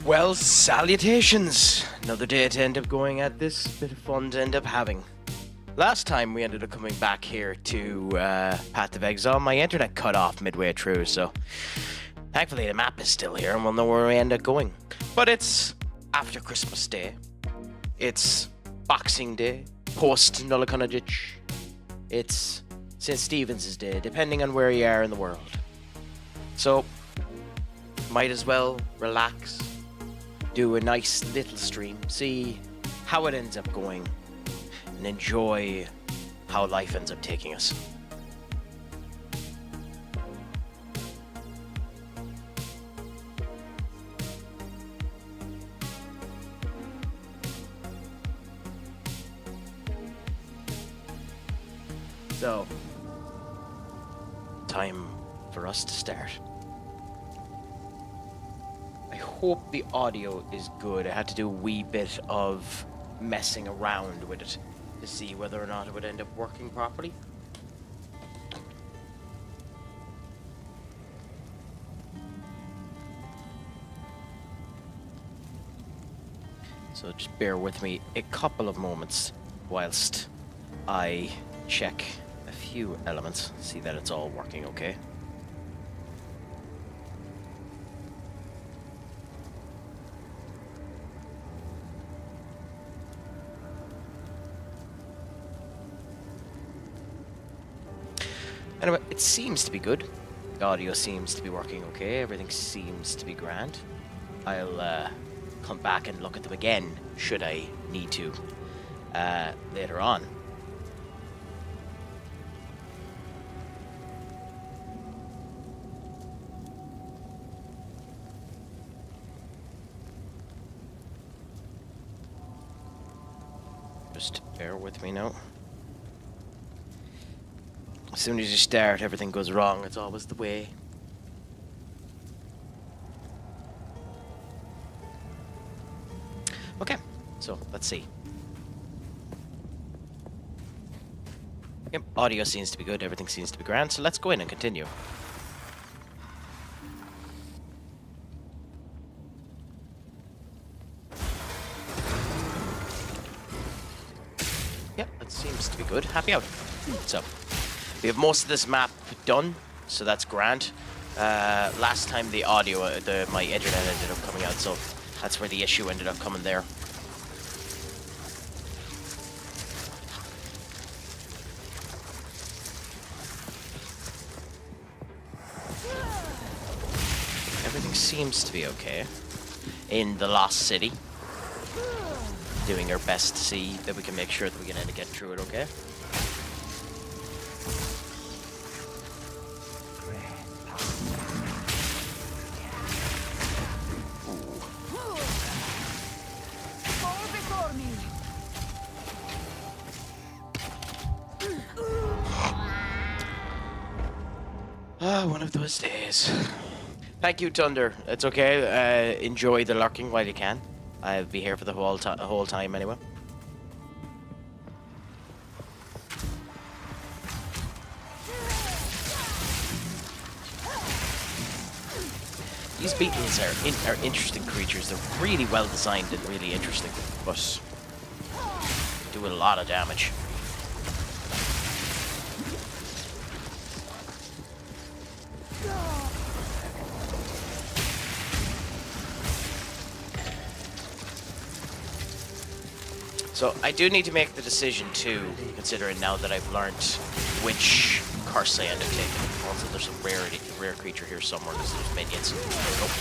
Well, salutations! Another day to end up going at this. Bit of fun to end up having. Last time we ended up coming back here to Path of Exile, my internet cut off midway through, so thankfully the map is still here and we'll know where we end up going. But it's after Christmas Day. It's Boxing Day, post Nulliconadich. It's St. Stephen's Day, depending on where you are in the world. So, might as well relax, do a nice little stream, see how it ends up going, and enjoy how life ends up taking us. So, time for us to start. I hope the audio is good. I had to do a wee bit of messing around with it to see whether or not it would end up working properly. So just bear with me a couple of moments whilst I check a few elements, see that it's all working okay. Anyway, it seems to be good. The audio seems to be working okay. Everything seems to be grand. I'll come back and look at them again, should I need to, later on. Just bear with me now. As soon as you start, everything goes wrong. It's always the way. Okay, so let's see. Yep, audio seems to be good. Everything seems to be grand. So let's go in and continue. Yep, that seems to be good. Happy out. So, we have most of this map done, so that's grand. Last time the audio, my internet ended up coming out, so that's where the issue ended up coming there. Everything seems to be okay in the Lost City. Doing our best to see that we can make sure that we can end up getting through it okay. One of those days. Thank you, Thunder. It's okay. Enjoy the lurking while you can. I'll be here for the whole time anyway. These beetles are interesting creatures. They're really well designed and really interesting, but do a lot of damage. So I do need to make the decision too, considering now that I've learned which curse I end up taking. Also, there's a rare creature here somewhere. There's minions. There we go.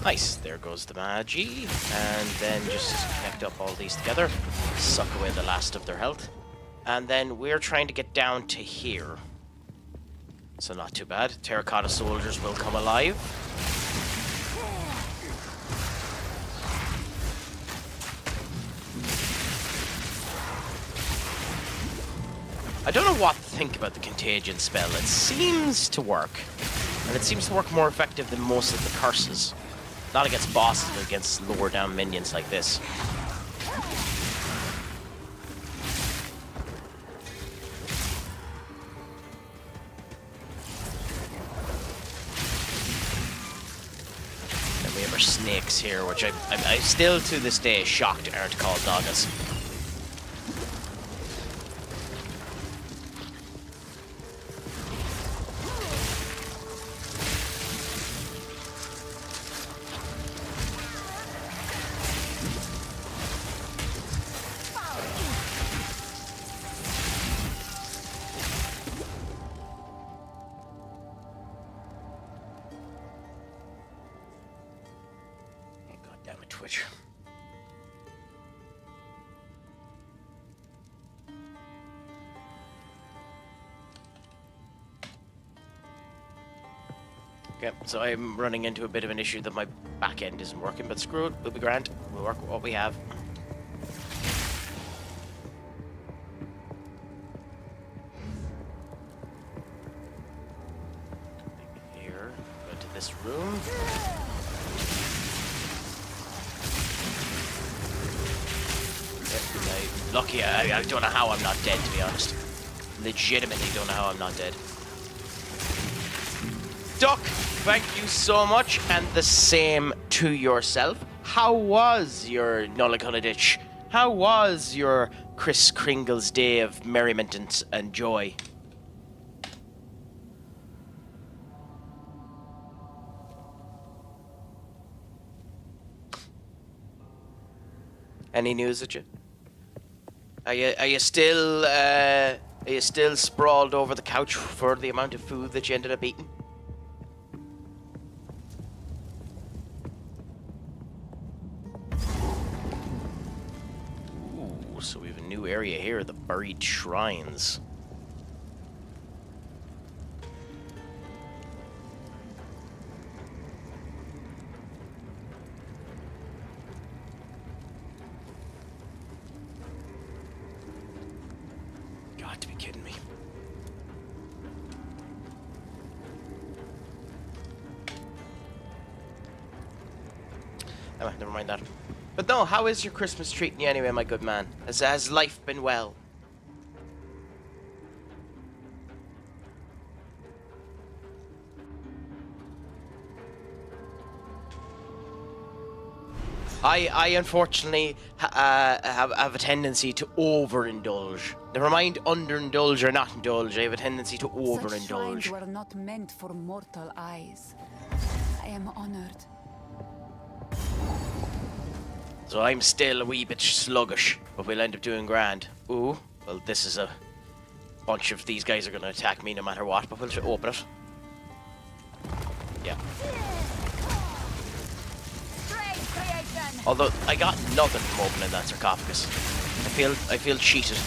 Nice, there goes the Magi, and then just connect up all these together, suck away the last of their health, and then we're trying to get down to here. So not too bad. Terracotta soldiers will come alive. I don't know what to think about the contagion spell. It seems to work. And it seems to work more effective than most of the curses. Not against bosses, but against lower down minions like this. And we have our snakes here, which I still to this day shocked aren't called Nagas. Twitch. Okay, so I'm running into a bit of an issue that my back end isn't working, but screw it, we'll be grand. We'll work with what we have. Here, go to this room. Lucky, I don't know how I'm not dead, to be honest. Legitimately don't know how I'm not dead. Duck, thank you so much, and the same to yourself. How was your Nulliculliditch? How was your Kris Kringle's day of merriment and joy? Any news at you? Are you still sprawled over the couch for the amount of food that you ended up eating? Ooh, so we have a new area here, the buried shrines. Kidding me. Oh, never mind that. But no, how is your Christmas treating you anyway, my good man? Has life been well? I unfortunately have a tendency to overindulge. Never mind underindulge or not indulge. I have a tendency to overindulge. Such shrines were not meant for mortal eyes. I am honored. So I'm still a wee bit sluggish, but we'll end up doing grand. Ooh, well this is a bunch of these guys are going to attack me no matter what, but we'll open it. Yeah. Although I got nothing from opening that sarcophagus. I feel cheated.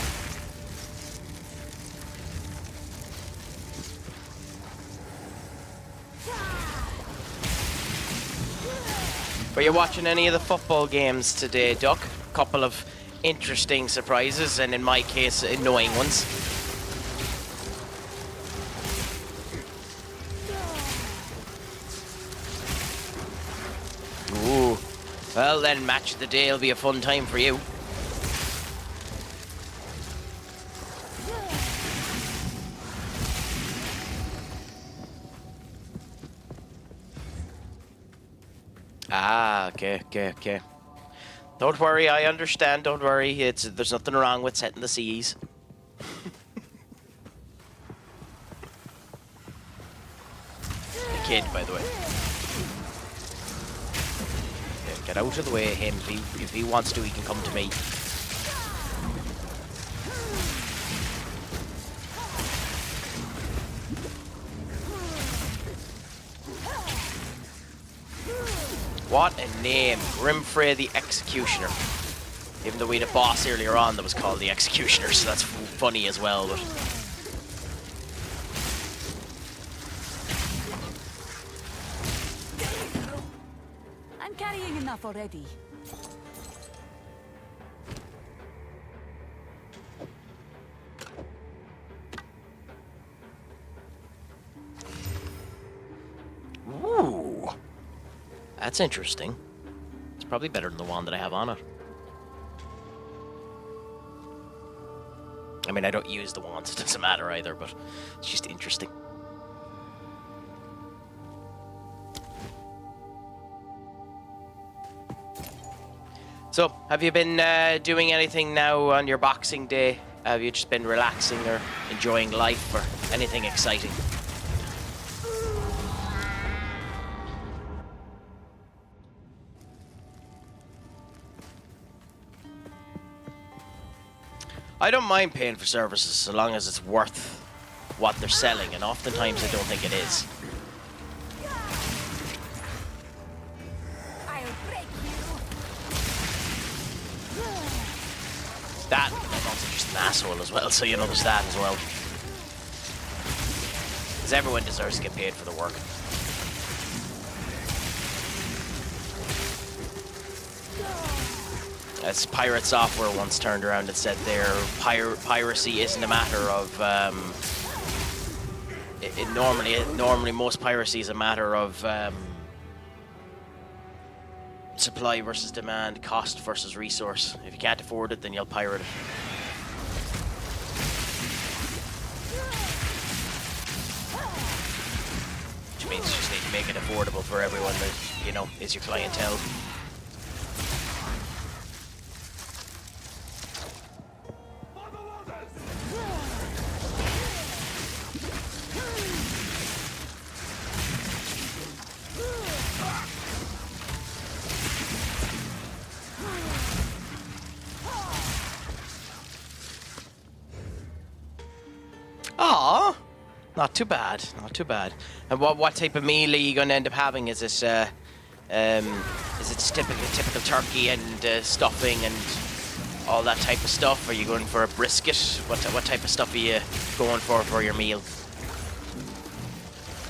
Were you watching any of the football games today, Duck? Couple of interesting surprises, and in my case, annoying ones. Ooh. Well then, match of the day will be a fun time for you. Ah, okay. Don't worry, I understand, don't worry. There's nothing wrong with setting the seas. The kid, by the way. Get out of the way of him. If he wants to, he can come to me. What a name. Grimfrey the Executioner. Even though we had a boss earlier on that was called the Executioner, so that's funny as well, but... I'm carrying enough already. That's interesting. It's probably better than the one that I have on it. I mean, I don't use the wands, it doesn't matter either, but it's just interesting. So, have you been doing anything now on your Boxing Day? Have you just been relaxing or enjoying life or anything exciting? I don't mind paying for services so long as it's worth what they're selling, and oftentimes I don't think it is. That, I'm also just an asshole as well, so you know there's that as well. Because everyone deserves to get paid for the work. As Pirate Software once turned around and said their piracy isn't a matter of... normally most piracy is a matter of supply versus demand, cost versus resource. If you can't afford it, then you'll pirate it. Which means you just need to make it affordable for everyone that, you know, is your clientele. Aw, not too bad, not too bad. And what type of meal are you going to end up having? Is this is it just typical turkey and stuffing and all that type of stuff? Are you going for a brisket? What type of stuff are you going for your meal?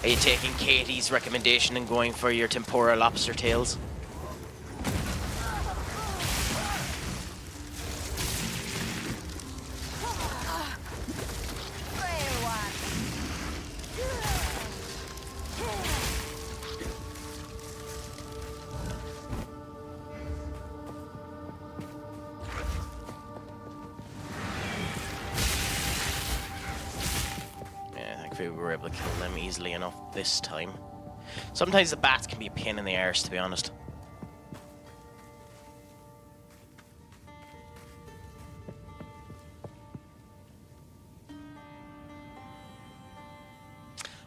Are you taking Katie's recommendation and going for your tempura lobster tails? We were able to kill them easily enough this time. Sometimes the bats can be a pain in the arse, to be honest.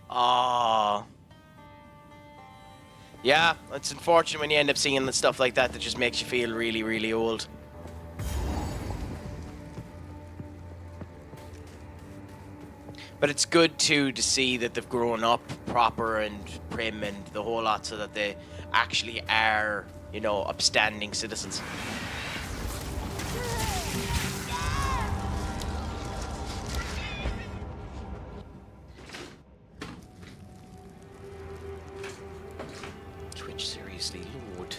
Ah, yeah, it's unfortunate when you end up seeing the stuff like that that just makes you feel really, really old. But it's good too to see that they've grown up proper and prim and the whole lot, so that they actually are, you know, upstanding citizens. Twitch, seriously, Lord.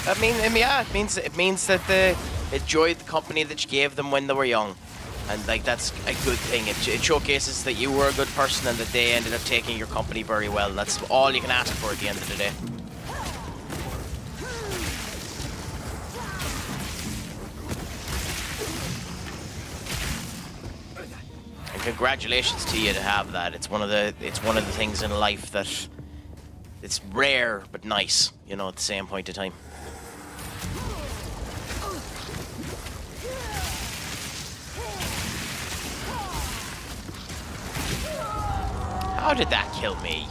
I mean, yeah, it means that they enjoyed the company that you gave them when they were young, and like that's a good thing. It showcases that you were a good person and that they ended up taking your company very well. That's all you can ask for at the end of the day. And congratulations to you to have that. It's one of the things in life that it's rare but nice, you know, at the same point in time. How did that kill me?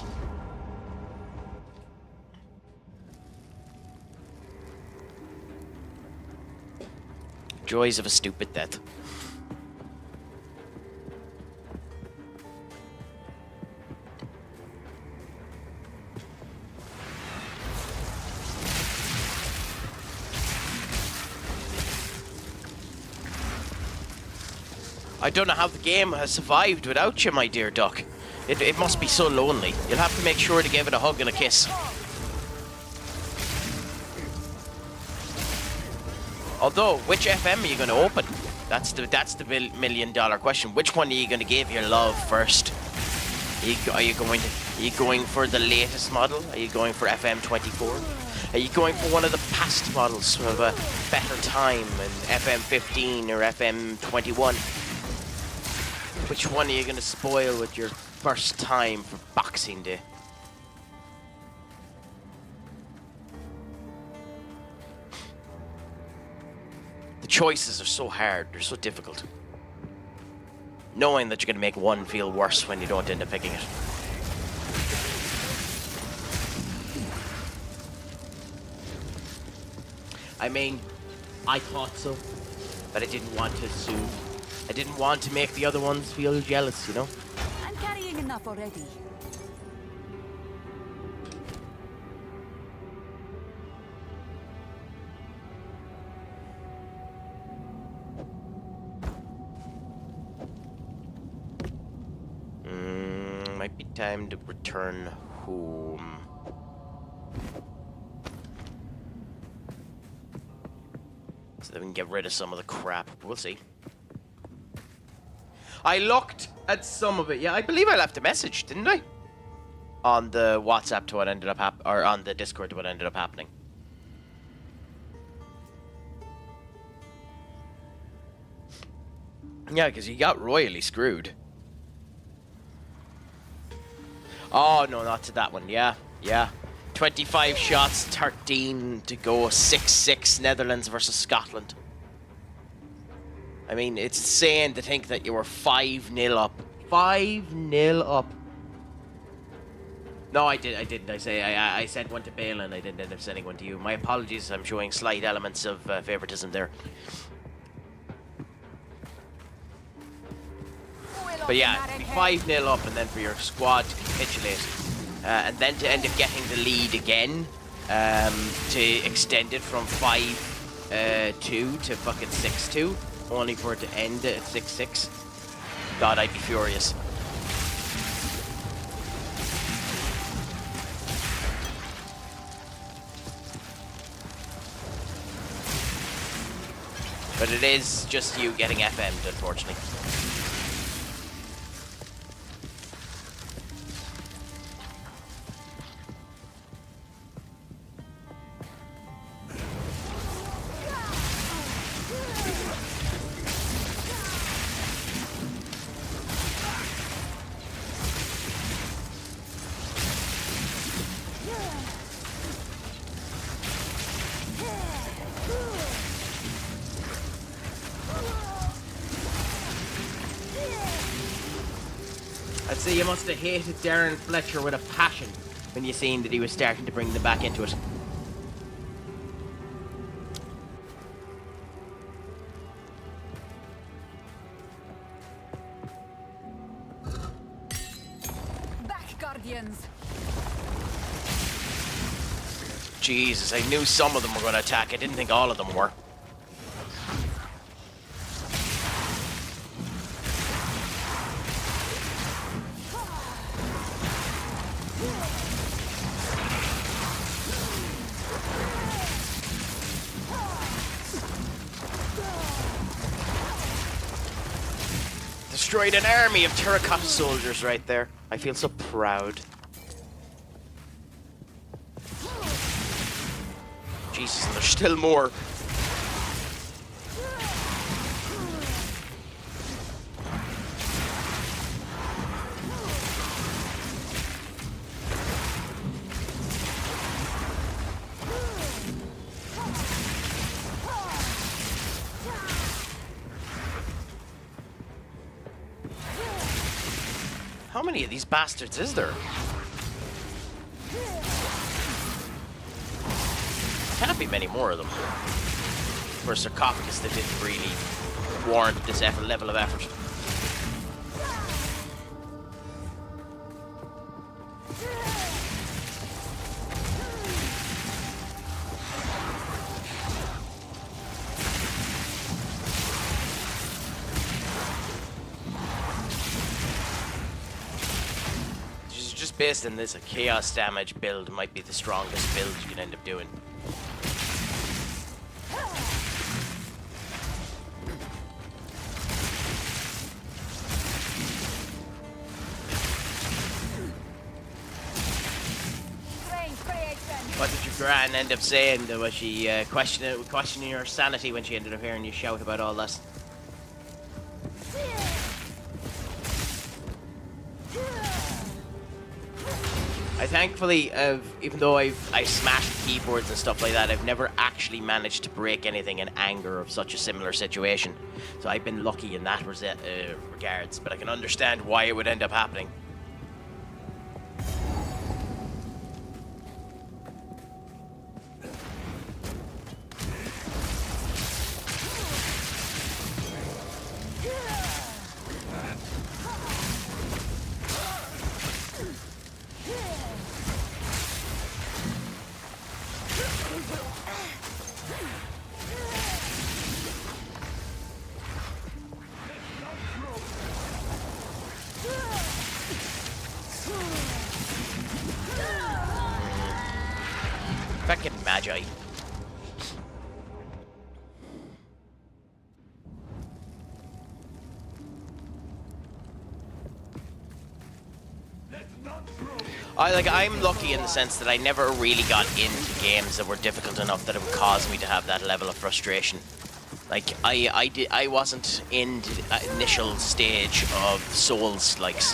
Joys of a stupid death. I don't know how the game has survived without you, my dear duck. It must be so lonely. You'll have to make sure to give it a hug and a kiss. Although, which FM are you going to open? That's the $1 million question. Which one are you going to give your love first? Are you going for the latest model? Are you going for FM 24? Are you going for one of the past models of a better time in FM 15 or FM 21? Which one are you going to spoil with your first time for Boxing Day? The choices are so hard, they're so difficult. Knowing that you're going to make one feel worse when you don't end up picking it. I mean, I thought so, but I didn't want to assume. I didn't want to make the other ones feel jealous, you know? I'm carrying enough already. Might be time to return home. So that we can get rid of some of the crap. We'll see. I looked at some of it. Yeah, I believe I left a message, didn't I? On the WhatsApp to what ended up or on the Discord to what ended up happening. Yeah, because he got royally screwed. Oh, no, not to that one. Yeah, yeah. 25 shots, 13 to go. 6-6 Netherlands versus Scotland. I mean, it's insane to think that you were 5-0 up. 5-0 up. No, I didn't. I sent one to Balin. I didn't end up sending one to you. My apologies. I'm showing slight elements of favoritism there. But yeah, to be 5-0 up and then for your squad to capitulate. And then to end up getting the lead again. To extend it from 5-2 to fucking 6-2. Only for it to end at 6-6. God, I'd be furious. But it is just you getting FM'd, unfortunately. I'd say you must have hated Darren Fletcher with a passion when you seen that he was starting to bring them back into it. Back, Guardians! Jesus, I knew some of them were going to attack. I didn't think all of them were. Destroyed an army of terracotta soldiers right there. I feel so proud. Jesus, and there's still more. How many of these bastards is there? Can't be many more of them. For a sarcophagus that didn't really warrant this level of effort. Just based on this, a chaos damage build might be the strongest build you can end up doing. Gran end up saying? Was she questioning her sanity when she ended up hearing you shout about all this? I thankfully, even though I've smashed keyboards and stuff like that, I've never actually managed to break anything in anger of such a similar situation. So I've been lucky in that regards, but I can understand why it would end up happening. Fucking magi. I'm lucky in the sense that I never really got into games that were difficult enough that it would cause me to have that level of frustration. Like I wasn't in the initial stage of Souls likes.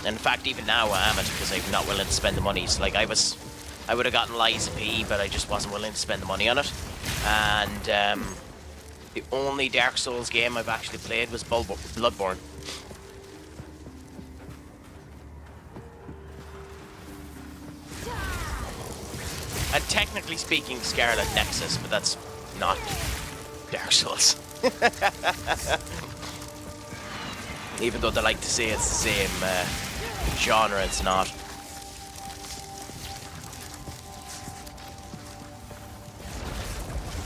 In fact, even now I am it because I'm not willing to spend the money. So like I would have gotten Lies of P, but I just wasn't willing to spend the money on it. And the only Dark Souls game I've actually played was Bloodborne. And technically speaking, Scarlet Nexus, but that's not Dark Souls. Even though they like to say it's the same genre, it's not.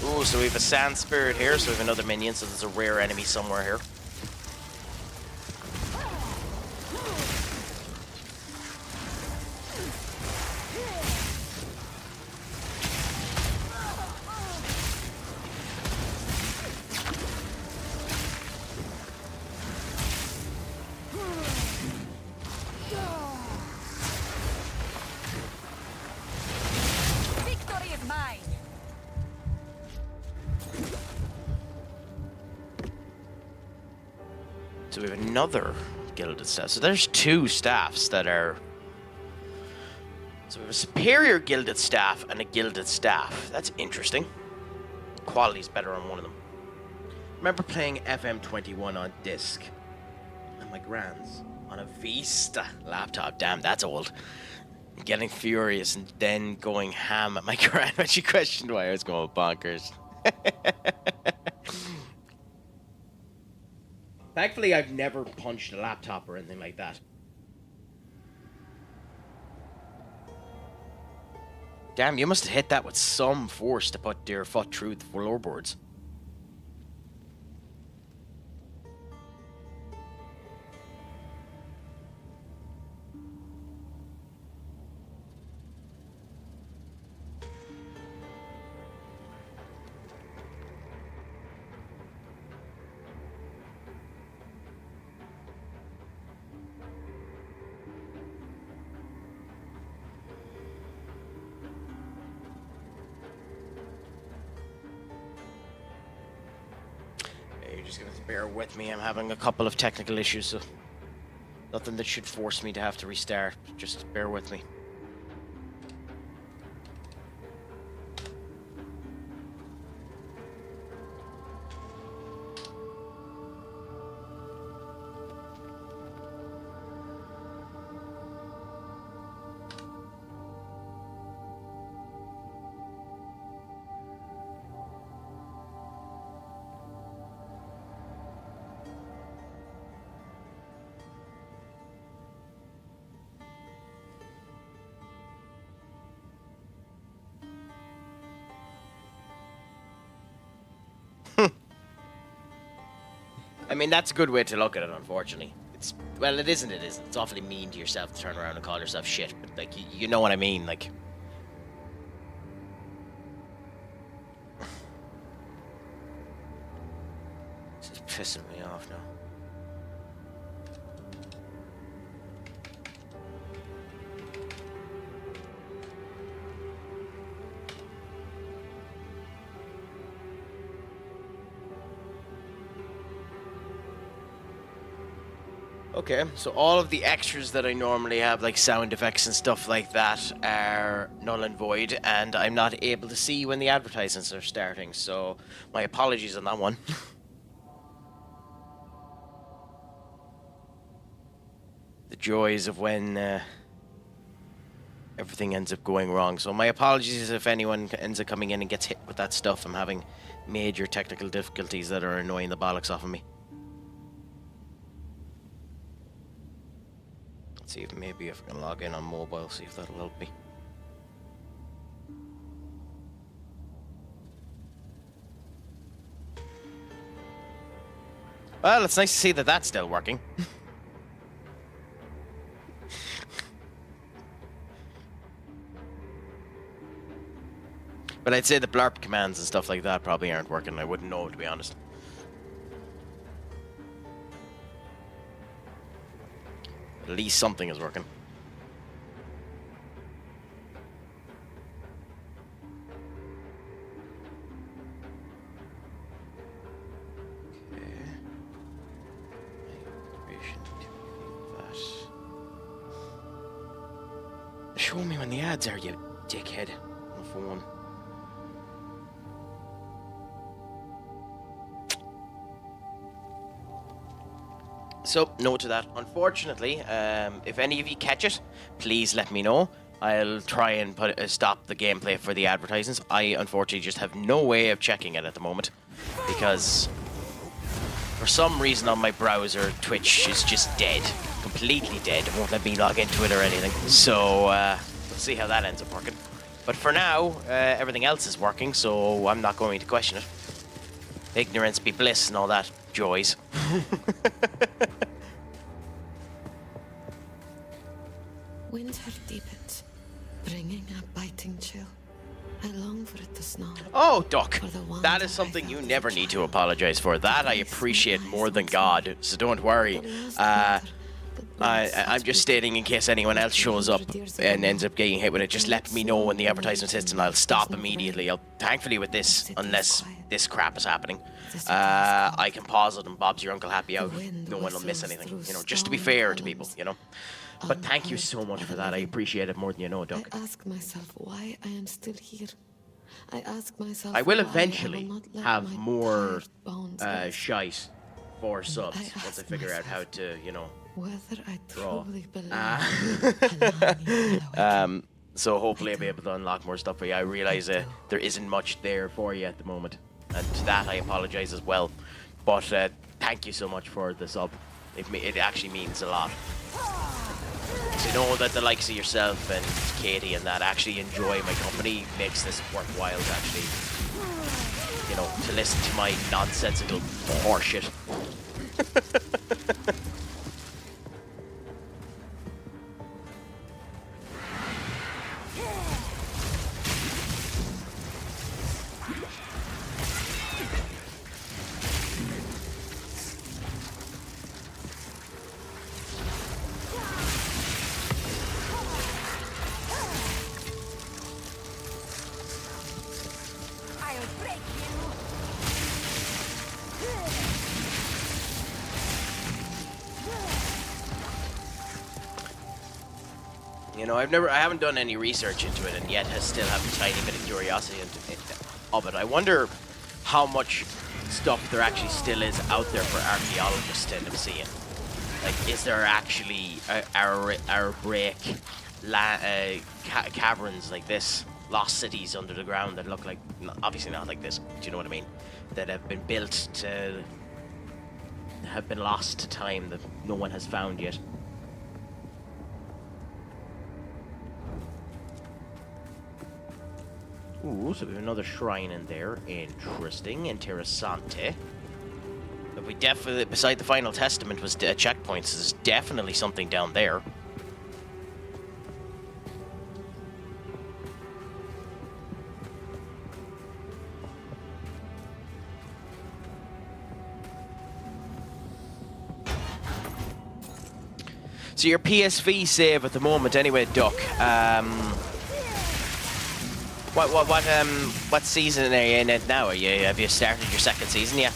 Ooh, so we have a Sand Spirit here, so we have another minion, so there's a rare enemy somewhere here. So we have another gilded staff. So there's two staffs that are... So we have a superior gilded staff and a gilded staff. That's interesting. Quality's better on one of them. Remember playing FM21 on disc and my grands on a Vista laptop. Damn, that's old. Getting furious and then going ham at my grand when she questioned why I was going bonkers. Thankfully, I've never punched a laptop or anything like that. Damn, you must have hit that with some force to put your foot through the floorboards. You're just gonna bear with me. I'm having a couple of technical issues, so nothing that should force me to have to restart. Just bear with me. I mean, that's a good way to look at it, unfortunately. It's, well, it isn't, it isn't. It's awfully mean to yourself to turn around and call yourself shit, but, like, you know what I mean, like... This is pissing me off now. Okay, so all of the extras that I normally have, like sound effects and stuff like that, are null and void, and I'm not able to see when the advertisements are starting, so my apologies on that one. The joys of when everything ends up going wrong. So my apologies if anyone ends up coming in and gets hit with that stuff. I'm having major technical difficulties that are annoying the bollocks off of me. See if maybe if I can log in on mobile, see if that'll help me. Well, it's nice to see that that's still working. But I'd say the blarp commands and stuff like that probably aren't working. I wouldn't know, to be honest. At least something is working. Show me when the ads are, you dickhead. On the phone. So, no to that. Unfortunately, if any of you catch it, please let me know. I'll try and stop the gameplay for the advertisements. I, unfortunately, just have no way of checking it at the moment. Because, for some reason on my browser, Twitch is just dead. Completely dead. It won't let me log into it or anything. So, we'll see how that ends up working. But for now, everything else is working, so I'm not going to question it. Ignorance be bliss and all that joys. Winter deepens, bringing a biting chill. I long for it to snow. Oh, Duck, that is something you never need to apologize for. That I appreciate more than God, so don't worry. I'm just stating in case anyone else shows up and ends up getting hit with it. Just let me know when the advertisement hits and I'll stop immediately. Thankfully with this, unless this crap is happening, I can pause it and Bob's your uncle happy out. No one will miss anything, you know, just to be fair to people, you know. But thank you so much for that. I appreciate it more than you know, Duck. I ask myself why I am still here. I ask myself I will why eventually will not let have my more tired bones rest. shite for subs once I ask figure out how myself to, you know, whether I draw. truly believe. So hopefully I'll be able to unlock more stuff for you. I realize there isn't much there for you at the moment, and to that I apologize as well. But thank you so much for the sub. It actually means a lot. To know that the likes of yourself and Katie and that actually enjoy my company makes this worthwhile to actually, you know, to listen to my nonsensical horseshit. You know, I haven't done any research into it, and yet I still have a tiny bit of curiosity of it. I wonder how much stuff there actually still is out there for archaeologists to end up seeing. Like, is there actually archaic caverns like this, lost cities under the ground that look like, obviously not like this, do you know what I mean? That have been built to, have been lost to time that no one has found yet. Ooh, so we have another shrine in there. Interesting. Interessante. But we definitely, beside the final testament was checkpoints, there's definitely something down there. So your PSV save at the moment anyway, Duck. What season are you in it now? Have you started your second season yet?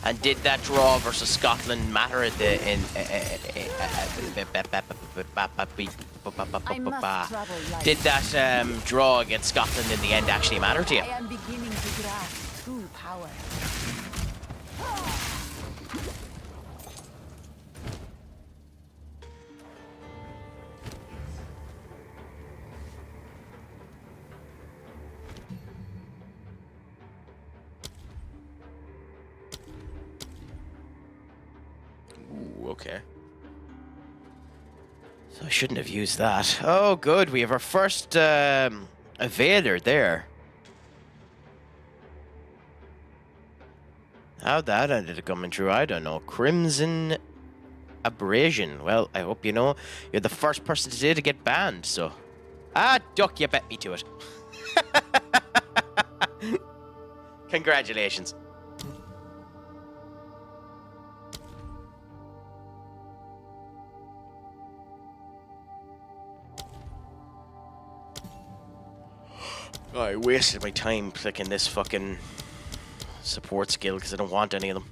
And did that draw versus Scotland matter at the did that draw against Scotland in the end actually matter to you? I am beginning to grasp true power. Ooh, okay. So I shouldn't have used that. Oh, good. We have our first evader there. How that ended up coming through, I don't know. Crimson Abrasion. Well, I hope you know you're the first person today to get banned, so... Ah, duck, you bet me to it. Congratulations. Oh, I wasted my time clicking this fucking support skill because I don't want any of them.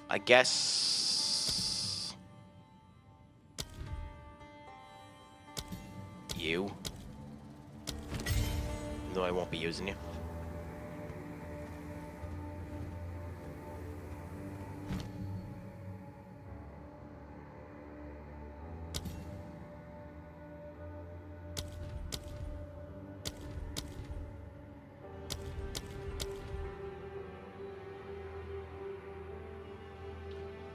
I guess... you. Though I won't be using you.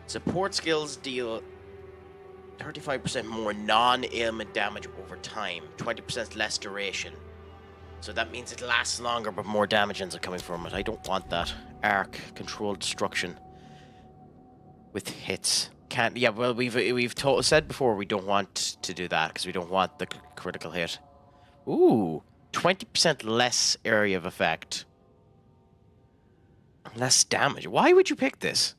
Support skills deal 35% more non-ailment damage over time, 20% less duration. So that means it lasts longer, but more damage ends up coming from it. I don't want that. Arc, controlled destruction with hits. Can't. Yeah, well, we've said before we don't want to do that because we don't want the critical hit. Ooh, 20% less area of effect, less damage. Why would you pick this?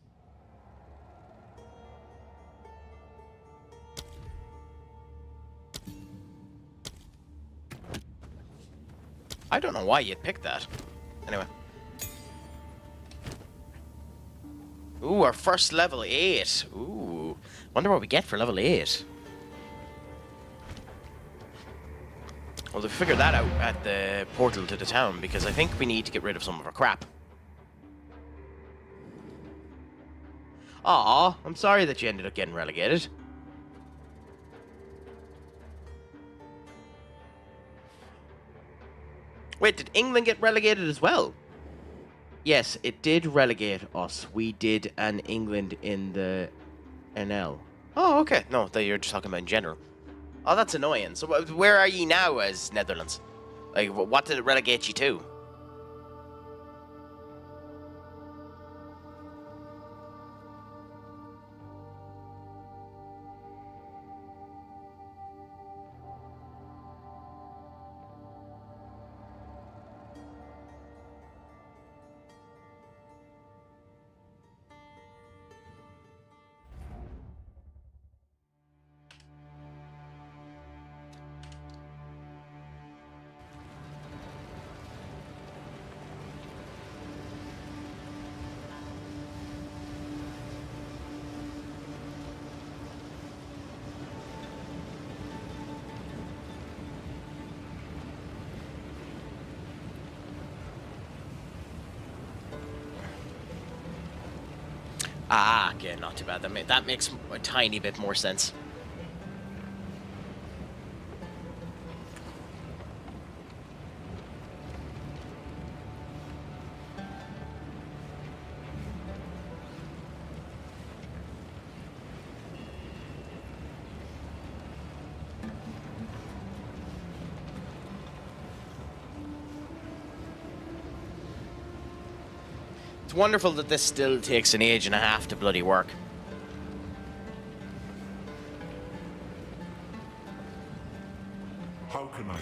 I don't know why you'd pick that. Anyway. Ooh, our first level 8. Ooh. Wonder what we get for level 8. Well, we'll figure that out at the portal to the town, because I think we need to get rid of some of our crap. Aw, I'm sorry that you ended up getting relegated. Wait, did England get relegated as well? Yes, it did relegate us. We did an England in the NL. Oh, okay. No, you're just talking about in general. Oh, that's annoying. So where are ye now as Netherlands? Like, what did it relegate you to? Ah, okay, not too bad. That makes a tiny bit more sense. It's wonderful that this still takes an age and a half to bloody work. How can I?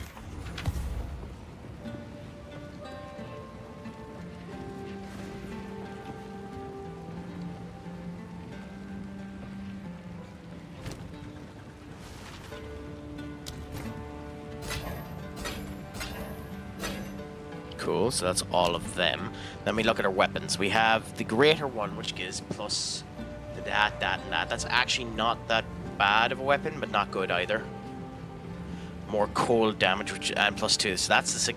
Cool, so that's all of them. Then we look at our weapons. We have the greater one, which gives plus to that, and that. That's actually not that bad of a weapon, but not good either. More cold damage, which and +2. So that's the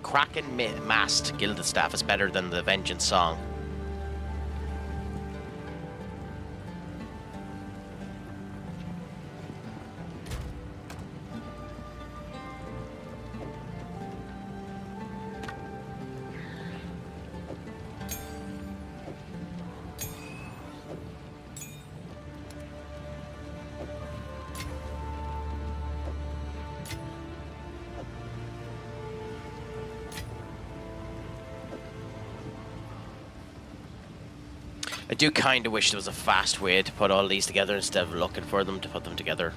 Kraken Mast Gilded Staff is better than the Vengeance Song. I do kind of wish there was a fast way to put all these together instead of looking for them to put them together.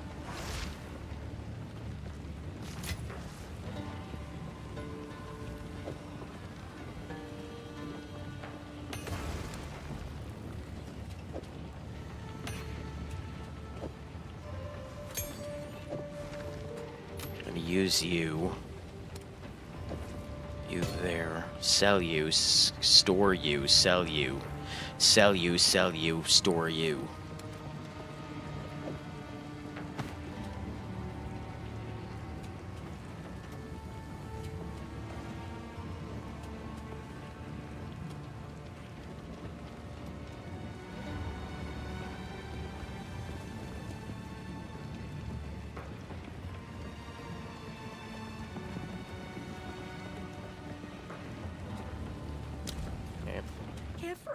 I'm going to use you. You there. Sell you. Store you. Sell you. Sell you, store you.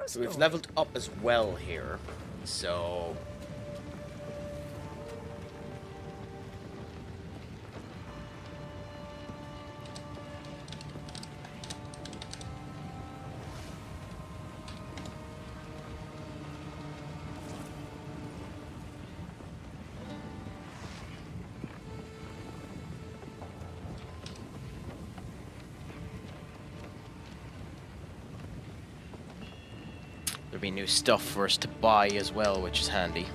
So we've leveled up as well here, so... There'll be new stuff for us to buy as well, which is handy.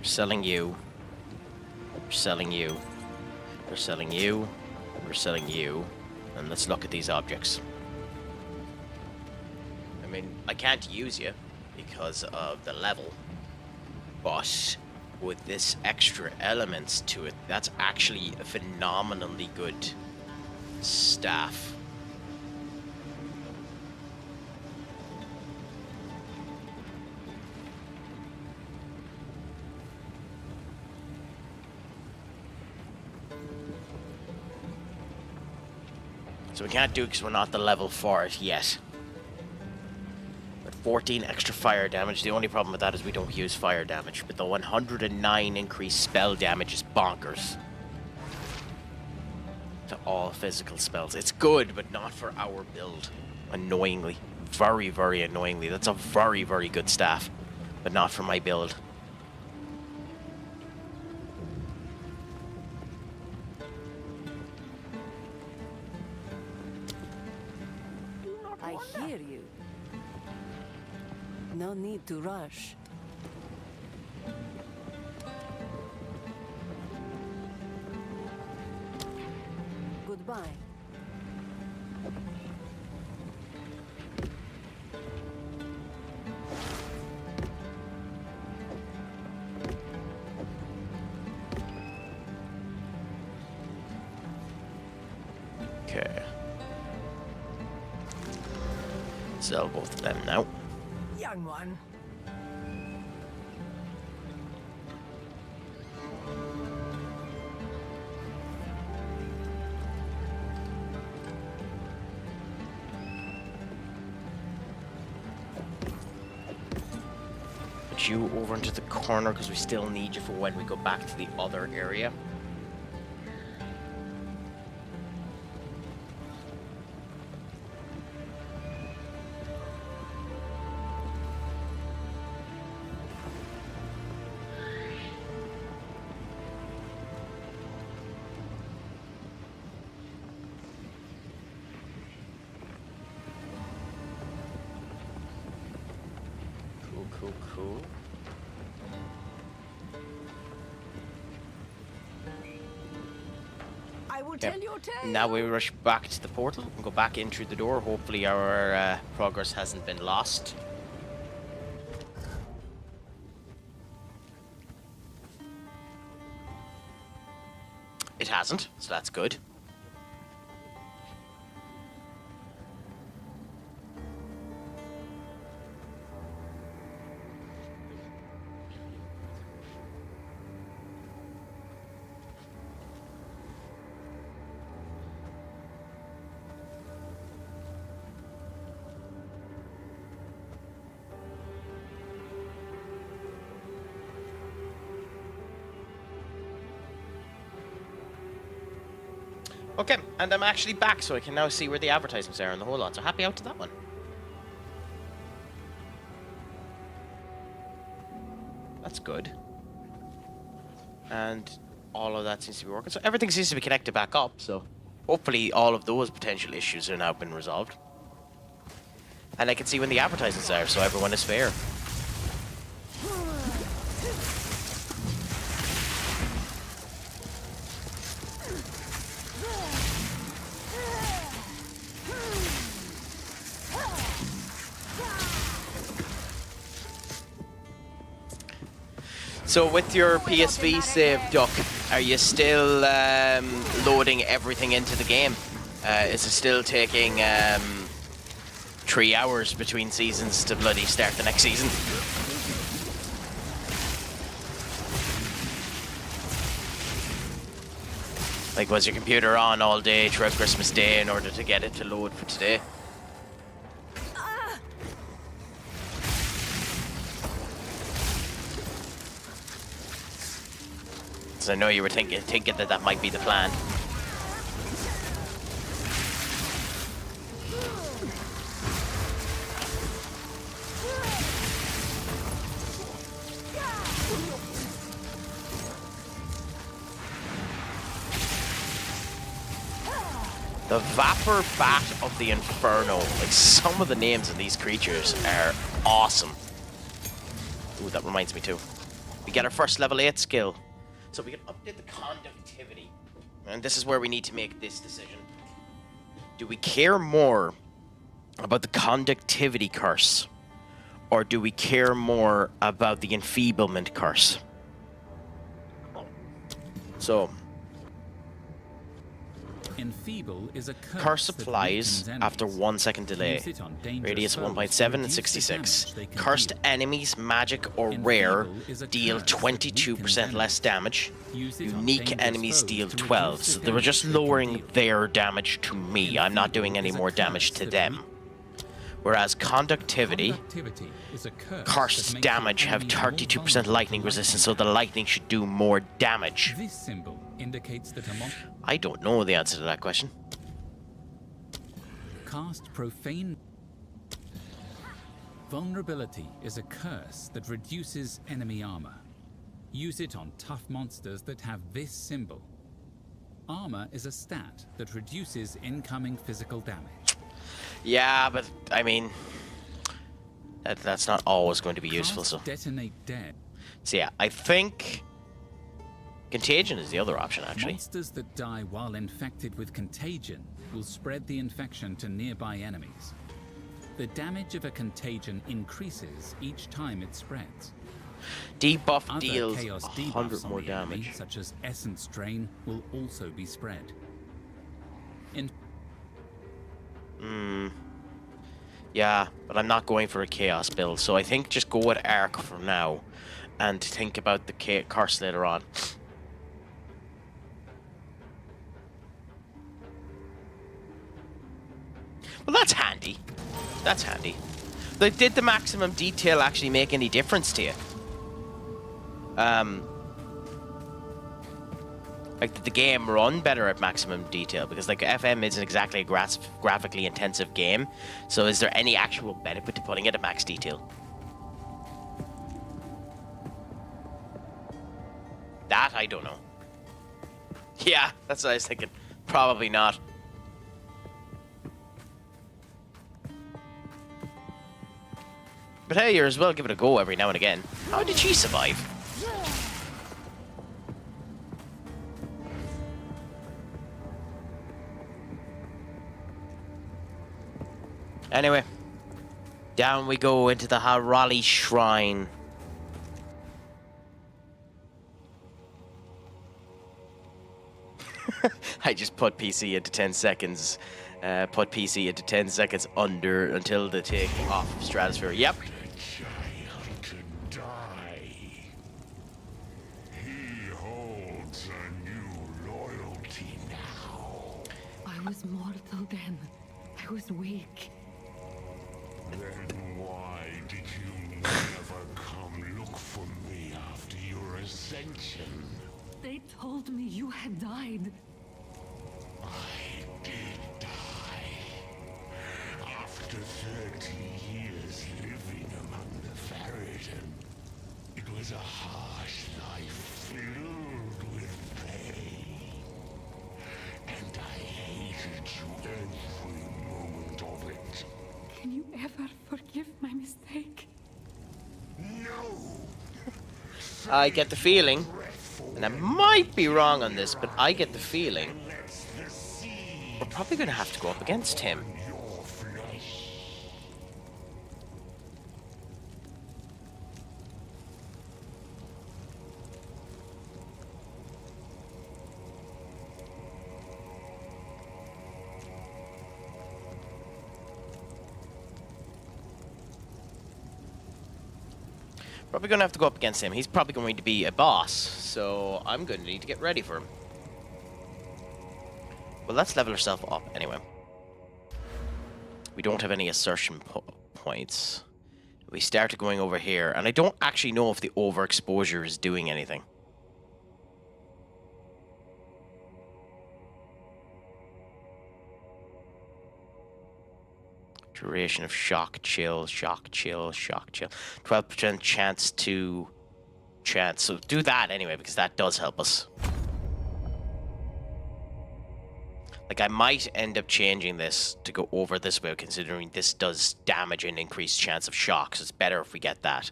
Selling you. We're selling you. We're selling you. We're selling you. And let's look at these objects. I mean, I can't use you because of the level. But with this extra elements to it, that's actually a phenomenally good staff. So we can't do it because we're not the level for it yet. But 14 extra fire damage. The only problem with that is we don't use fire damage. But the 109 increased spell damage is bonkers. To all physical spells. It's good, but not for our build. Annoyingly. Very, very annoyingly. That's a very, very good staff. But not for my build. I hear you. No need to rush. Goodbye. Okay. Sell both of them now. Young one. Put you over into the corner because we still need you for when we go back to the other area. Cool. I will tell your tale. Now we rush back to the portal and go back in through the door. Hopefully our progress hasn't been lost. It hasn't, so that's good. Okay, and I'm actually back, so I can now see where the advertisements are and the whole lot. So happy out to that one. That's good. And all of that seems to be working. So everything seems to be connected back up, so hopefully all of those potential issues are now been resolved. And I can see when the advertisements are, so everyone is fair. So with your PSV save, Duck, are you still loading everything into the game? Is it still taking 3 hours between seasons to bloody start the next season? Like, was your computer on all day throughout Christmas Day in order to get it to load for today? I know you were thinking that might be the plan. The Vapor Bat of the Inferno. Like, some of the names of these creatures are awesome. Ooh, that reminds me too. We get our first level 8 skill. So we can update the conductivity. And this is where we need to make this decision. Do we care more about the conductivity curse? Or do we care more about the enfeeblement curse? So, Enfeeble is a curse applies after 1 second delay. Radius 1.7 and 66. Cursed enemies, magic or rare, deal 22% less damage. Unique enemies deal 12. So they were just lowering their damage to me. I'm not doing any more damage to them. Whereas conductivity, cursed damage have 32% lightning resistance, so the lightning should do more damage. This symbol indicates that I don't know the answer to that question. Cast profane. Vulnerability is a curse that reduces enemy armor. Use it on tough monsters that have this symbol. Armor is a stat that reduces incoming physical damage. Yeah, but I mean, that's not always going to be useful. So detonate dead. So yeah, I think contagion is the other option actually. Monsters that die while infected with contagion will spread the infection to nearby enemies. The damage of a contagion increases each time it spreads. Debuff Other deals chaos 100 debuffs on more the enemy, damage. such as essence drain, will also be spread. Yeah, but I'm not going for a chaos build, so I think just go with Arc for now, and think about the curse later on. Well, that's handy. That's handy. Like, did the maximum detail actually make any difference to you? Like, did the game run better at maximum detail? Because, like, FM isn't exactly a graphically intensive game. So is there any actual benefit to putting it at max detail? That, I don't know. Yeah, that's what I was thinking. Probably not. But hey, you're as well give it a go every now and again. How did she survive? Anyway, down we go into the Harali Shrine. I just put PC into 10 seconds. Put PC into 10 seconds under until the take off of Stratosphere. Yep. Child to die. He holds a new loyalty now. I was mortal then. I was weak. Then why did you never come look for me after your ascension? They told me you had died. I did die. After 30 years living among the Ferritan, it was a harsh life filled with pain. And I hated you every moment of it. Can you ever forgive my mistake? No! I get the feeling, and I might be wrong on this, but I get the feeling we're probably going to have to go up against him. Your flesh. Probably going to have to go up against him. He's probably going to be a boss, so I'm going to need to get ready for him. Well, let's level ourselves up anyway. We don't have any assertion points. We started going over here, and I don't actually know if the overexposure is doing anything. Duration of shock, chill, shock, chill, shock, chill. 12% chance to chance. So do that anyway, because that does help us. Like, I might end up changing this to go over this way, considering this does damage and increased chance of shock, so it's better if we get that.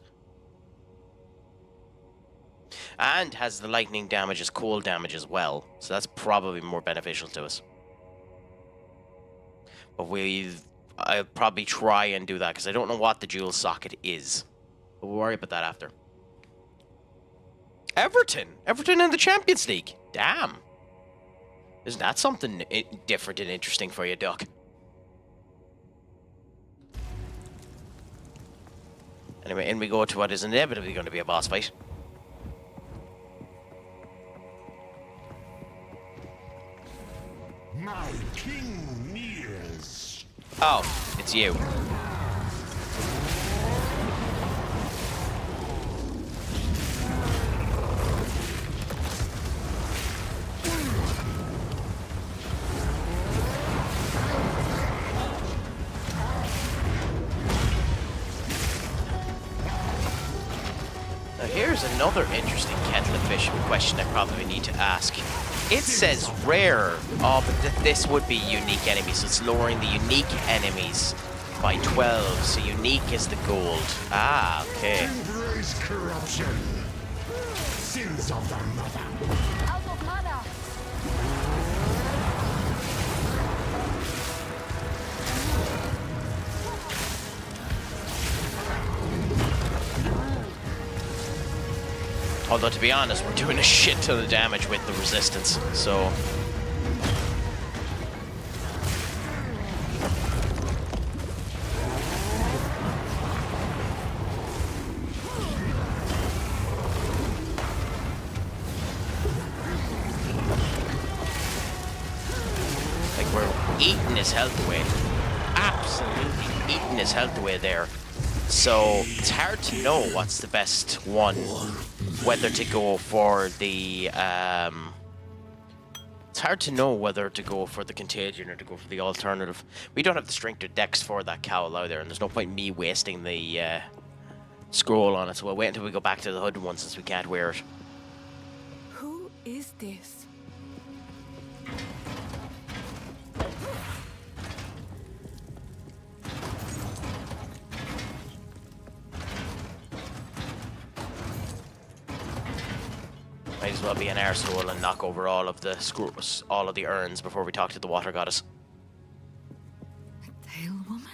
And has the lightning damage as cold damage as well, so that's probably more beneficial to us. But I'll probably try and do that, because I don't know what the dual socket is. But we'll worry about that after. Everton! Everton in the Champions League! Damn! Isn't that something different and interesting for you, Duck? Anyway, in we go to what is inevitably going to be a boss fight. My king nears. Oh, it's you. Now here's another interesting kettle of fish question I probably need to ask. It says rare, but this would be unique enemies, so it's lowering the unique enemies by 12, so unique is the gold. Ah, okay. Embrace corruption. Sins of the mother. Out of mana! Although, to be honest, we're doing a shit ton of damage with the resistance, so... like, we're eating his health away. Absolutely eating his health away there. So, it's hard to know what's the best one. Whether to go for the, it's hard to know whether to go for the contagion or to go for the alternative. We don't have the strength or dex for that cowl out there, and there's no point in me wasting the, scroll on it, so we'll wait until we go back to the hood one since we can't wear it. Who is this? Might as well be an arsehole and knock over all of the urns before we talk to the water goddess. A tail woman?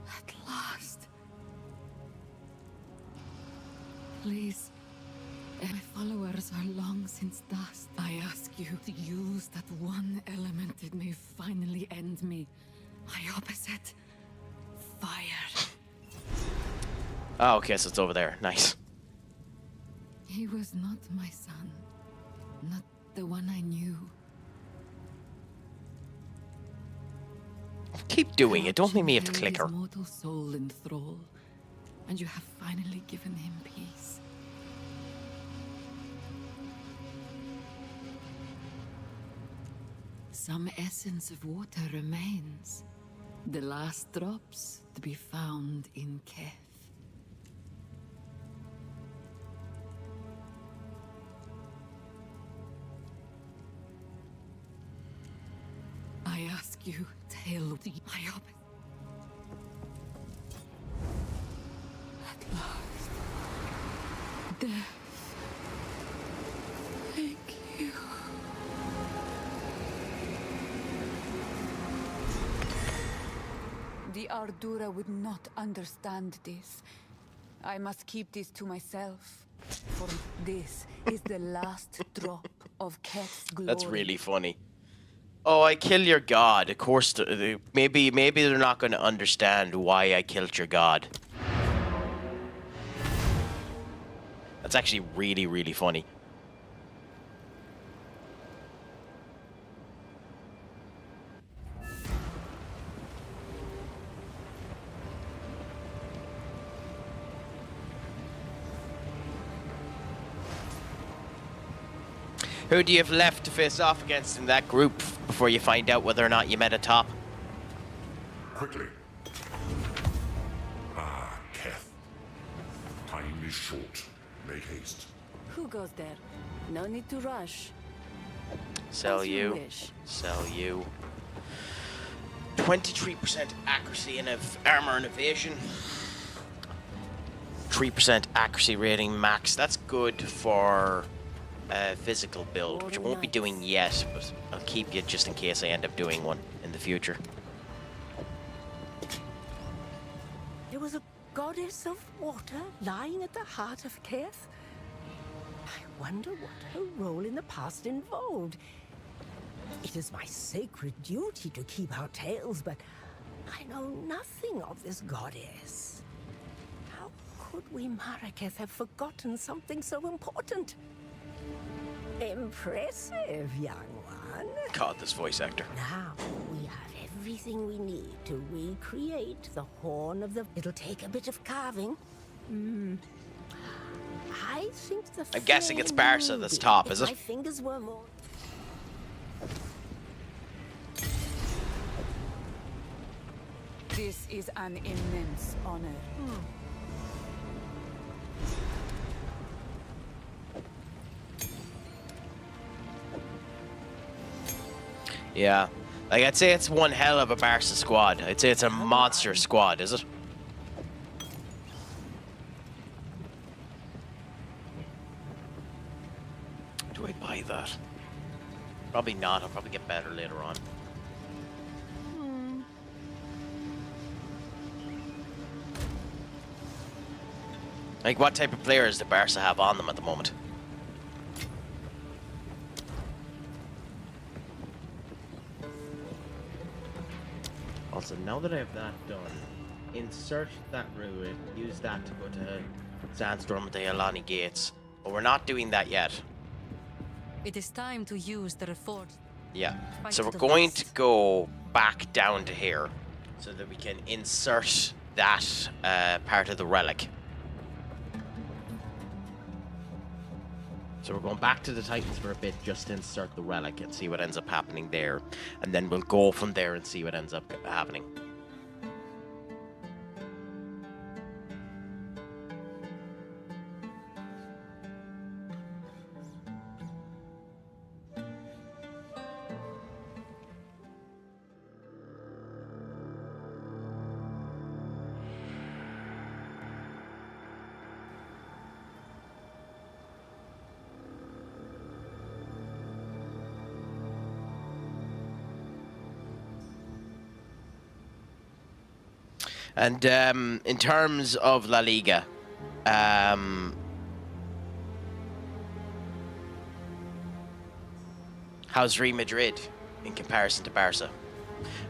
At last. Please, my followers are long since dust. I ask you to use that one element that may finally end me. My opposite. Fire. Oh, okay, so it's over there. Nice. He was not my son. Not the one I knew. Keep doing it. Don't make me have to click her. His mortal soul in thrall, and you have finally given him peace. Some essence of water remains. The last drops to be found in Keth. I ask you, tell the my op. At last. Death. Thank you. The Ardura would not understand this. I must keep this to myself. For this is the last drop of Keth's glory. That's really funny. Oh, I kill your god. Of course, maybe they're not going to understand why I killed your god. That's actually really, really funny. Who do you have left to face off against in that group before you find out whether or not you met a top? Quickly. Ah, Keth. Time is short. Make haste. Who goes there? No need to rush. Sell As you you. wish. Sell you. 23% accuracy and armor and evasion. 3% accuracy rating max. That's good for physical build, which I won't be doing yet, but I'll keep you just in case I end up doing one in the future. There was a goddess of water lying at the heart of Keth. I wonder what her role in the past involved. It is my sacred duty to keep our tales, but I know nothing of this goddess. How could we Maraketh have forgotten something so important? Impressive, young one. God, this voice actor. Now, we have everything we need to recreate the horn of the... It'll take a bit of carving. I think the... I'm guessing it's flame Barca that's ruby. top, If is it? My fingers were more... This is an immense honor. Yeah. Like, I'd say it's one hell of a Barca squad. I'd say it's a monster squad, is it? Do I buy that? Probably not. I'll probably get better later on. Like, what type of players do Barca have on them at the moment? Also, now that I have that done, insert that ruin, use that to go to Sandstorm at the Alani Gates. But we're not doing that yet. It is time to use the reforged. Yeah. Fight So to we're the going west. to go back down to here so that we can insert that part of the relic. So we're going back to the Titans for a bit just to insert the relic and see what ends up happening there. And then we'll go from there and see what ends up happening. And in terms of La Liga, how's Real Madrid in comparison to Barca?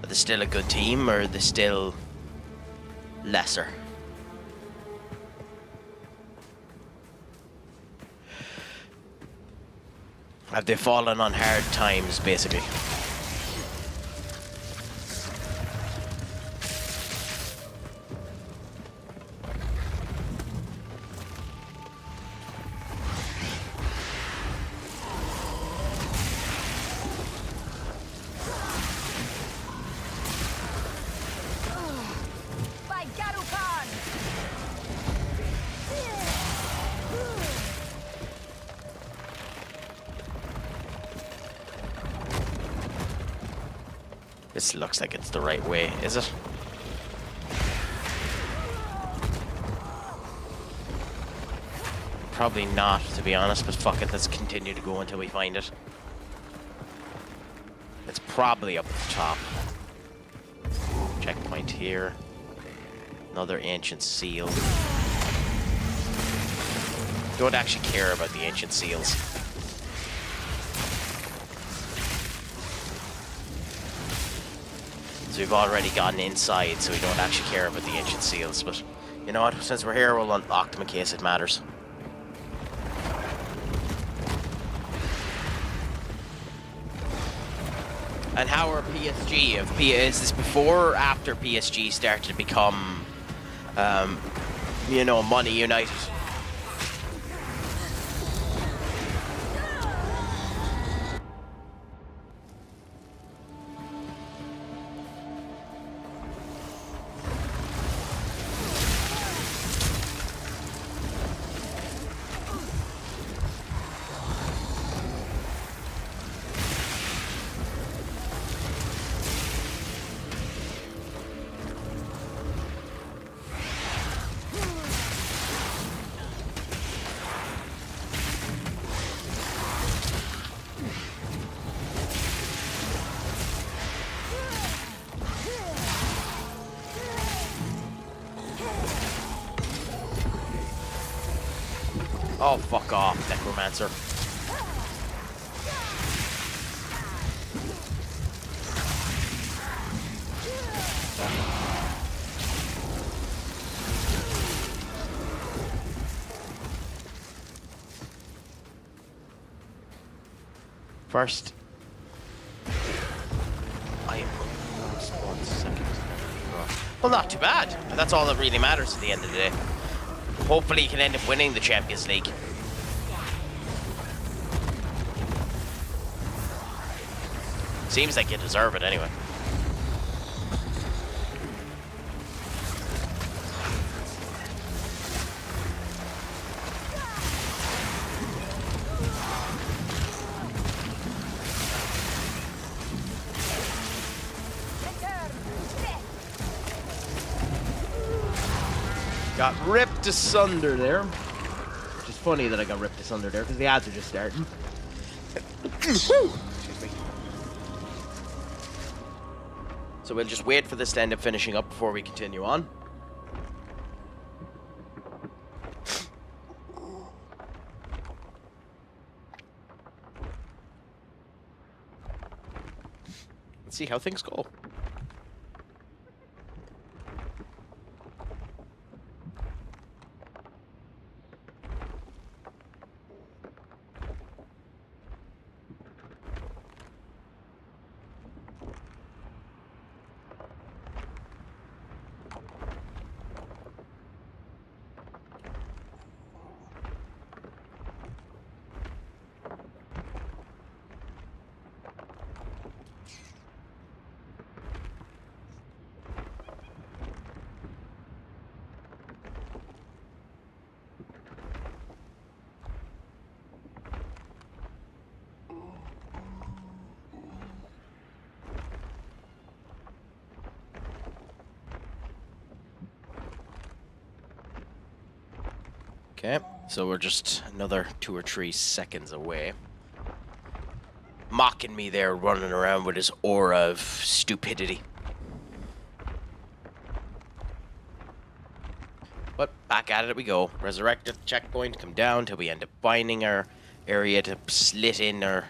Are they still a good team, or are they still lesser? Have they fallen on hard times, basically? This looks like it's the right way, is it? Probably not, to be honest, but fuck it, let's continue to go until we find it. It's probably up at the top. Checkpoint here. Another ancient seal. Don't actually care about the ancient seals. So we've already gotten inside, so we don't actually care about the ancient seals, but you know what, since we're here, we'll unlock them in case it matters. And how are PSG? Is this before or after PSG started to become, you know, Money United? Oh, fuck off, Necromancer. First, I am lost 1 second. Well, not too bad. That's all that really matters at the end of the day. Hopefully you can end up winning the Champions League. Seems like you deserve it anyway. Got ripped asunder there. Which is funny that I got ripped asunder there, because the ads are just starting. Excuse me. So we'll just wait for this to end up finishing up before we continue on. Let's see how things go. Okay, so we're just another 2 or 3 seconds away. Mocking me there, running around with his aura of stupidity. back at it we go. Resurrect at the checkpoint, come down till we end up finding our area to slit in our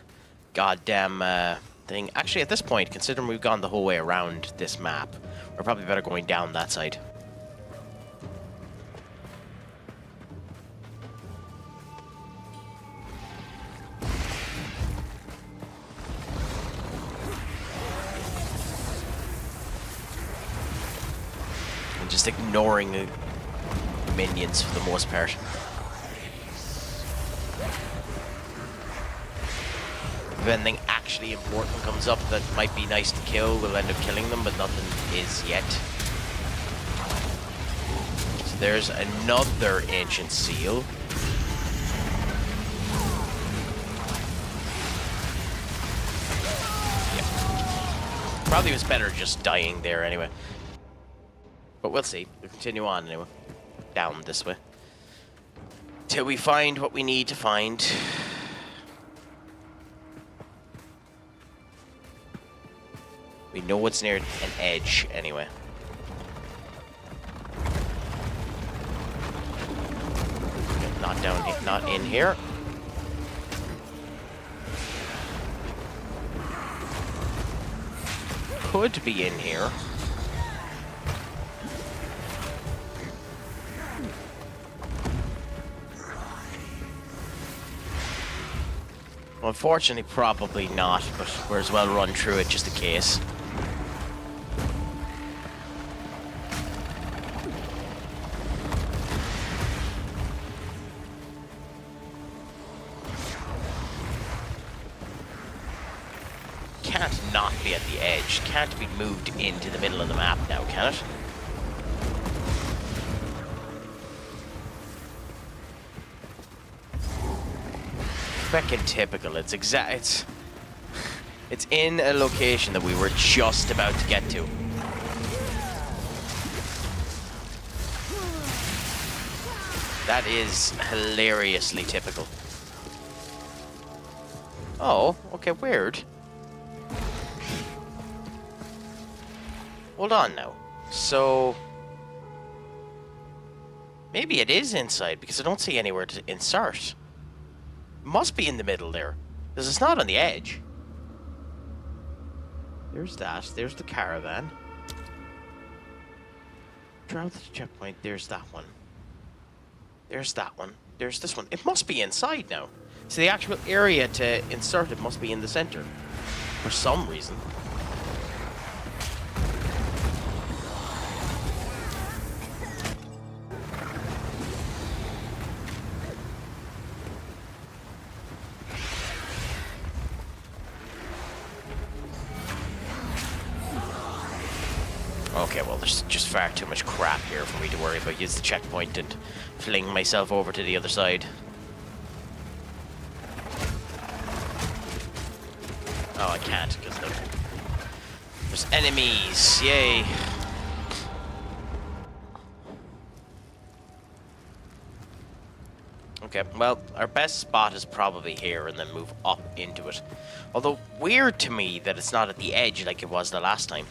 goddamn thing. Actually, at this point, considering we've gone the whole way around this map, we're probably better going down that side. Just ignoring minions for the most part. If anything actually important comes up that might be nice to kill, we'll end up killing them, but nothing is yet. So there's another ancient seal. Yep. Probably was better just dying there anyway. But we'll see. We'll continue on anyway. Down this way. Till we find what we need to find. We know what's near an edge anyway. Not down here, not in here. Could be in here. Unfortunately, probably not, but we're as well run through it just in case. Can't not be at the edge. Can't be moved into the middle of the map now, can it? Fucking typical. It's in a location that we were just about to get to. That is hilariously typical. Oh, okay, weird. Hold on now. So maybe it is inside because I don't see anywhere to insert. Must be in the middle there, because it's not on the edge. There's that. There's the caravan. Travel to the checkpoint. There's that one. There's that one. There's this one. It must be inside now. So the actual area to insert it must be in the center. For some reason. Okay, well, there's just far too much crap here for me to worry about. Use the checkpoint and fling myself over to the other side. Oh, I can't, because there's enemies. Yay. Okay, well, our best spot is probably here and then move up into it. Although, weird to me that it's not at the edge like it was the last time.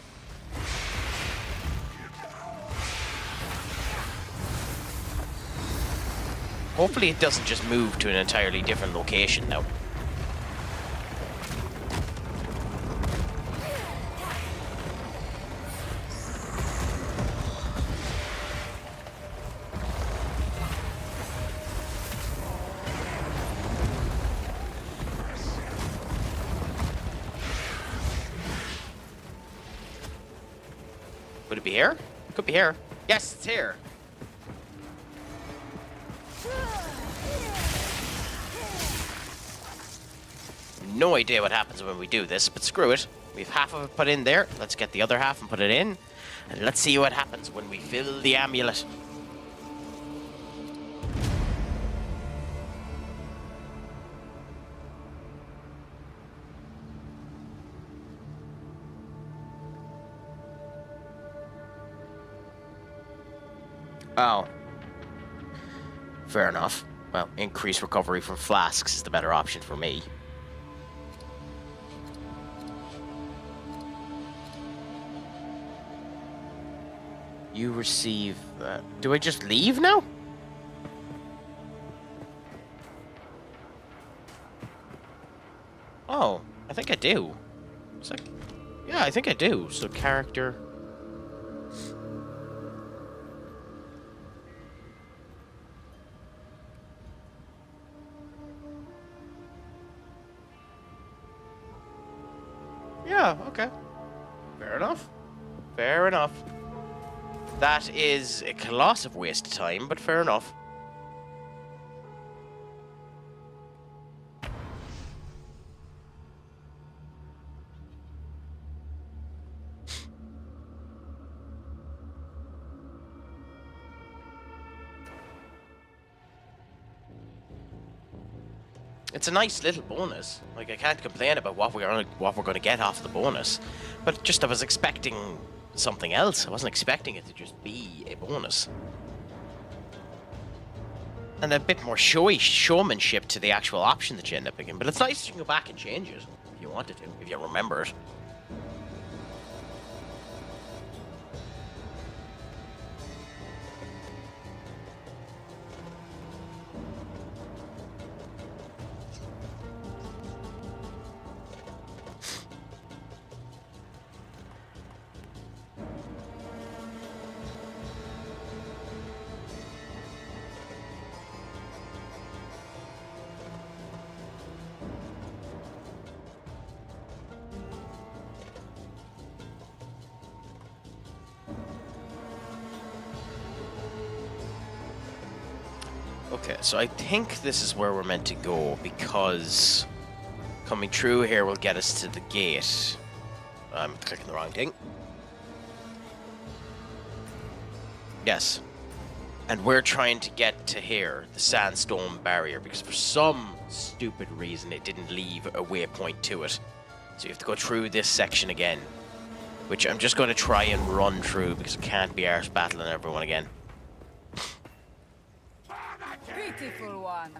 Hopefully it doesn't just move to an entirely different location now. Would it be here? It could be here. Yes, it's here. No idea what happens when we do this, but screw it. We've half of it put in there. Let's get the other half and put it in. And let's see what happens when we fill the amulet. Oh. Fair enough. Well, increased recovery from flasks is the better option for me. You receive... do I just leave now? Oh, I think I do. It's like, yeah, I think I do. So character. Yeah, okay. Fair enough. Fair enough. That is a colossal waste of time, but fair enough. It's a nice little bonus. Like, I can't complain about what we're going to get off the bonus, but just I was expecting something else. I wasn't expecting it to just be a bonus. And a bit more showy showmanship to the actual option that you end up picking. But it's nice you can go back and change it if you wanted to, if you remember it. Okay, so I think this is where we're meant to go, because coming through here will get us to the gate. I'm clicking the wrong thing. Yes. And we're trying to get to here, the sandstone barrier, because for some stupid reason it didn't leave a waypoint to it. So you have to go through this section again, which I'm just going to try and run through because I can't be arse battling everyone again. Beautiful one.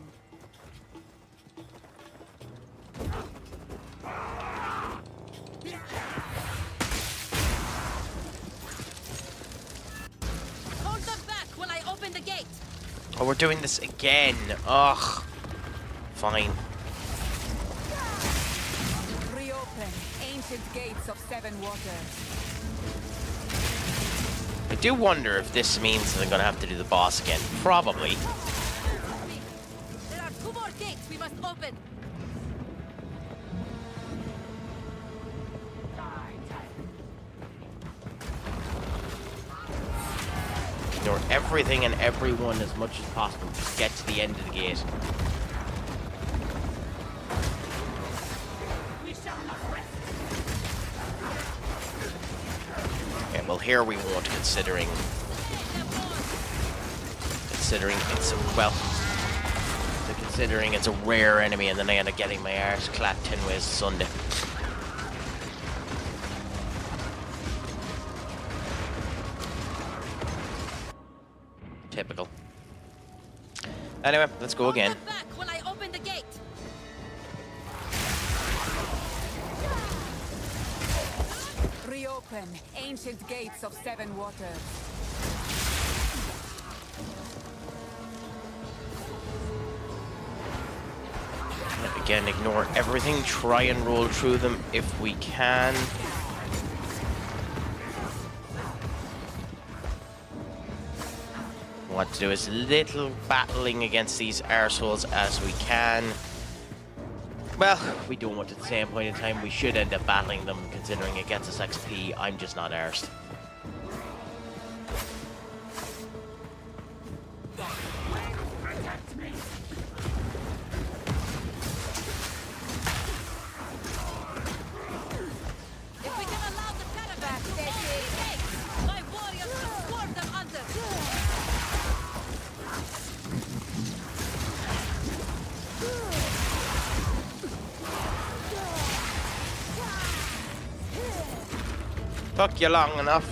Hold them back while I open the gate. Oh, we're doing this again. Ugh. Fine. Reopen ancient gates of seven waters. I do wonder if this means that I'm gonna have to do the boss again. Probably. There are 2 more gates we must open. Ignore everything and everyone as much as possible. Just get to the end of the gate. Okay, well here we won't, considering it's a, well, considering it's a rare enemy, and then I end up getting my arse clapped 10 ways to Sunday. Typical. Anyway, let's go again. Hold them back while I open the gate. Reopen ancient gates of seven waters. Again, ignore everything. Try and roll through them if we can. What to do is little battling against these arseholes as we can. Well, we don't want at the same point in time. We should end up battling them, considering it gets us XP. I'm just not arsed. If we can allow the caravan to open the gate, my warriors will swarm them under. Took you long enough.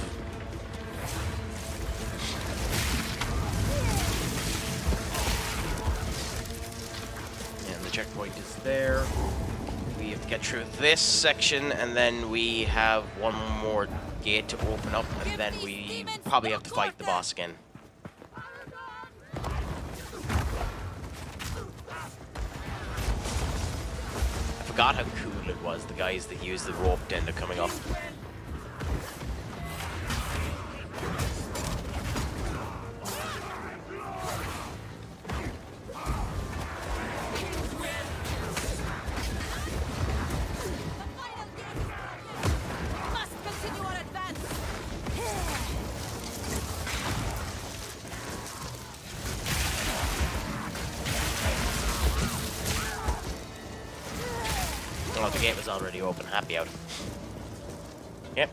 And the checkpoint is there. We have to get through this section, and then we have one more gate to open up, and then we probably have to fight the boss again. I forgot how cool it was, the guys that used the rope to end up coming up. Must continue our advance. Oh, the gate was already open. Happy out. Yep.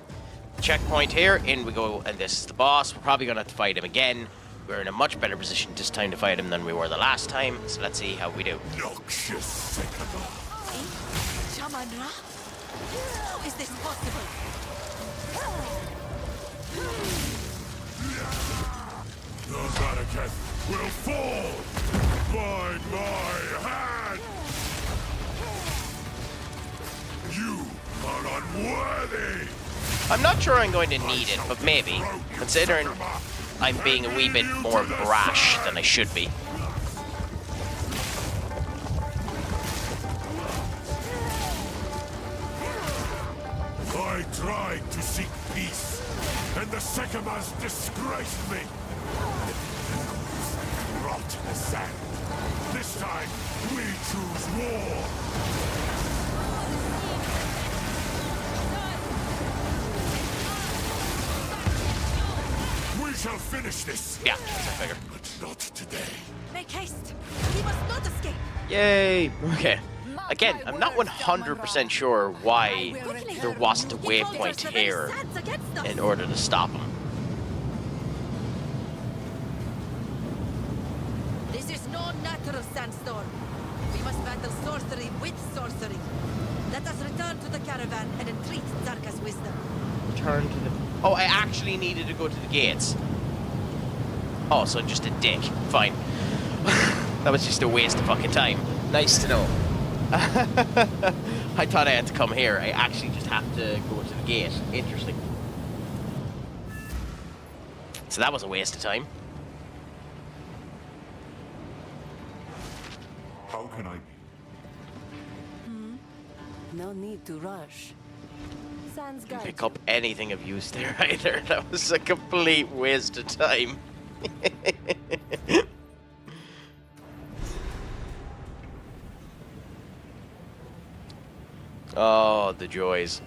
Checkpoint here. In we go, and this is the boss. We're probably going to have to fight him again. We're in a much better position this time to fight him than we were the last time. So let's see how we do. Noxious Sycamore. Shamanra? How is this possible? The Vatican will fall by my hand! You are unworthy! I'm not sure I'm going to need it, but maybe. Considering I'm being a wee bit more brash than I should be. I tried to seek peace, and the Sycamores disgraced me. Rot in the sand. This time, we choose war. We shall finish this. Yeah, that's I figure. But not today. Make haste. He must not escape. Yay! Okay. Again, I'm not 100% sure why there wasn't a waypoint here in order to stop him. This is no natural sandstorm. We must battle sorcery with sorcery. Let us return to the caravan and entreat Zarka's wisdom. Turn to the... Oh, I actually needed to go to the gates. Oh, so just a dick. Fine. That was just a waste of fucking time. Nice to know. I thought I had to come here. I actually just have to go to the gate. Interesting. So that was a waste of time. How can I... No need to rush. Sans guide Pick up anything of use there either. That was a complete waste of time. Oh, the joys.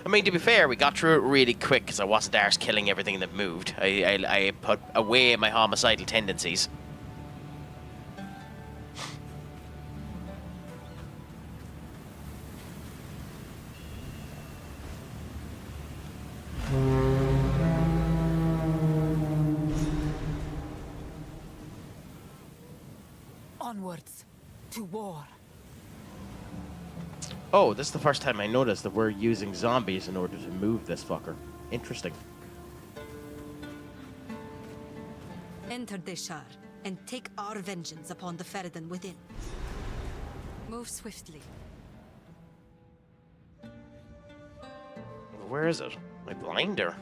I mean, to be fair, we got through it really quick because I wasn't arse killing everything that moved. I put away my homicidal tendencies. Onwards to war. Oh, this is the first time I noticed that we're using zombies in order to move this fucker. Interesting. Enter Deshar and take our vengeance upon the Feridan within. Move swiftly. Where is it? Am I blind or?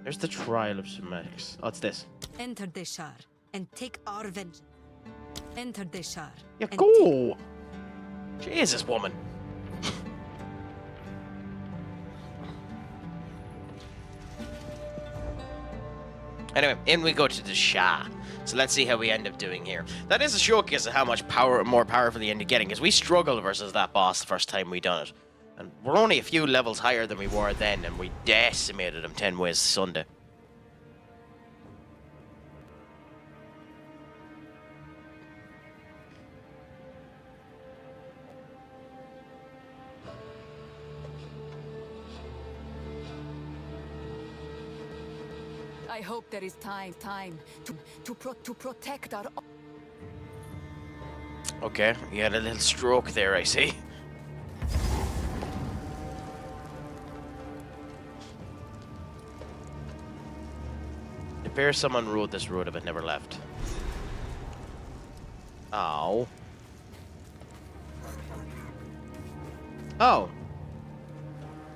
There's the trial of Semetics. Oh, it's this. Enter Deshar and take our vengeance. Enter Deshar. Yeah, and go! Jesus, woman. Anyway, in we go to the Shah. So let's see how we end up doing here. That is a showcase of how much more powerful you end up getting, because we struggled versus that boss the first time we done it. And we're only a few levels higher than we were then, and we decimated him 10 ways Sunday. I hope there is time to protect our. Okay, you had a little stroke there, I see. It appears someone rode this road but never left. Ow. Oh.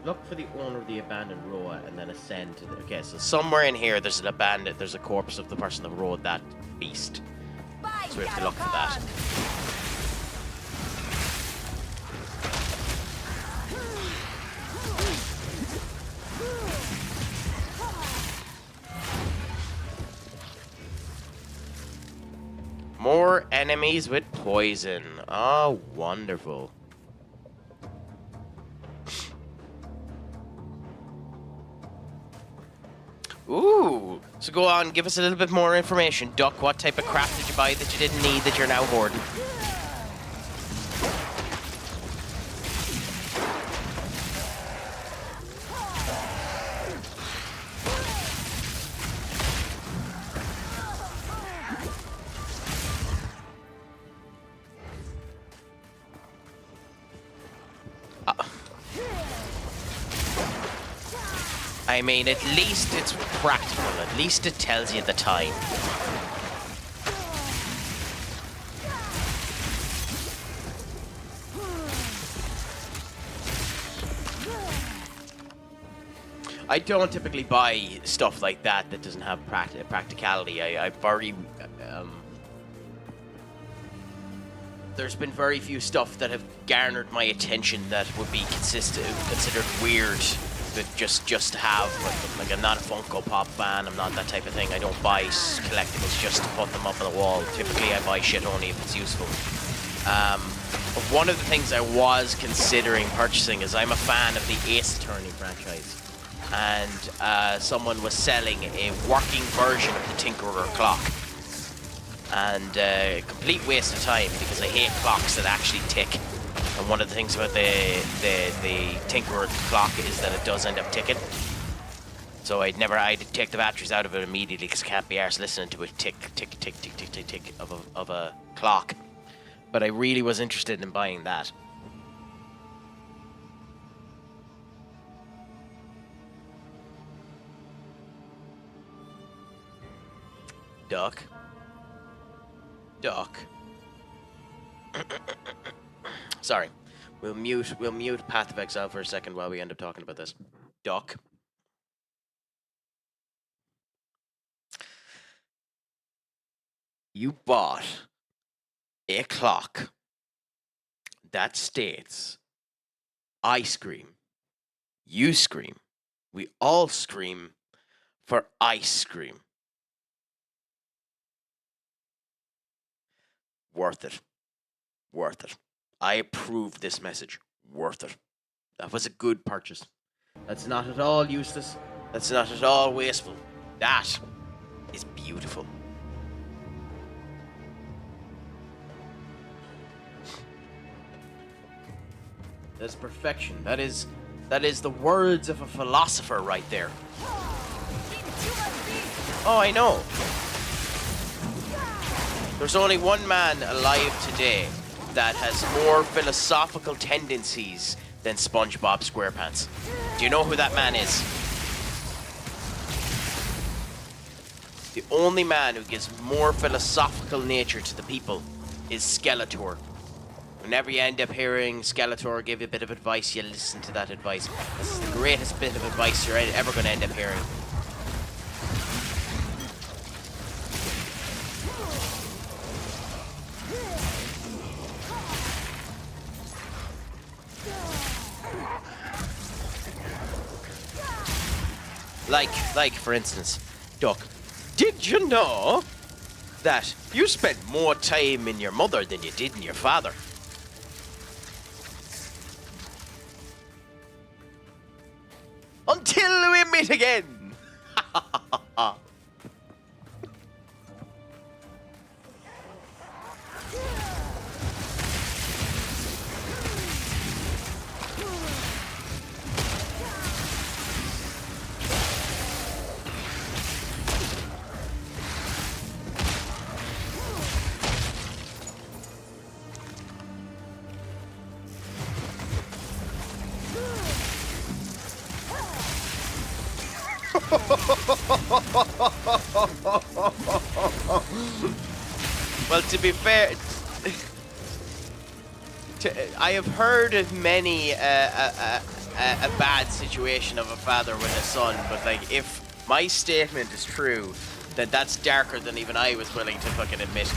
Look for the owner of the abandoned Roa and then ascend to the... Okay, so somewhere in here there's a corpse of the person that rode that beast. So we have to look for that. More enemies with poison. Oh, wonderful. Ooh. So go on, give us a little bit more information. Duck, what type of crap did you buy that you didn't need that you're now hoarding? I mean, at least it's practical. At least it tells you the time. I don't typically buy stuff like that that doesn't have practicality. I very... there's been very few stuff that have garnered my attention that would be considered weird. But just to have, like I'm not a Funko Pop fan, I'm not that type of thing. I don't buy collectibles just to put them up on the wall. Typically I buy shit only if it's useful. But one of the things I was considering purchasing is I'm a fan of the Ace Attorney franchise. And someone was selling a working version of the Tinkerer clock. And complete waste of time because I hate clocks that actually tick. And one of the things about the Tinkerer clock is that it does end up ticking. So I'd take the batteries out of it immediately because I can't be arsed listening to it tick, tick, tick, tick, tick, tick, tick of a clock. But I really was interested in buying that. Duck. Sorry. We'll mute Path of Exile for a second while we end up talking about this. Duck. You bought a clock that states, I scream, you scream, we all scream for ice cream. Worth it. Worth it. I approve this message. Worth it. That was a good purchase. That's not at all useless. That's not at all wasteful. That is beautiful. That's perfection. That is the words of a philosopher right there. Oh, I know. There's only one man alive today that has more philosophical tendencies than SpongeBob SquarePants. Do you know who that man is? The only man who gives more philosophical nature to the people is Skeletor. Whenever you end up hearing Skeletor give you a bit of advice, you listen to that advice. This is the greatest bit of advice you're ever going to end up hearing. Like, for instance, Duck, did you know that you spent more time in your mother than you did in your father? Until we meet again! Well, to be fair, I have heard of many a bad situation of a father with a son, but like, if my statement is true, then that's darker than even I was willing to fucking admit.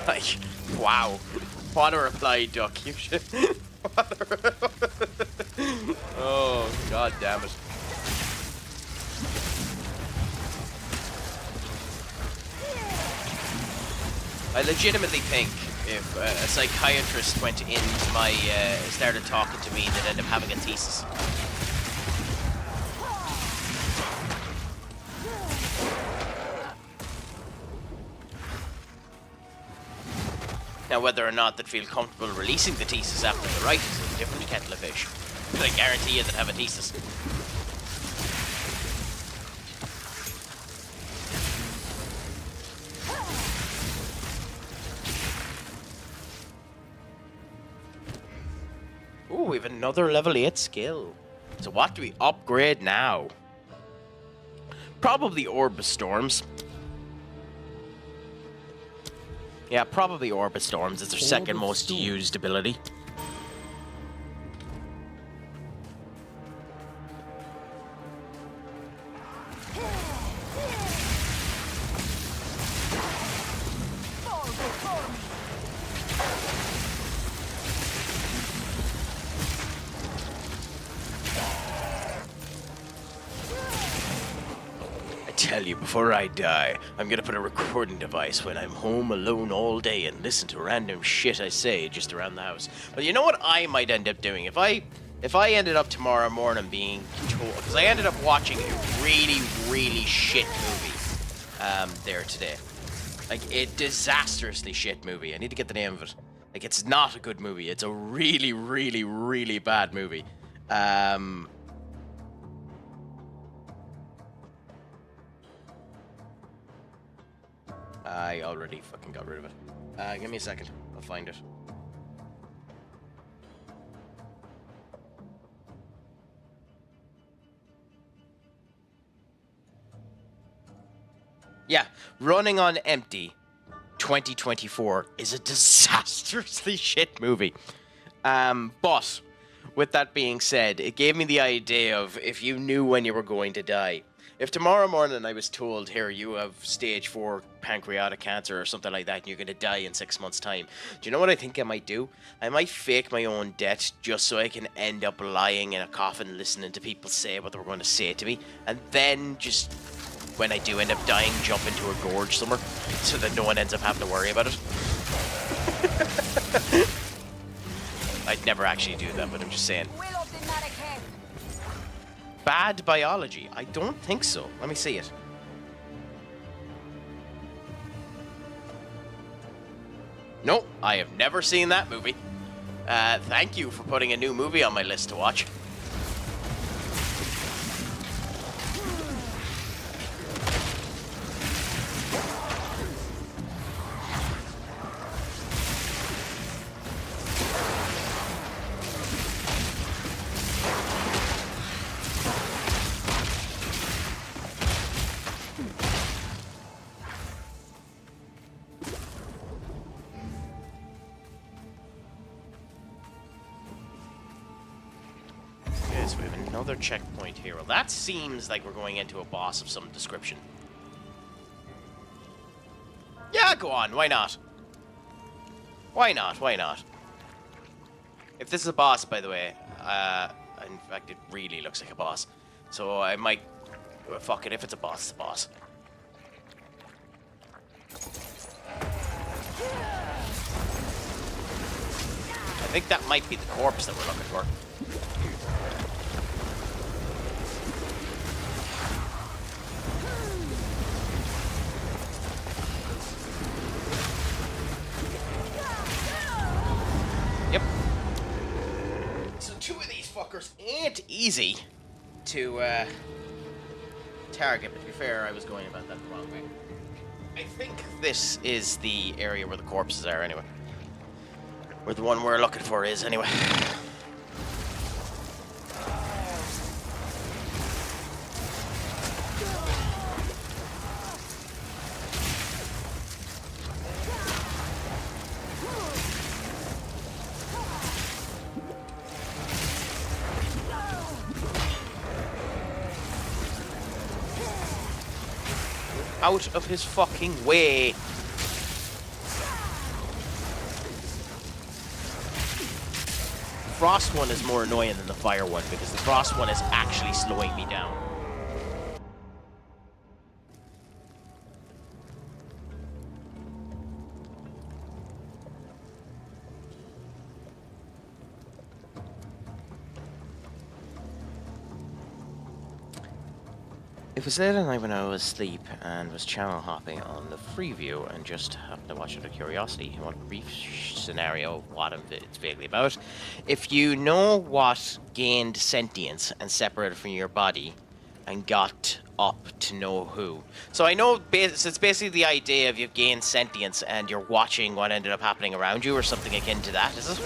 Like, wow. What a reply, Duck. You should... Oh, god damn it. I legitimately think if a psychiatrist went into my, started talking to me, they'd end up having a thesis. Now, whether or not they'd feel comfortable releasing the thesis after the write is a different kettle of fish. But I guarantee you they'd have a thesis. Ooh, we have another level 8 skill. So what do we upgrade now? Probably Orb of Storms. Yeah, probably Orb of Storms. It's their second most used ability. Tell you before I die, I'm gonna put a recording device when I'm home alone all day and listen to random shit I say just around the house. But you know what I might end up doing? If I ended up tomorrow morning being controlled, because I ended up watching a really, really shit movie there today. Like, a disastrously shit movie. I need to get the name of it. Like, it's not a good movie. It's a really, really, really bad movie. I already fucking got rid of it. Give me a second. I'll find it. Yeah, Running on Empty 2024 is a disastrously shit movie. But with that being said, it gave me the idea of if you knew when you were going to die. If tomorrow morning I was told, here, you have stage 4 pancreatic cancer or something like that, and you're going to die in 6 months' time, do you know what I think I might do? I might fake my own death just so I can end up lying in a coffin listening to people say what they were going to say to me, and then just, when I do end up dying, jump into a gorge somewhere so that no one ends up having to worry about it. I'd never actually do that, but I'm just saying. Bad biology? I don't think so. Let me see it. Nope, I have never seen that movie. Thank you for putting a new movie on my list to watch. So we have another checkpoint here. Well, that seems like we're going into a boss of some description. Yeah, go on. Why not? Why not? Why not? If this is a boss, by the way, in fact, it really looks like a boss. So I might... fuck it, if it's a boss, it's a boss. I think that might be the corpse that we're looking for. Yep. So 2 of these fuckers ain't easy to target, but to be fair, I was going about that the wrong way. I think this is the area where the corpses are anyway. Where the one we're looking for is anyway. Out of his fucking way. frost one is more annoying than the fire one because the frost one is actually slowing me down. It was late at night when I was asleep and was channel hopping on the Freeview and just happened to watch it out of curiosity. I want a brief scenario of what it's vaguely about. If you know what gained sentience and separated from your body and got up to know who. So I know it's basically the idea of you've gained sentience and you're watching what ended up happening around you or something akin to that, is it?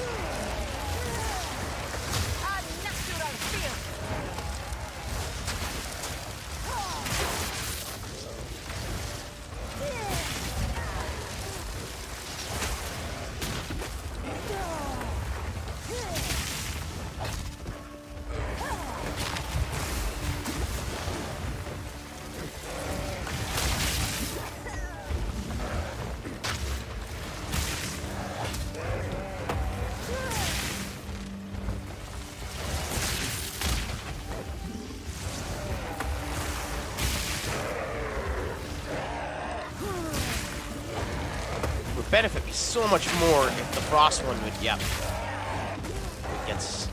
Benefit me so much more if the frost one would, yeah. It gets...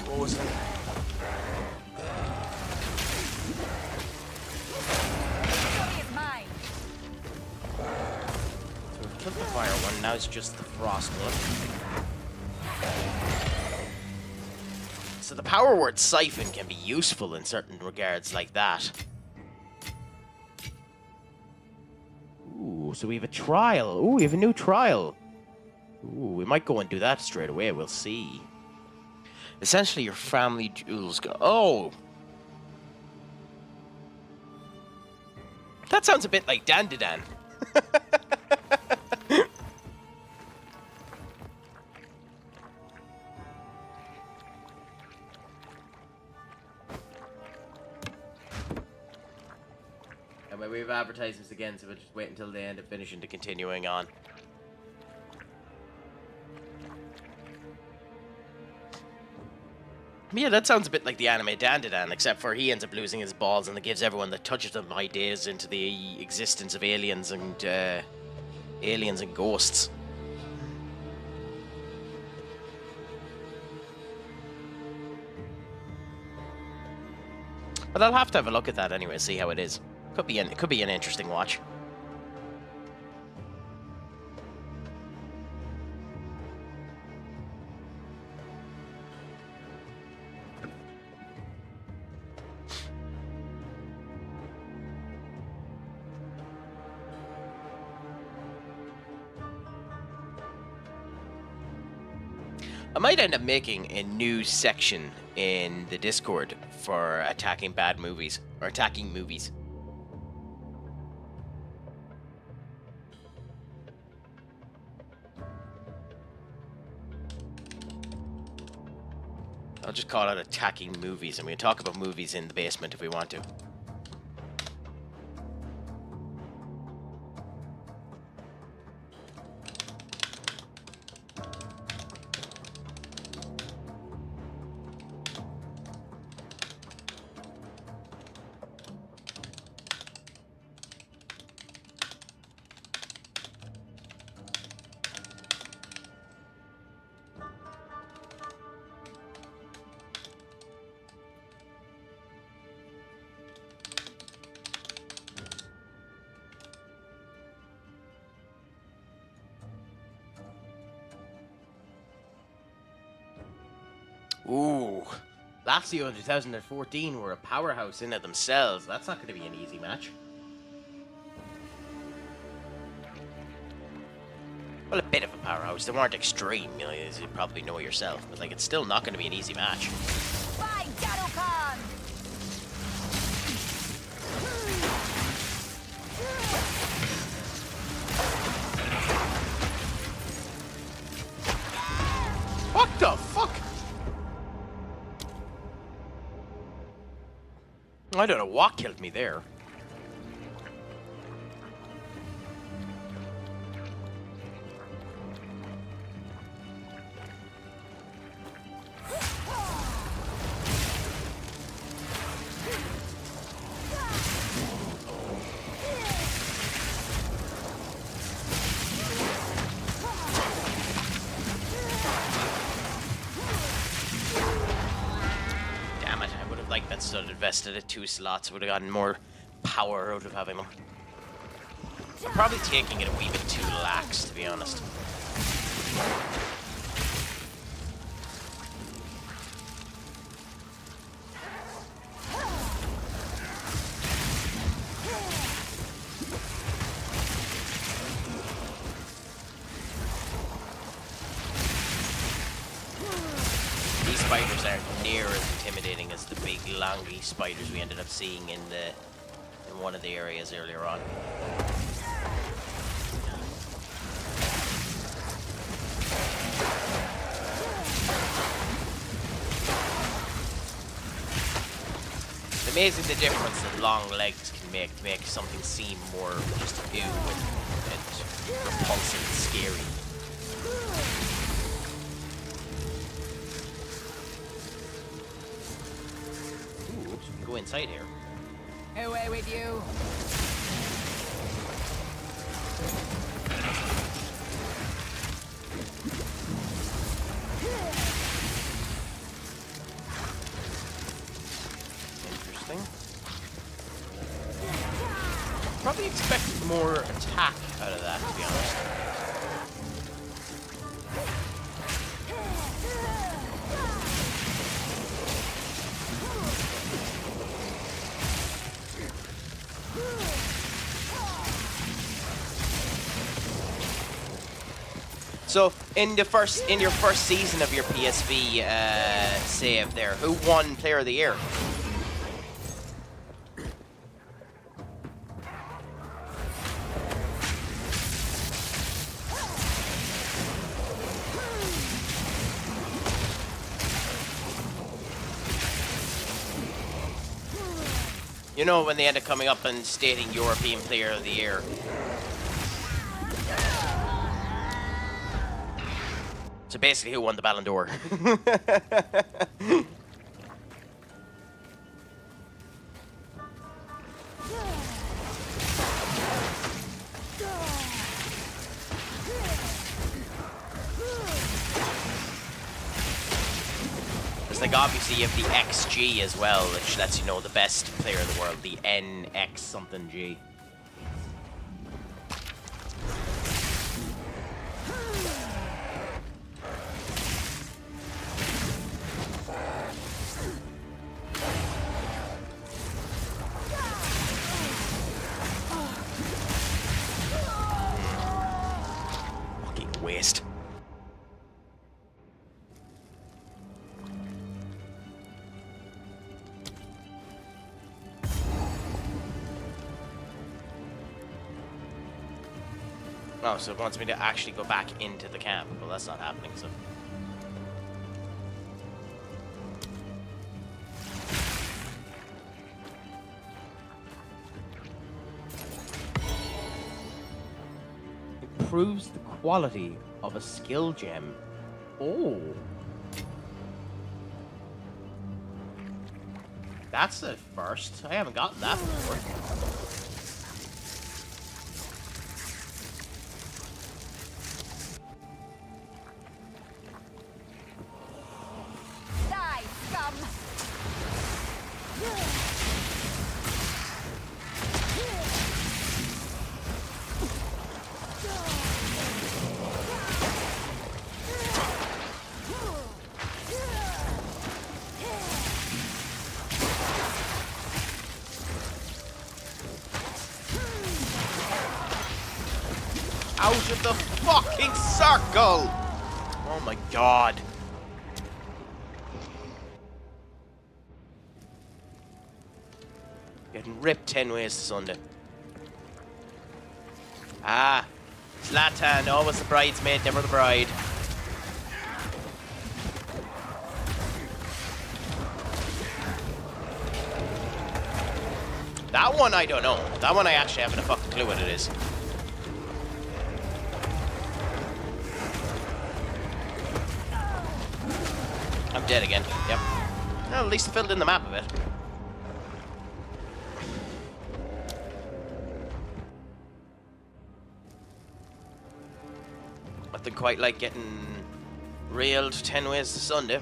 What was it? So we've killed the fire one, now it's just the frost one. So the power word siphon can be useful in certain regards like that. So we have a trial. Ooh, we have a new trial. Ooh, we might go and do that straight away. We'll see. Essentially, your family jewels go... Oh! That sounds a bit like Dandadan. We've advertised this again, so we'll just wait until they end up finishing to continuing on. Yeah, that sounds a bit like the anime Dandadan, except for he ends up losing his balls and it gives everyone that touches them ideas into the existence of aliens and ghosts. But I'll have to have a look at that anyway, see how it is. It could be an interesting watch. I might end up making a new section in the Discord for attacking bad movies or attacking movies. I'll just call it attacking movies, and we can talk about movies in the basement if we want to. Ooh, Lazio in 2014 were a powerhouse in it themselves. That's not going to be an easy match. Well, a bit of a powerhouse. They weren't extreme, you know, as you probably know yourself. But, like, it's still not going to be an easy match. By Darukan! What the fuck? I don't know what killed me there. like that sort of invested at 2 slots. Would have gotten more power out of having them. I'm probably taking it a wee bit too lax, to be honest. These spiders aren't near as intimidating as the big longy spiders we ended up seeing in one of the areas earlier on. It's amazing the difference that long legs can make to make something seem more just ew and repulsive and scary. Ooh, so we can go inside here. Away with you. Interesting. Probably expected more attack out of that, to be honest. So, in your first season of your PSV save there, who won Player of the Year? You know, when they end up coming up and stating European Player of the Year. So basically, who won the Ballon d'Or? There's like obviously you have the XG as well, which lets you know the best player in the world, the NX something G. Waste. Oh, so it wants me to actually go back into the camp. Well, that's not happening, so... Improves the quality of a skill gem. Oh. That's a first. I haven't gotten that before. Die, scum! Out of the fucking circle! Oh my god. Getting ripped 10 ways to Sunday. Ah, Zlatan, always the bridesmaid, never the bride. That one I don't know. That one I actually haven't a fucking clue what it is. I'm dead again. Yep. Well, at least I filled in the map a bit. Nothing quite like getting railed 10 ways to Sunday.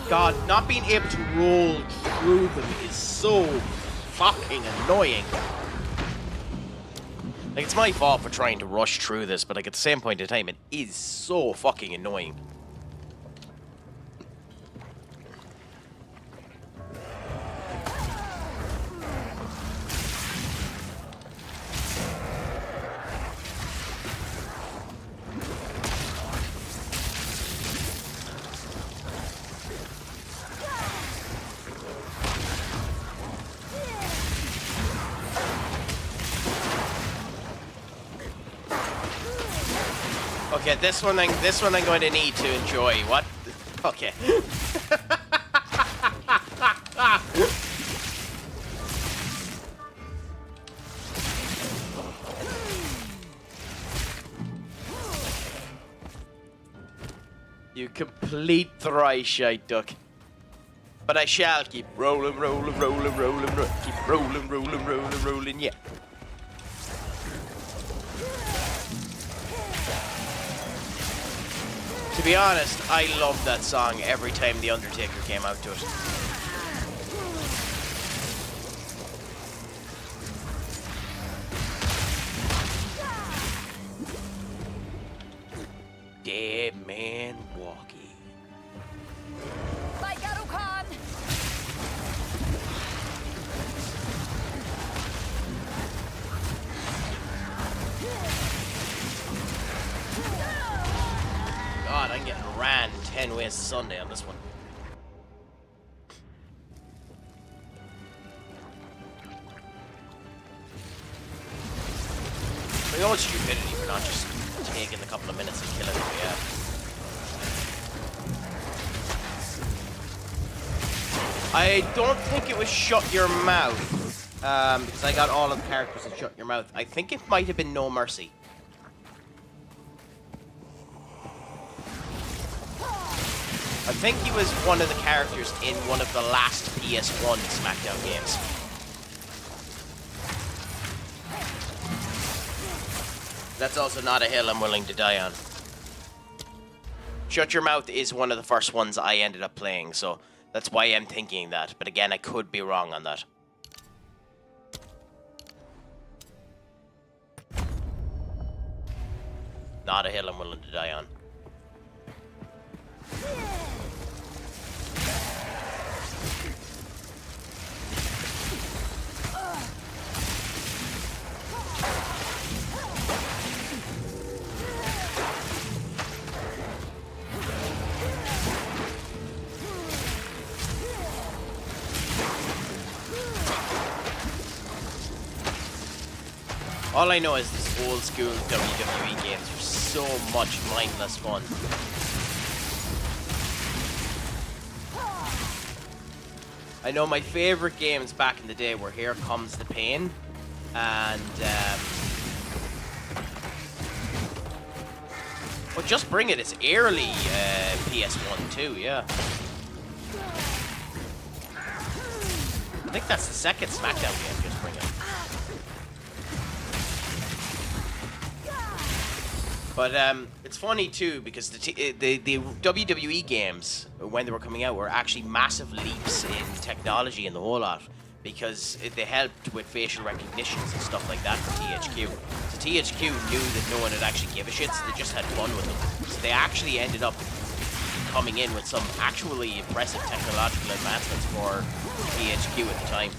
god, not being able to roll through them is so fucking annoying. Like, it's my fault for trying to rush through this, but like at the same point in time, it is so fucking annoying. Okay, this one I'm going to need to enjoy. What? Okay. You complete thrice, I duck. But I shall keep rolling, keep rolling, yeah. To be honest, I loved that song every time The Undertaker came out to it. Dead man walking. Bye, Garukan! God, I'm getting ran 10 ways to Sunday on this one. My own stupidity for not just taking a couple of minutes and killing it, yeah. I don't think it was Shut Your Mouth, because I got all of the characters in Shut Your Mouth. I think it might have been No Mercy. I think he was one of the characters in one of the last PS1 SmackDown games. That's also not a hill I'm willing to die on. Shut Your Mouth is one of the first ones I ended up playing, so that's why I'm thinking that. But again, I could be wrong on that. Not a hill I'm willing to die on. All I know is these old school WWE games are so much mindless fun. I know my favorite games back in the day were Here Comes the Pain and well, Just Bring It is early PS1 too, yeah. I think that's the second SmackDown game, Just Bring It. But it's funny too because the WWE games when they were coming out were actually massive leaps in technology and the whole lot because they helped with facial recognitions and stuff like that for THQ. So THQ knew that no one would actually give a shit, so they just had fun with them. So they actually ended up coming in with some actually impressive technological advancements for THQ at the time.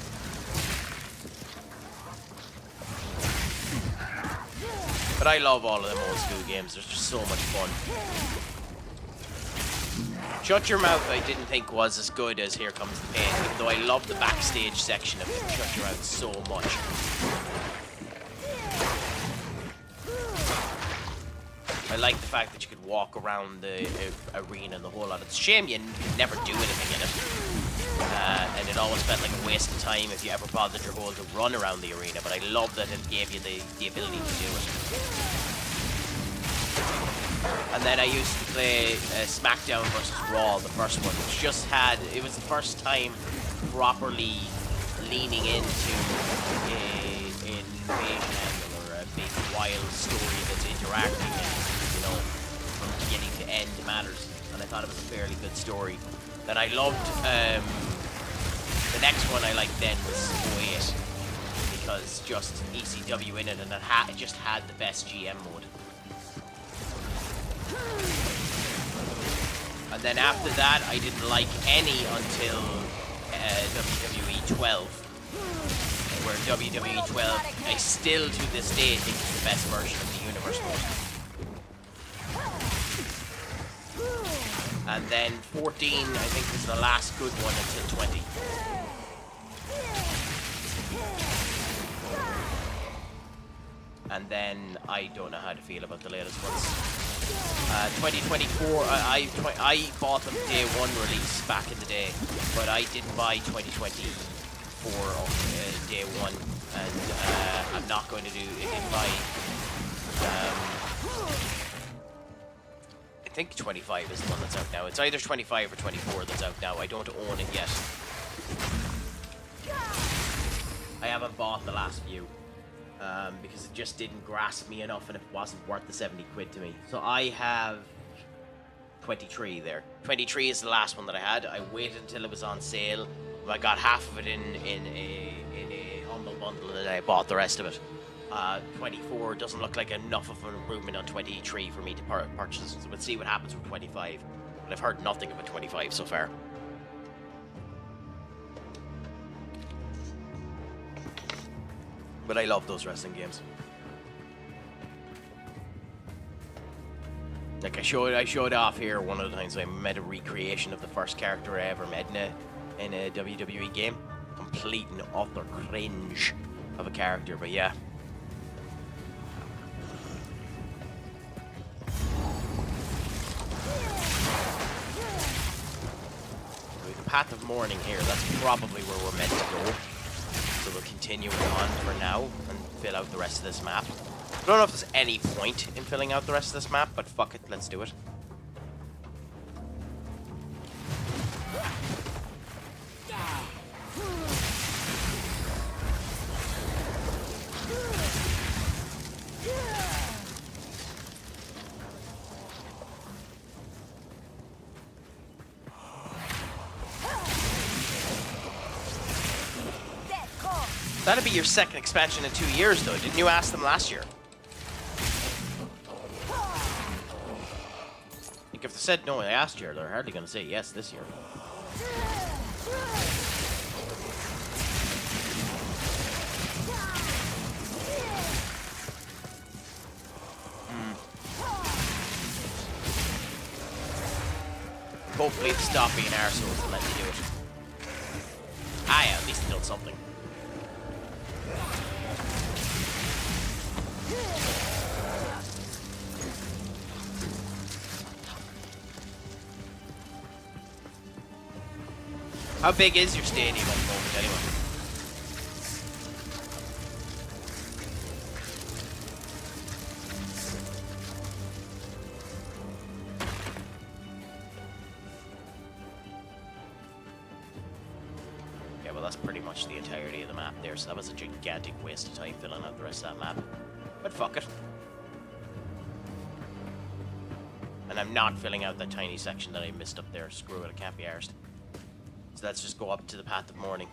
But I love all of them old school games. They're just so much fun. Shut Your Mouth I didn't think was as good as Here Comes the Pain, even though I love the backstage section of it. Shut Your Mouth so much. I like the fact that you could walk around the arena and the whole lot. It's a shame you could never do anything in it. And it always felt like a waste of time if you ever bothered your goal to run around the arena, but I love that it gave you the ability to do it. And then I used to play SmackDown vs. Raw, the first one, which just had, it was the first time properly leaning into an invasion angle or a big wild story that's interacting and, you know, from beginning to end matters. And I thought it was a fairly good story Then I loved, the next one I liked then was 08. Because just ECW in it, and it just had the best GM mode. And then after that, I didn't like any until WWE 12. Where WWE 12, I still to this day think is the best version of the Universe mode. And then 14, I think, was the last good one until 20. And then I don't know how to feel about the latest ones. 2024, I bought them day one release back in the day, but I didn't buy 2024 day one, and I'm not going to do it in my. I think 25 is the one that's out now. It's either 25 or 24 that's out now. I don't own it yet. I haven't bought the last few. Because it just didn't grasp me enough and it wasn't worth the 70 quid to me. So I have 23 there. 23 is the last one that I had. I waited until it was on sale. I got half of it in a humble bundle and I bought the rest of it. 24 doesn't look like enough of an improvement on 23 for me to purchase. So we'll see what happens with 25. But I've heard nothing about 25 so far. But I love those wrestling games. Like I showed off here one of the times I made a recreation of the first character I ever met in a WWE game. Complete and utter cringe of a character, but yeah. With the Path of Mourning here, that's probably where we're meant to go. So we'll continue on for now and fill out the rest of this map. I don't know if there's any point in filling out the rest of this map, but fuck it, let's do it. That'd be your second expansion in 2 years, though. Didn't you ask them last year? Like, if they said no last year, they're hardly going to say yes this year. Hopefully it's stop being arseholes and let me do it. Ah, yeah, at least build something. How big is your stadium at the moment, anyway? Yeah, well, that's pretty much the entirety of the map there, so that was a gigantic waste of time filling out the rest of that map. But fuck it. And I'm not filling out that tiny section that I missed up there. Screw it, I can't be arsed. So let's just go up to the Path of Mourning.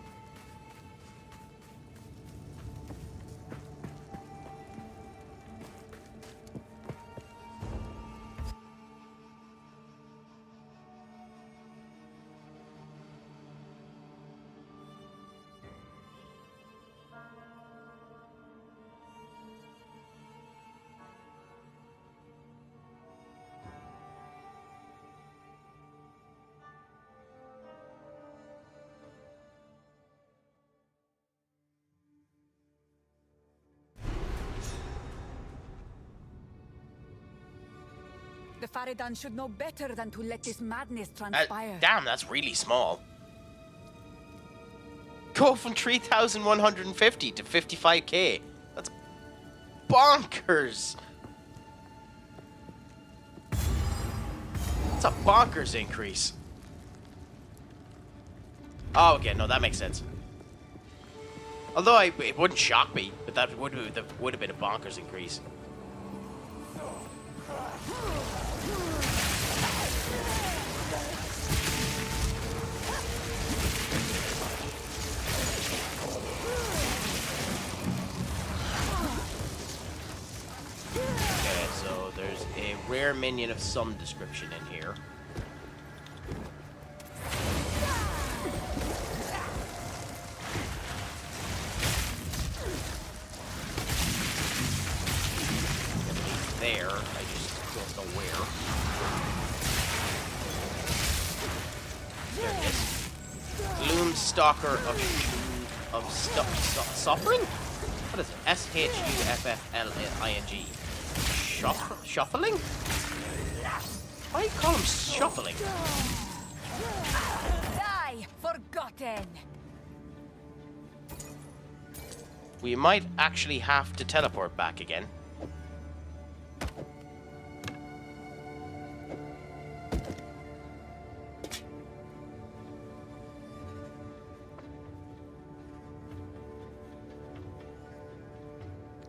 The Faradan should know better than to let this madness transpire. Damn, that's really small. Go from 3,150 to 55k. That's bonkers. That's a bonkers increase. Oh, okay, no, that makes sense. Although it wouldn't shock me, but that would have been a bonkers increase. there's a rare minion of some description in here. There, I just don't know where. There it is. Gloom Stalker of Suffering? What is it? SHUFFLING. Shuffling? Why do you call him shuffling? Die, forgotten! We might actually have to teleport back again.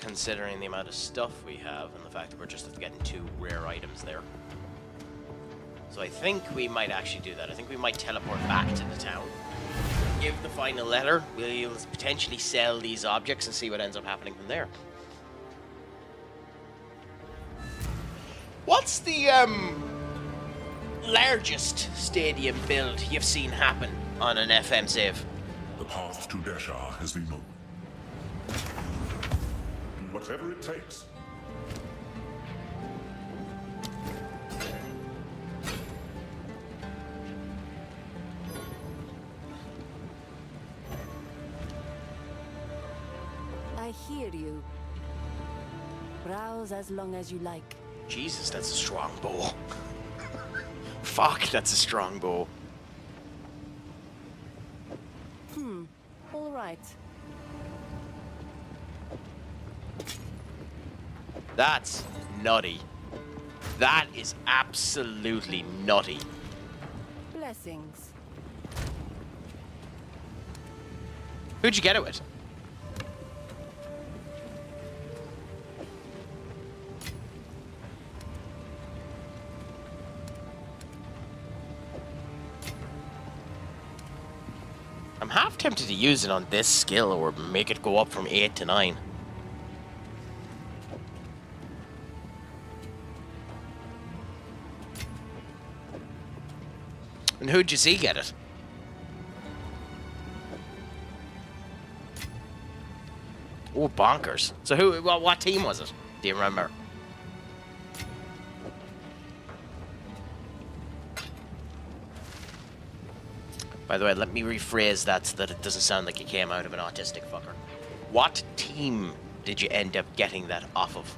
Considering the amount of stuff we have and the fact that we're just getting 2 rare items there. So I think we might actually do that. I think we might teleport back to the town. Give the final letter. We'll potentially sell these objects and see what ends up happening from there. What's the largest stadium build you've seen happen on an FM save? The path to Deshar has been moved. Whatever it takes. I hear you. Browse as long as you like. Jesus, that's a strong bow. Fuck, that's a strong bow. All right. That's nutty. That is absolutely nutty. Blessings. Who'd you get it with? I'm half tempted to use it on this skill or make it go up from 8 to 9. And who'd you see get it? Oh, bonkers. So what team was it? Do you remember? By the way, let me rephrase that so that it doesn't sound like it came out of an autistic fucker. What team did you end up getting that off of?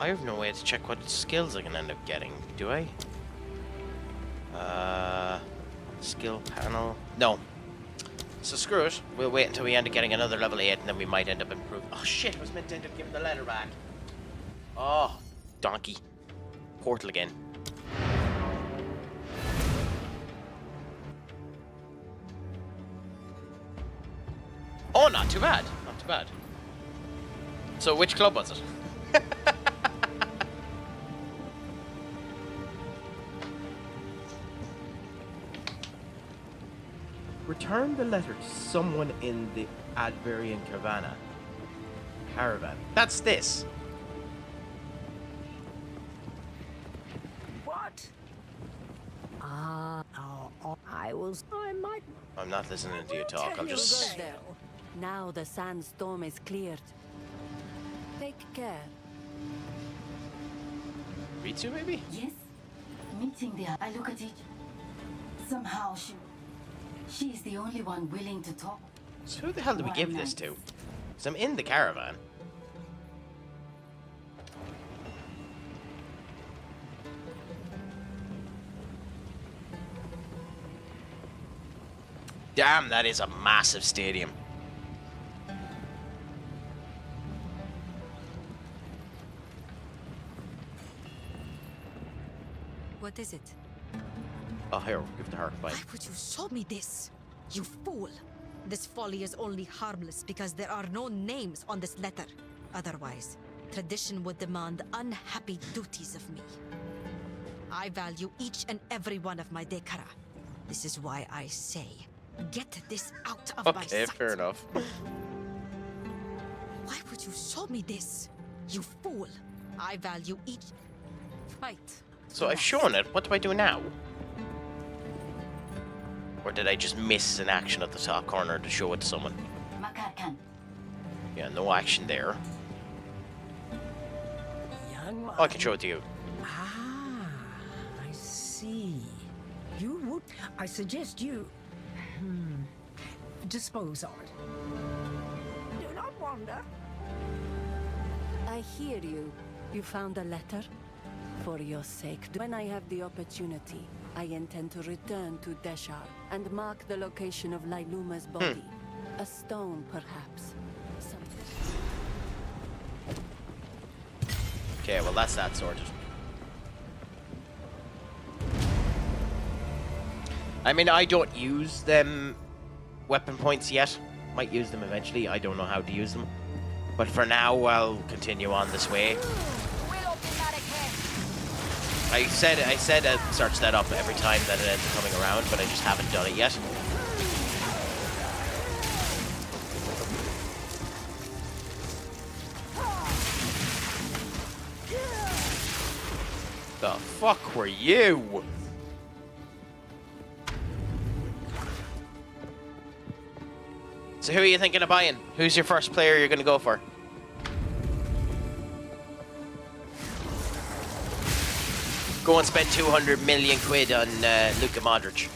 I have no way to check what skills I can end up getting, do I? Skill panel. No. So screw it. We'll wait until we end up getting another level 8 and then we might end up improving. Oh shit, I was meant to end up giving the letter back. Oh, donkey. Portal again. Oh, not too bad. Not too bad. So which club was it? Return the letter to someone in the Adverian caravan. That's this. What? I might. I'm not listening to you talk. I'll just. Now the sandstorm is cleared. Take care. Ritsu, maybe? Yes. Meeting there, I look at it. Somehow she is the only one willing to talk. So who the hell do we give this to? Because I'm in the caravan. Damn, that is a massive stadium. What is it? Oh, here, give the heart. Fine. Why would you show me this? You fool! This folly is only harmless because there are no names on this letter. Otherwise, tradition would demand unhappy duties of me. I value each and every one of my Dekara. This is why I say, get this out of my sight. Okay, fair enough. Why would you show me this? You fool! I value each... Right. So I've shown it. What do I do now? Or did I just miss an action at the top corner to show it to someone? Makarkan. Yeah, no action there. Young man. Oh, I can show it to you. Ah, I see. You would... I suggest you... dispose of it. Do not wander. I hear you. You found a letter? For your sake, when I have the opportunity, I intend to return to Deshar and mark the location of Lailuma's body. A stone, perhaps. Something. Okay, well that's that sorted. I mean, I don't use them weapon points yet. Might use them eventually. I don't know how to use them. But for now, I'll continue on this way. I said I'd search that up every time that it ends up coming around, but I just haven't done it yet. The fuck were you? So who are you thinking of buying? Who's your first player you're gonna go for? Go and spend 200 million quid on Luka Modric.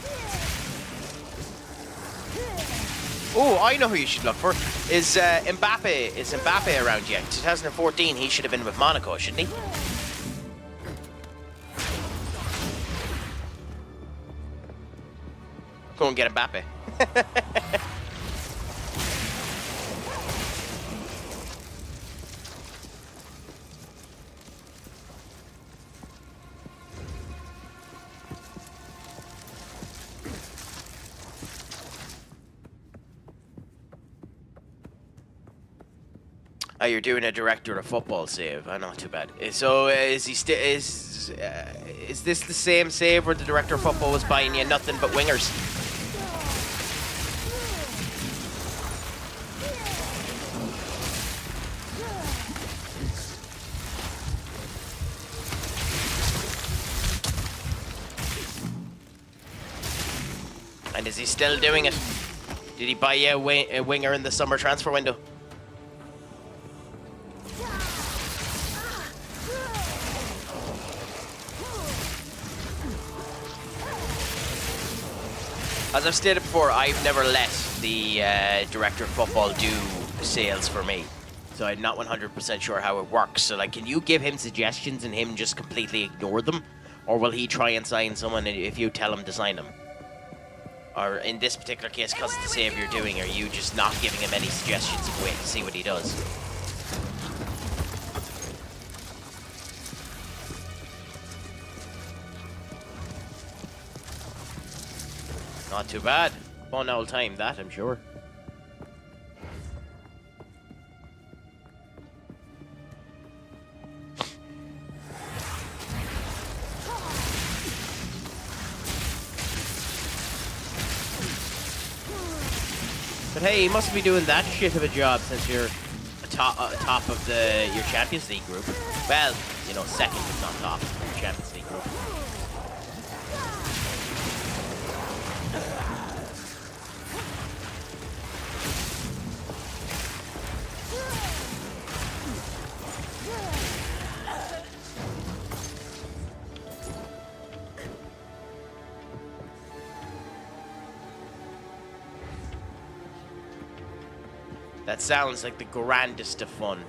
Oh, I know who you should look for. Is Mbappe? Is Mbappe around yet? 2014, he should have been with Monaco, shouldn't he? Go and get Mbappe. Oh, you're doing a director of football save. Oh, not too bad. So, is he is this the same save where the director of football was buying you nothing but wingers? And is he still doing it? Did he buy you a winger in the summer transfer window? As I've stated before, I've never let the director of football do sales for me. So I'm not 100% sure how it works. So, like, can you give him suggestions and him just completely ignore them? Or will he try and sign someone if you tell him to sign them? Or in this particular case, because it's the save you're doing, are you just not giving him any suggestions and wait to see what he does? Not too bad. Fun old time, that, I'm sure. But hey, you must be doing that shit of a job since you're top of your Champions League group. Well, you know, second if not top of your Champions League group. That sounds like the grandest of fun.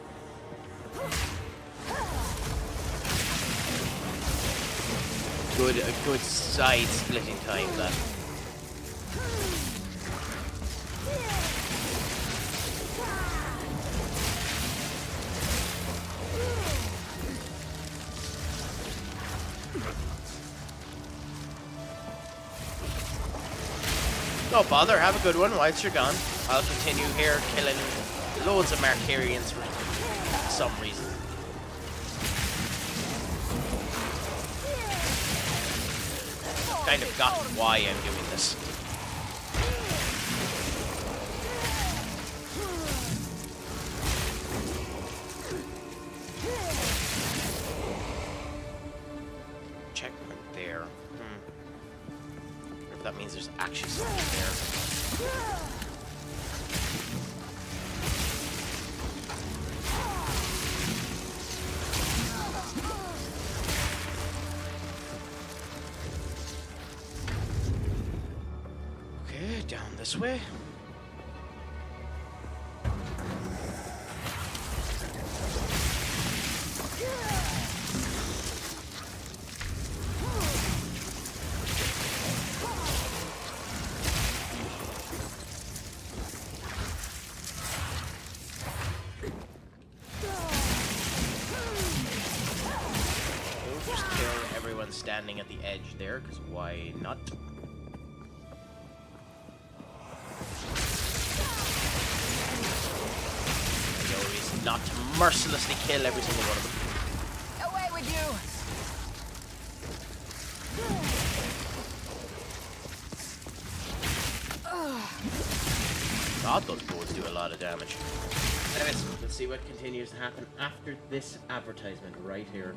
A good side-splitting time, that. No bother, have a good one whilst you're gone. I'll continue here killing loads of Markarians for some reason. Kind of got why I'm doing this. Checkpoint there. If that means there's actually something there. Okay, down this way. Standing at the edge there, because why not? No reason not to mercilessly kill every single one of them. Away with you! God, those bullets do a lot of damage. Anyways, let's see what continues to happen after this advertisement right here.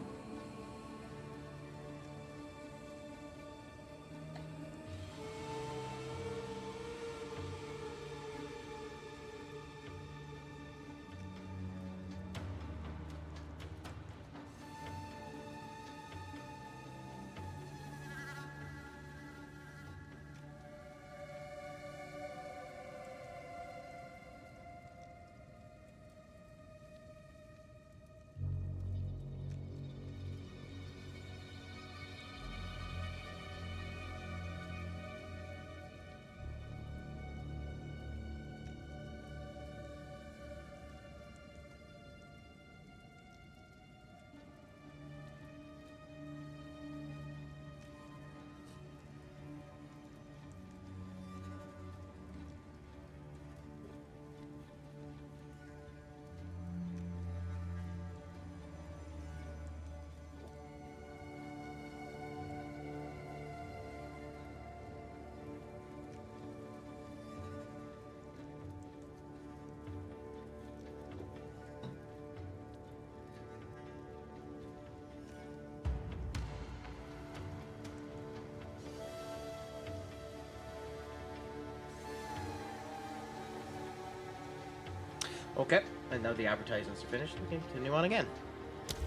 Okay, and now the advertisements are finished. We can continue on again.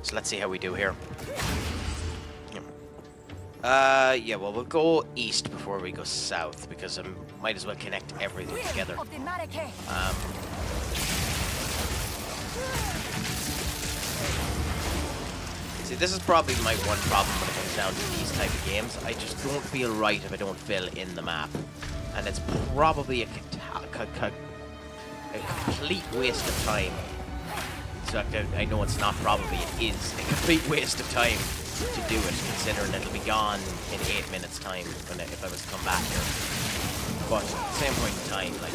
So let's see how we do here. Yeah, well, we'll go east before we go south, because I might as well connect everything together. See, this is probably my one problem when it comes down to these type of games. I just don't feel right if I don't fill in the map. And it's probably a complete waste of time. So I know it's not probably, it is a complete waste of time to do it, considering it'll be gone in 8 minutes time if I was to come back here. But at the same point in time, like,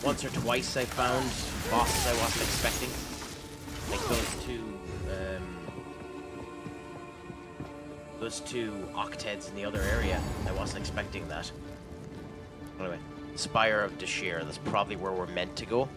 once or twice I found bosses I wasn't expecting. Like those two octeds in the other area, I wasn't expecting that. Anyway, Spire of Dashir, that's probably where we're meant to go.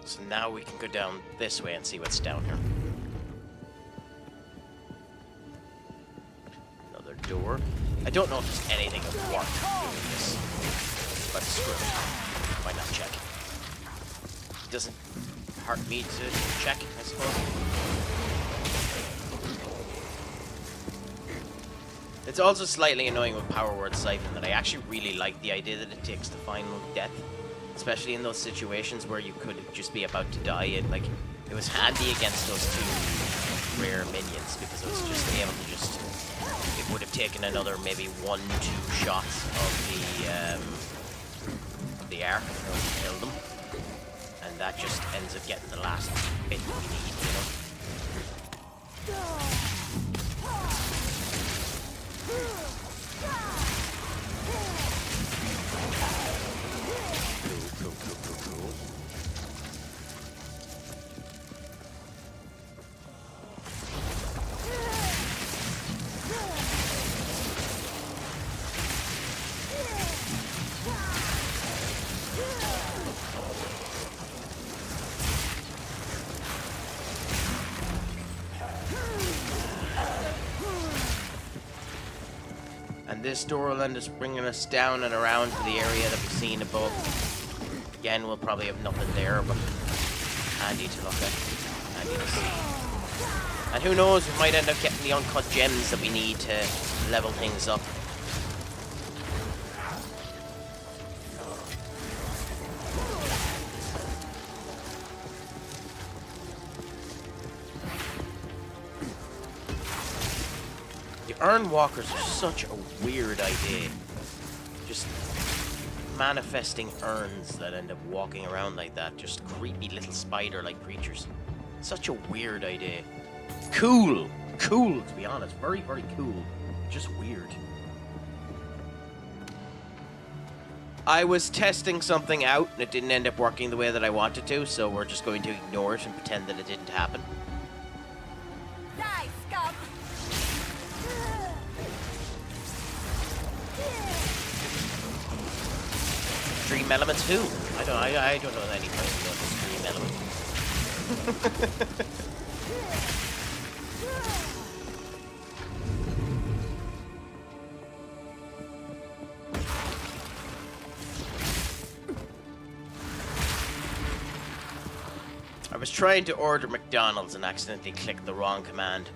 So now we can go down this way and see what's down here. Another door. I don't know if there's anything of worth doing this. Let's screw it. Why not check? It doesn't hurt me to check, I suppose. It's also slightly annoying with Power Word Siphon that I actually really like the idea that it takes the final death. Especially in those situations where you could just be about to die. It was handy against those two rare minions because it was just able to just... It would have taken another maybe 1-2 shots of the arc in order to kill them. And that just ends up getting the last bit we need, you know? Cool. And this door will end up bringing us down and around to the area that we've seen above. Again, we'll probably have nothing there, but handy to look at, handy to see. And who knows, we might end up getting the uncut gems that we need to level things up. The Urn Walkers are such a weird idea. Just manifesting urns that end up walking around like that. Just creepy little spider-like creatures. Such a weird idea. Cool! Cool, to be honest. Very, very cool. Just weird. I was testing something out and it didn't end up working the way that I wanted to, so we're just going to ignore it and pretend that it didn't happen. Die, scum! 3 elements who? I don't know any person knows the 3 elements. I was trying to order McDonald's and accidentally clicked the wrong command.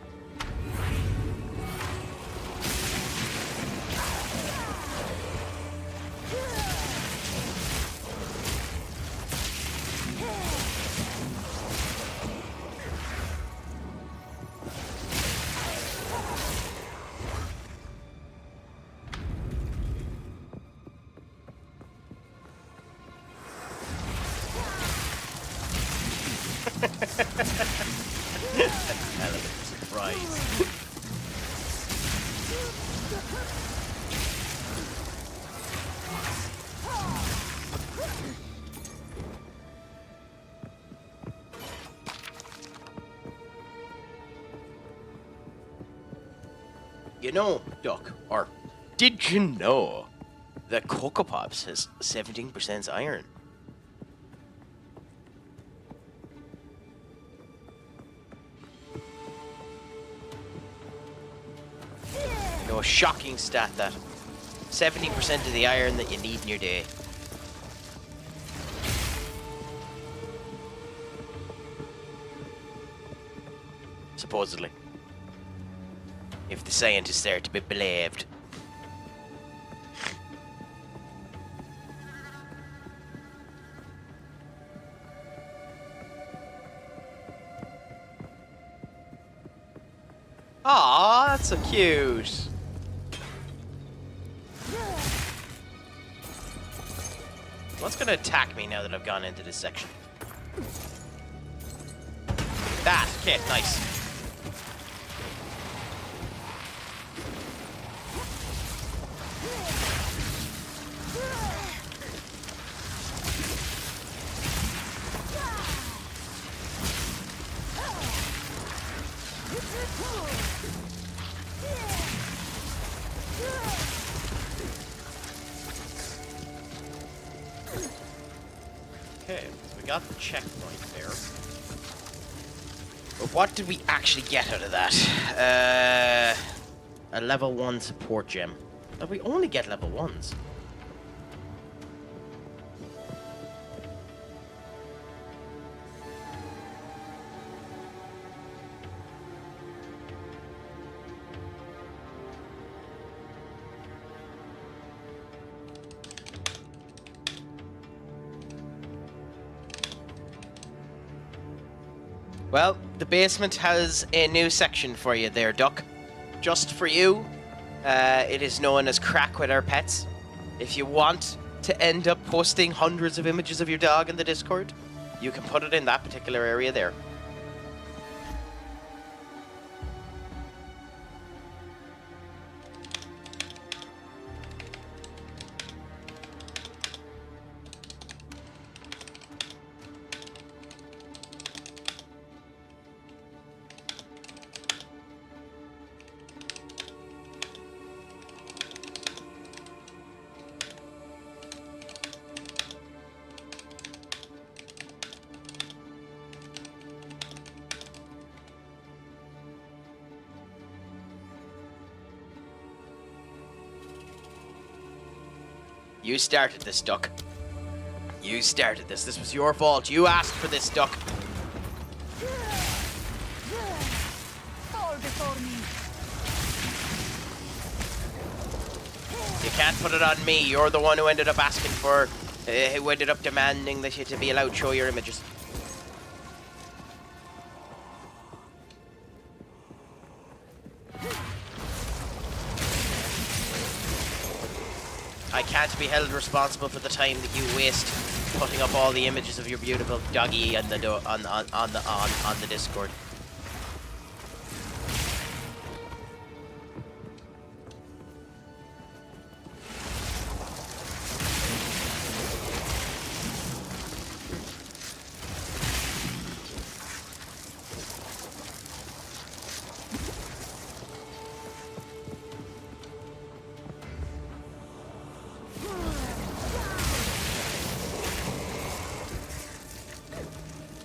Element of surprise. You know, Duck, or did you know that Cocoa Pops has 17% iron? You know, a shocking stat that 70% of the iron that you need in your day. Supposedly. If the scientists are to be believed. Aw, that's so cute. What's gonna attack me now that I've gone into this section? That, okay, nice. Okay, so we got the checkpoint there. But what did we actually get out of that? A level 1 support gem. But we only get level 1s. Well, the basement has a new section for you there, Duck. Just for you. It is known as Crack with Our Pets. If you want to end up posting hundreds of images of your dog in the Discord, you can put it in that particular area there. You started this, Duck. You started this. This was your fault. You asked for this, Duck. Fall before me. You can't put it on me. You're the one who ended up asking for, who ended up demanding that you to be allowed to show your images. I can't be held responsible for the time that you waste putting up all the images of your beautiful doggy on the on the Discord.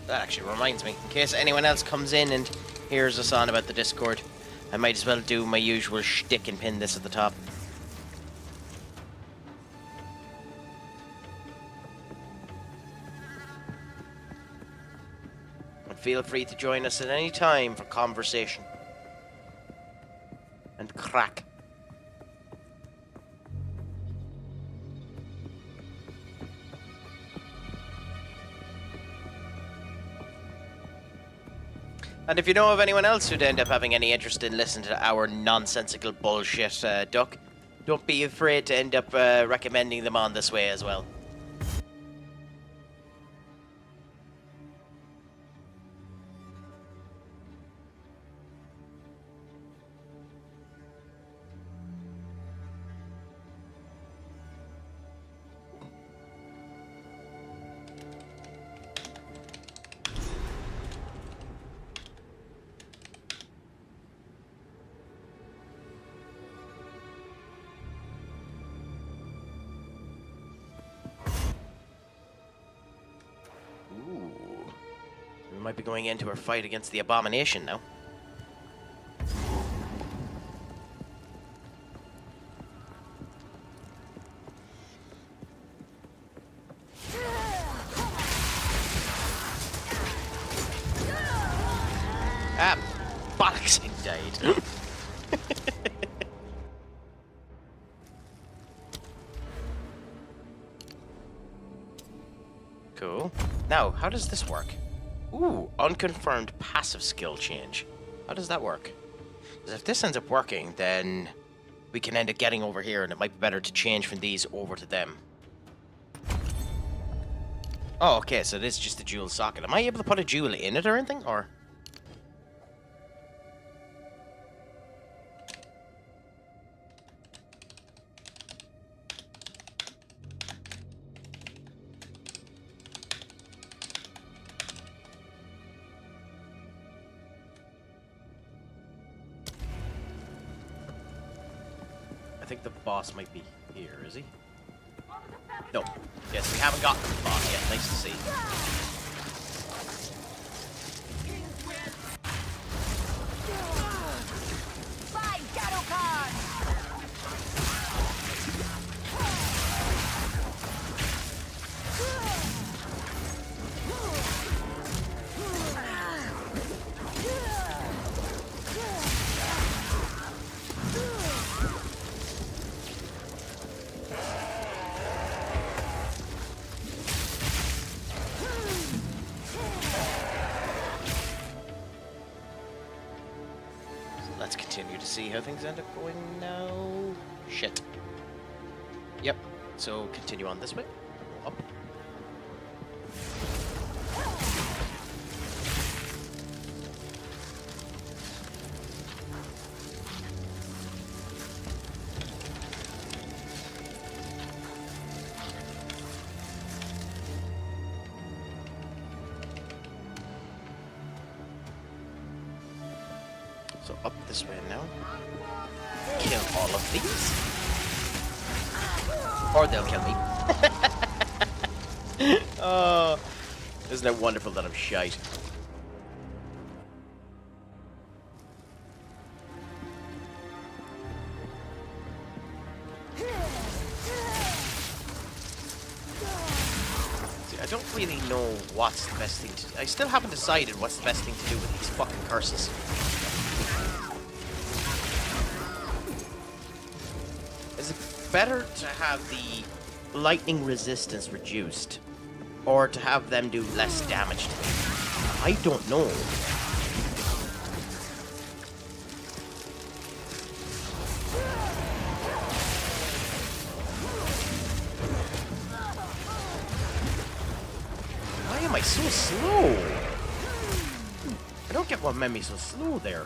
That actually reminds me, in case anyone else comes in and hears us on about the Discord, I might as well do my usual shtick and pin this at the top. And feel free to join us at any time for conversation and crack. And if you know of anyone else who'd end up having any interest in listening to our nonsensical bullshit, Duck, don't be afraid to end up recommending them on this way as well. We might be going into our fight against the abomination now. Ah, bollocks, he died. Cool. Now, how does this work? Ooh, unconfirmed passive skill change. How does that work? Because if this ends up working, then we can end up getting over here, and it might be better to change from these over to them. Oh, okay, so this is just a jewel socket. Am I able to put a jewel in it or anything, or...? I think the boss might be here, is he? No. Yes, we haven't gotten to the boss yet. Nice to see. see how things end up going now. Shit. Yep. So continue on this way. Up. So up this way now. Kill all of these. Or they'll kill me. Oh, isn't it wonderful that I'm shite? See, I don't really know what's the best thing to do. I still haven't decided what's the best thing to do with these fucking curses. Is it better to have the lightning resistance reduced, or to have them do less damage to me? I don't know. Why am I so slow? I don't get what made me so slow there.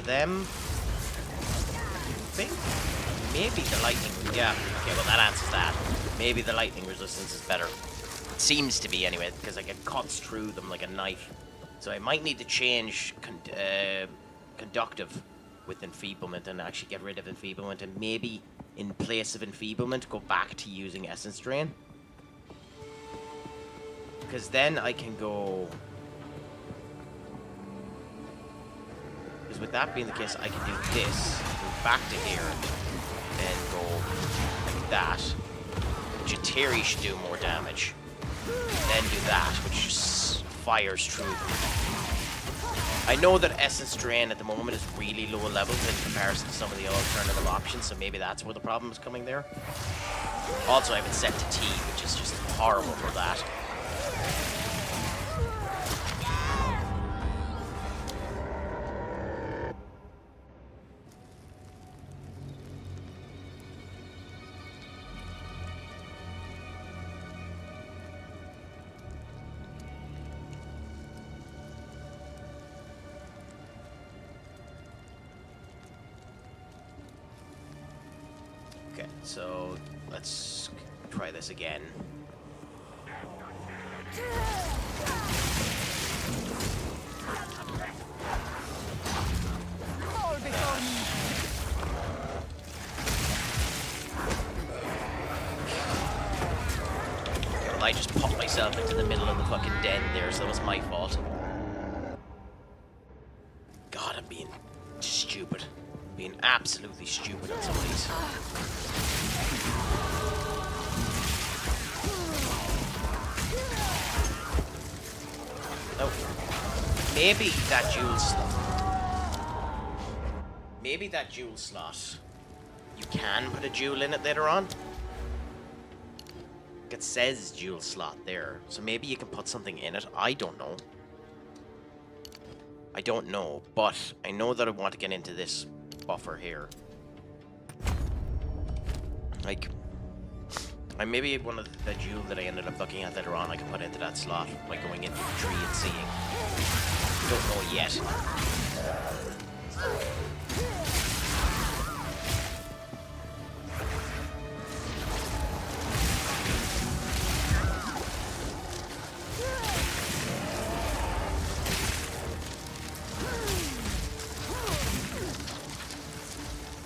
Them. I think maybe the lightning. Yeah. Okay. Well, that answers that. Maybe the lightning resistance is better. It seems to be anyway, because I get cuts through them like a knife. So I might need to change conductive with enfeeblement and actually get rid of enfeeblement, and maybe in place of enfeeblement go back to using essence drain. Because then I can go. With that being the case, I can do this, move back to here, then go like that. Jatiri should do more damage. Then do that, which just fires through them. I know that Essence Drain at the moment is really low levels in comparison to some of the alternative options, so maybe that's where the problem is coming there. Also, I have it set to T, which is just horrible for that. Okay, so let's try this again. I just popped myself into the middle of the fucking den there, so that was my fault. God, I'm being stupid. Being absolutely stupid on some of these. Oh. Maybe that jewel slot. Maybe that jewel slot. You can put a jewel in it later on. It says jewel slot there. So maybe you can put something in it. I don't know. I don't know. But I know that I want to get into this buffer here. Like, maybe one of the jewel that I ended up looking at later on I can put into that slot by going into the tree and seeing. Don't know yet.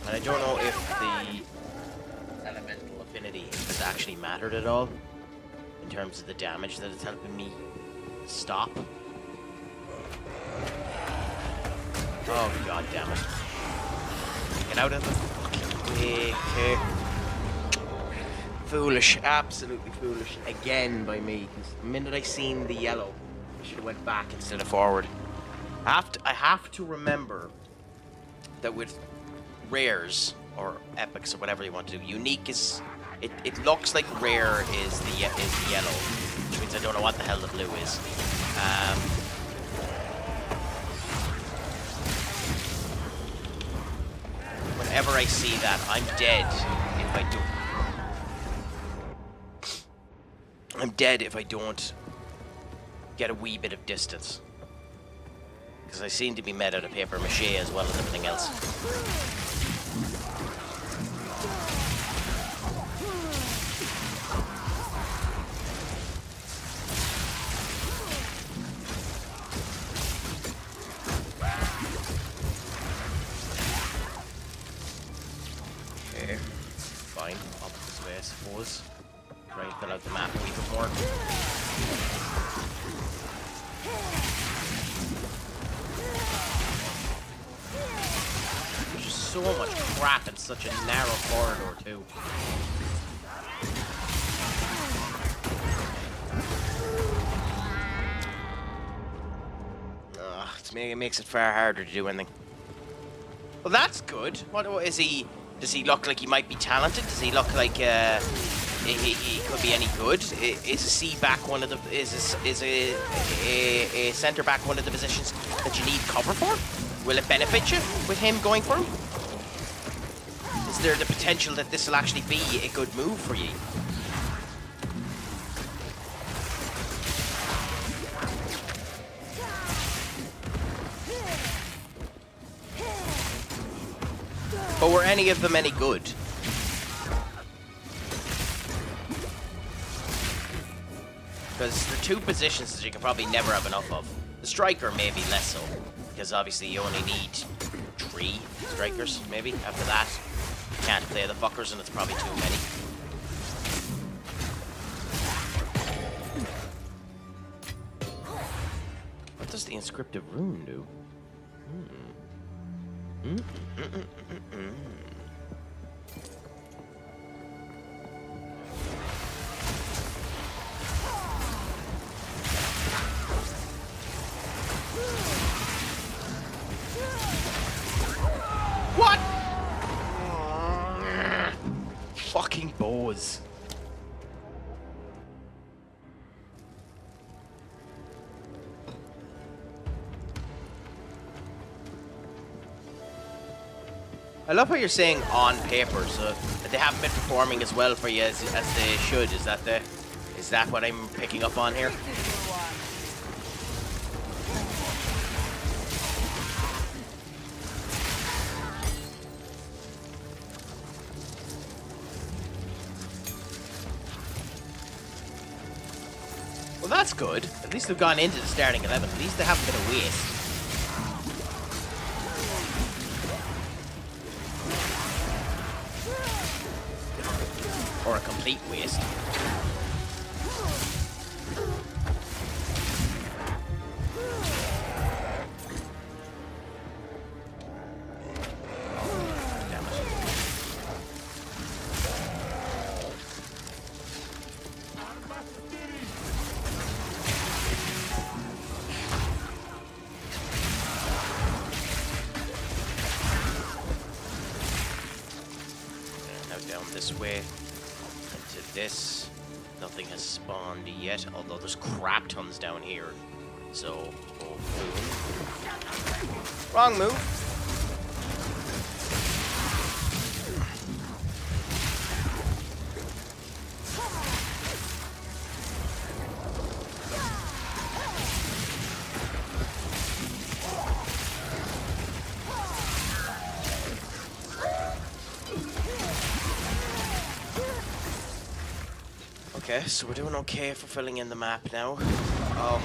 And I don't know if the elemental affinity has actually mattered at all in terms of the damage that it's helping me stop. Oh god damn it. Get out of the fucking way, okay. Foolish, absolutely foolish. Again by me, because the minute I seen the yellow, should have went back instead of forward. I have to remember that with rares or epics or whatever you want to do, unique is it looks like rare is the yellow, which means I don't know what the hell the blue is. Whenever I see that, I'm dead if I do. I'm dead if I don't get a wee bit of distance. Because I seem to be made out of paper mache as well as everything else. Okay, fine. Up this way, I suppose. Try and fill out the map a wee bit more. There's just so much crap in such a narrow corridor, too. It makes it far harder to do anything. Well, that's good. What is he? Does he look like he might be talented? Does he look like he could be any good? Is a C back one of the is a centre back one of the positions that you need cover for? Will it benefit you with him going for him? Is there the potential that this will actually be a good move for you? But were any of them any good? Because there are two positions that you can probably never have enough of. The striker maybe less so, because obviously you only need 3 strikers maybe. After that, you can't play the fuckers and it's probably too many. What does the inscriptive rune do? What? Fucking bows. I love how you're saying on paper, so that they haven't been performing as well for you as they should. Is that what I'm picking up on here? Well, that's good. At least they've gone into the starting 11. At least they haven't been a waste. Or a complete waste. Damn it. Now down this way. Into this. Nothing has spawned yet, although there's crap tons down here. So, oh, boom. Wrong move. Okay, so we're doing okay for filling in the map now. Oh.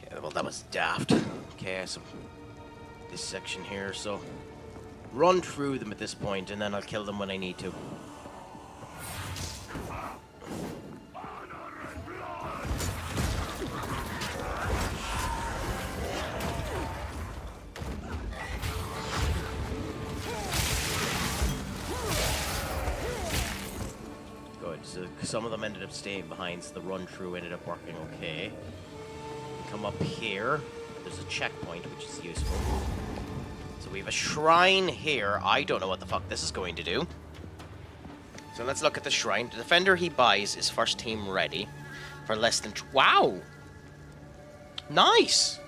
Okay, well that was daft. Okay, so this section here, so run through them at this point and then I'll kill them when I need to. Some of them ended up staying behind, so the run-through ended up working okay. Come up here. There's a checkpoint, which is useful. So we have a shrine here. I don't know what the fuck this is going to do. So let's look at the shrine. The defender he buys is first team ready for less than... Wow! Nice!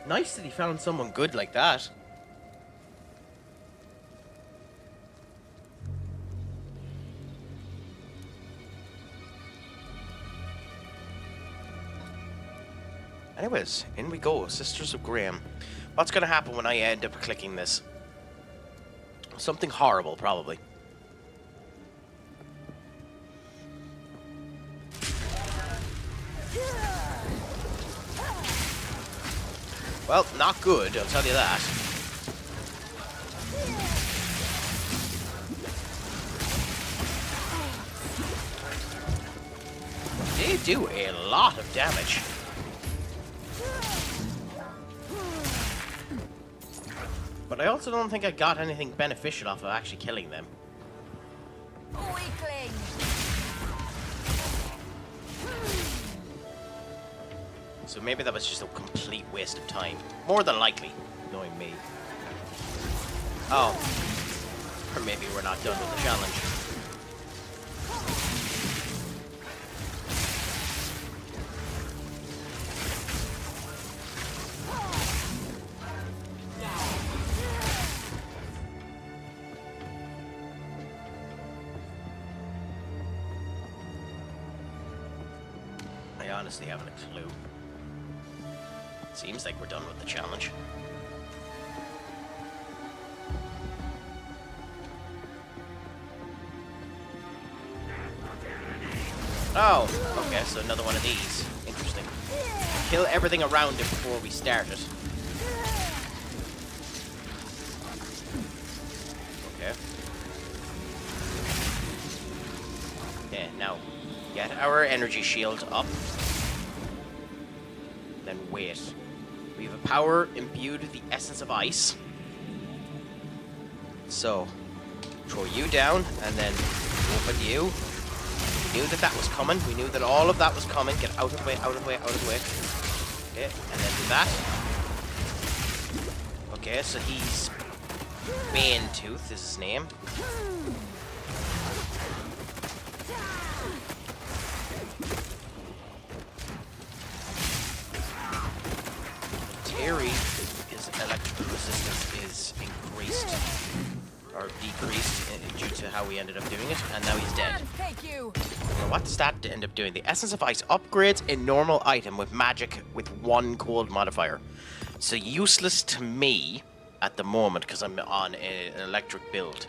Nice that he found someone good like that. Anyways, in we go. Sisters of Graham. What's going to happen when I end up clicking this? Something horrible, probably. Well, not good, I'll tell you that. They do a lot of damage. But I also don't think I got anything beneficial off of actually killing them. Weakling! So maybe that was just a complete waste of time. More than likely, knowing me. Oh. Or maybe we're not done with the challenge. I honestly haven't a clue. Seems like we're done with the challenge. Oh, okay, so another one of these. Interesting. Kill everything around it before we start it. Okay. Okay, now get our energy shield up. Then wait. We have a power imbued with the essence of ice. So, throw you down, and then open you. We knew that that was coming. We knew that all of that was coming. Get out of the way, out of the way, out of the way. Okay, and then do that. Okay, so he's... Banetooth is his name. Terry, his electrical resistance is increased or decreased due to how we ended up doing it, and now he's dead. Thank you. Now what does that end up doing? The Essence of Ice upgrades a normal item with magic with 1 cold modifier. So useless to me at the moment because I'm on an electric build.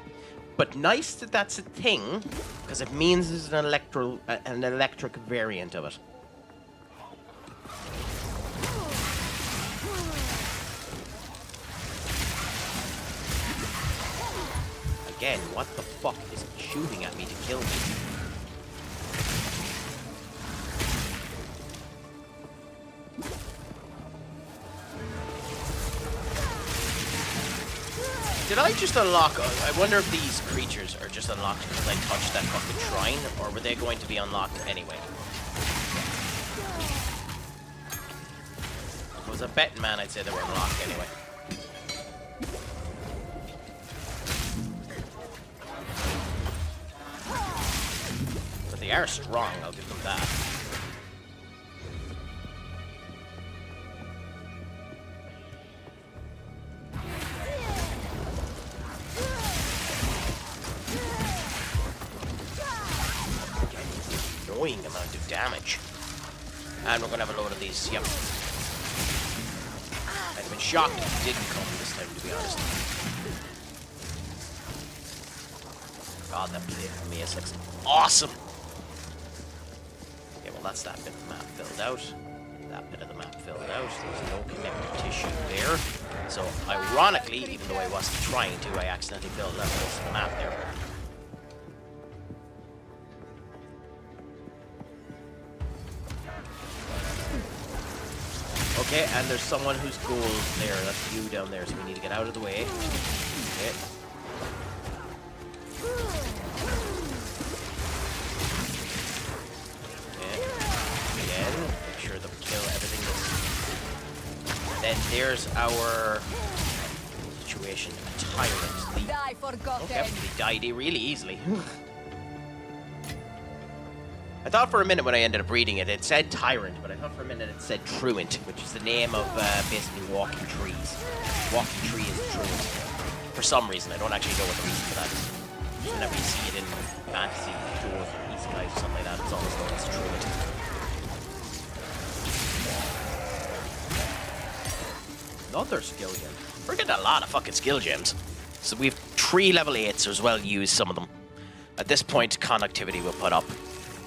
But nice that that's a thing because it means there's an electric variant of it. Again, what the fuck is shooting at me to kill me? Did I just unlock... I wonder if these creatures are just unlocked because I touched that fucking shrine, or were they going to be unlocked anyway? If it was a betting man, I'd say they were unlocked anyway. They are strong, I'll give them that. Annoying amount of damage. And we're gonna have a load of these, yep. I'd have been shocked if it didn't come this time, to be honest. God, that play for me is looks awesome! Well, that's that bit of the map filled out. That bit of the map filled out. There's no connective tissue there. So, ironically, even though I wasn't trying to, I accidentally filled out most of the map there. Okay, and there's someone who's gold there. That's you down there, so we need to get out of the way. Okay. there's our situation. Tyrant. Die forgotten. Okay, he died really easily. I thought for a minute when I ended up reading it, it said Tyrant, but I thought for a minute it said Truant, which is the name of basically walking trees. Walking tree is a Truant. For some reason, I don't actually know what the reason for that is. Whenever you see it in fantasy, dwarf, east guys, or something like that, it's always known as Truant. Another skill gem. We're getting a lot of fucking skill gems. So we've 3 level 8s, so as well use some of them. At this point, conductivity will put up.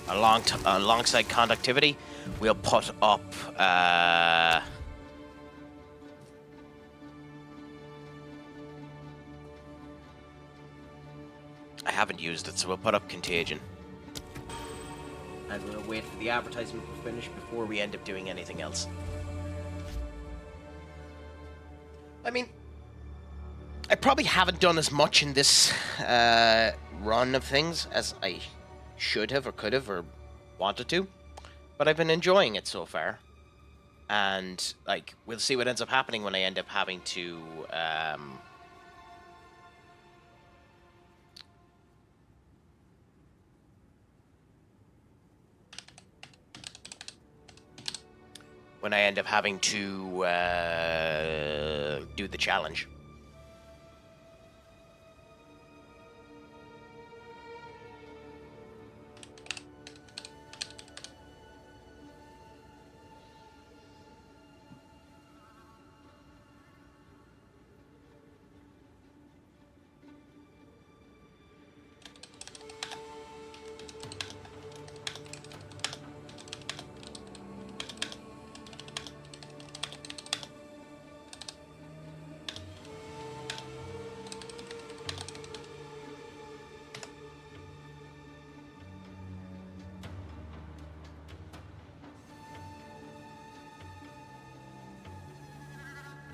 Alongside conductivity, we'll put up I haven't used it, so we'll put up contagion. And we'll wait for the advertisement to finish before we end up doing anything else. I mean, I probably haven't done as much in this run of things as I should have or could have or wanted to, but I've been enjoying it so far. And like, we'll see what ends up happening when I end up having to do the challenge.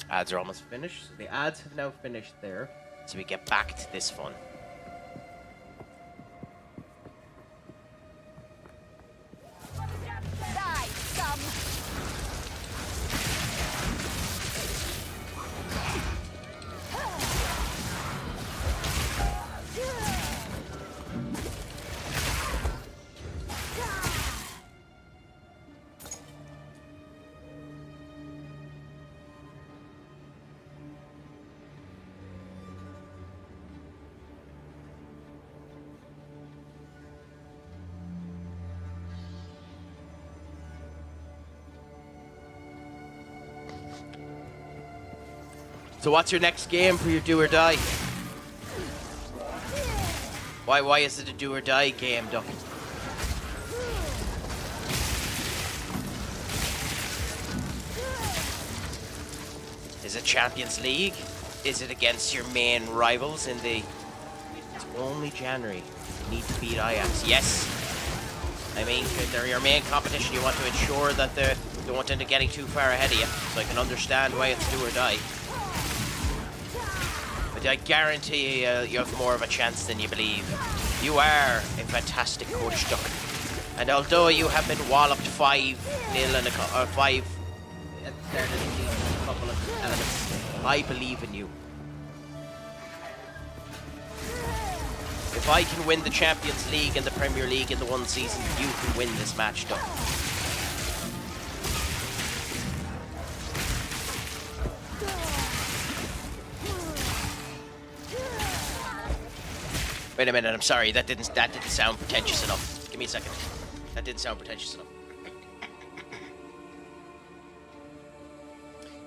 Ads are almost finished. So the ads have now finished there. So we get back to this fun. Die, scum! So what's your next game for your do or die? Why is it a do or die game, Duck? Is it Champions League? Is it against your main rivals in the... It's only January. You need to beat Ajax. Yes! I mean, they're your main competition. You want to ensure that they don't end up getting too far ahead of you. So I can understand why it's do or die. But I guarantee you have more of a chance than you believe. You are a fantastic coach, Duck. And although you have been walloped 5-0 and 5 at the start of the season, a couple of elements, I believe in you. If I can win the Champions League and the Premier League in the one season, you can win this match, Duck. Wait a minute, I'm sorry, that didn't sound pretentious enough. Give me a second. That didn't sound pretentious enough.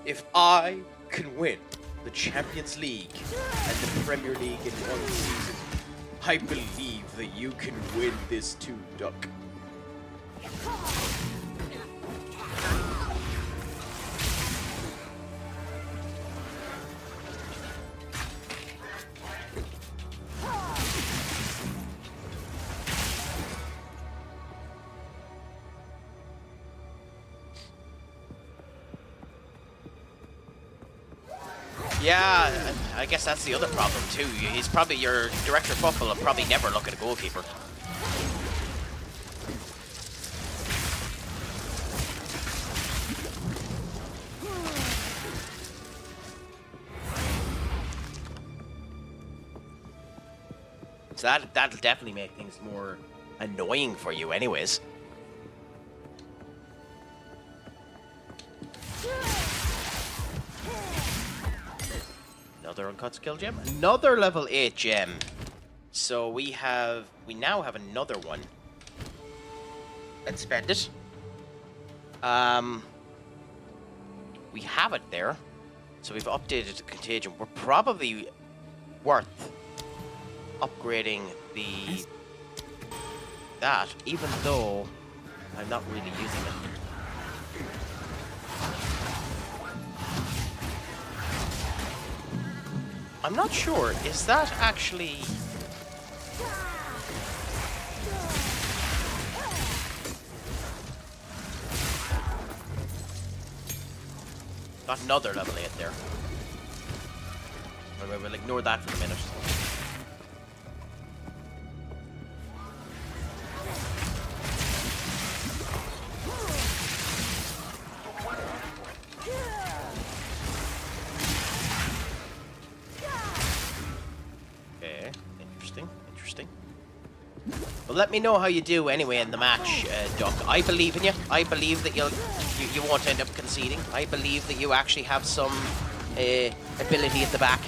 If I can win the Champions League and the Premier League in one season, I believe that you can win this too, Duck. Yeah, I guess that's the other problem too. He's probably, your director of football will probably never look at a goalkeeper. So that'll definitely make things more annoying for you anyways. Another uncut skill gem. Another level 8 gem. So we now have another one. Let's spend it. We have it there. So we've updated the contagion. We're probably worth upgrading that, even though I'm not really using it. I'm not sure, is that actually... Got another level 8 there. We'll ignore that for a minute. Okay, interesting. Well, let me know how you do anyway in the match, Duck. I believe in you. I believe that you won't end up conceding. I believe that you actually have some ability at the back.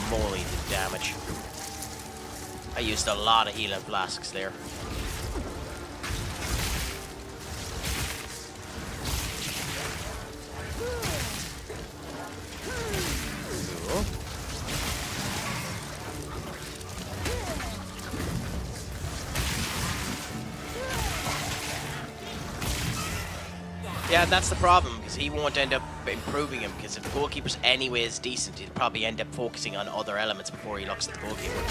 Holy moly, the damage. I used a lot of healing flasks there. Cool. Yeah, that's the problem, because he won't end up improving him, because if the goalkeeper's anyways decent, he'll probably end up focusing on other elements before he looks at the goalkeeper.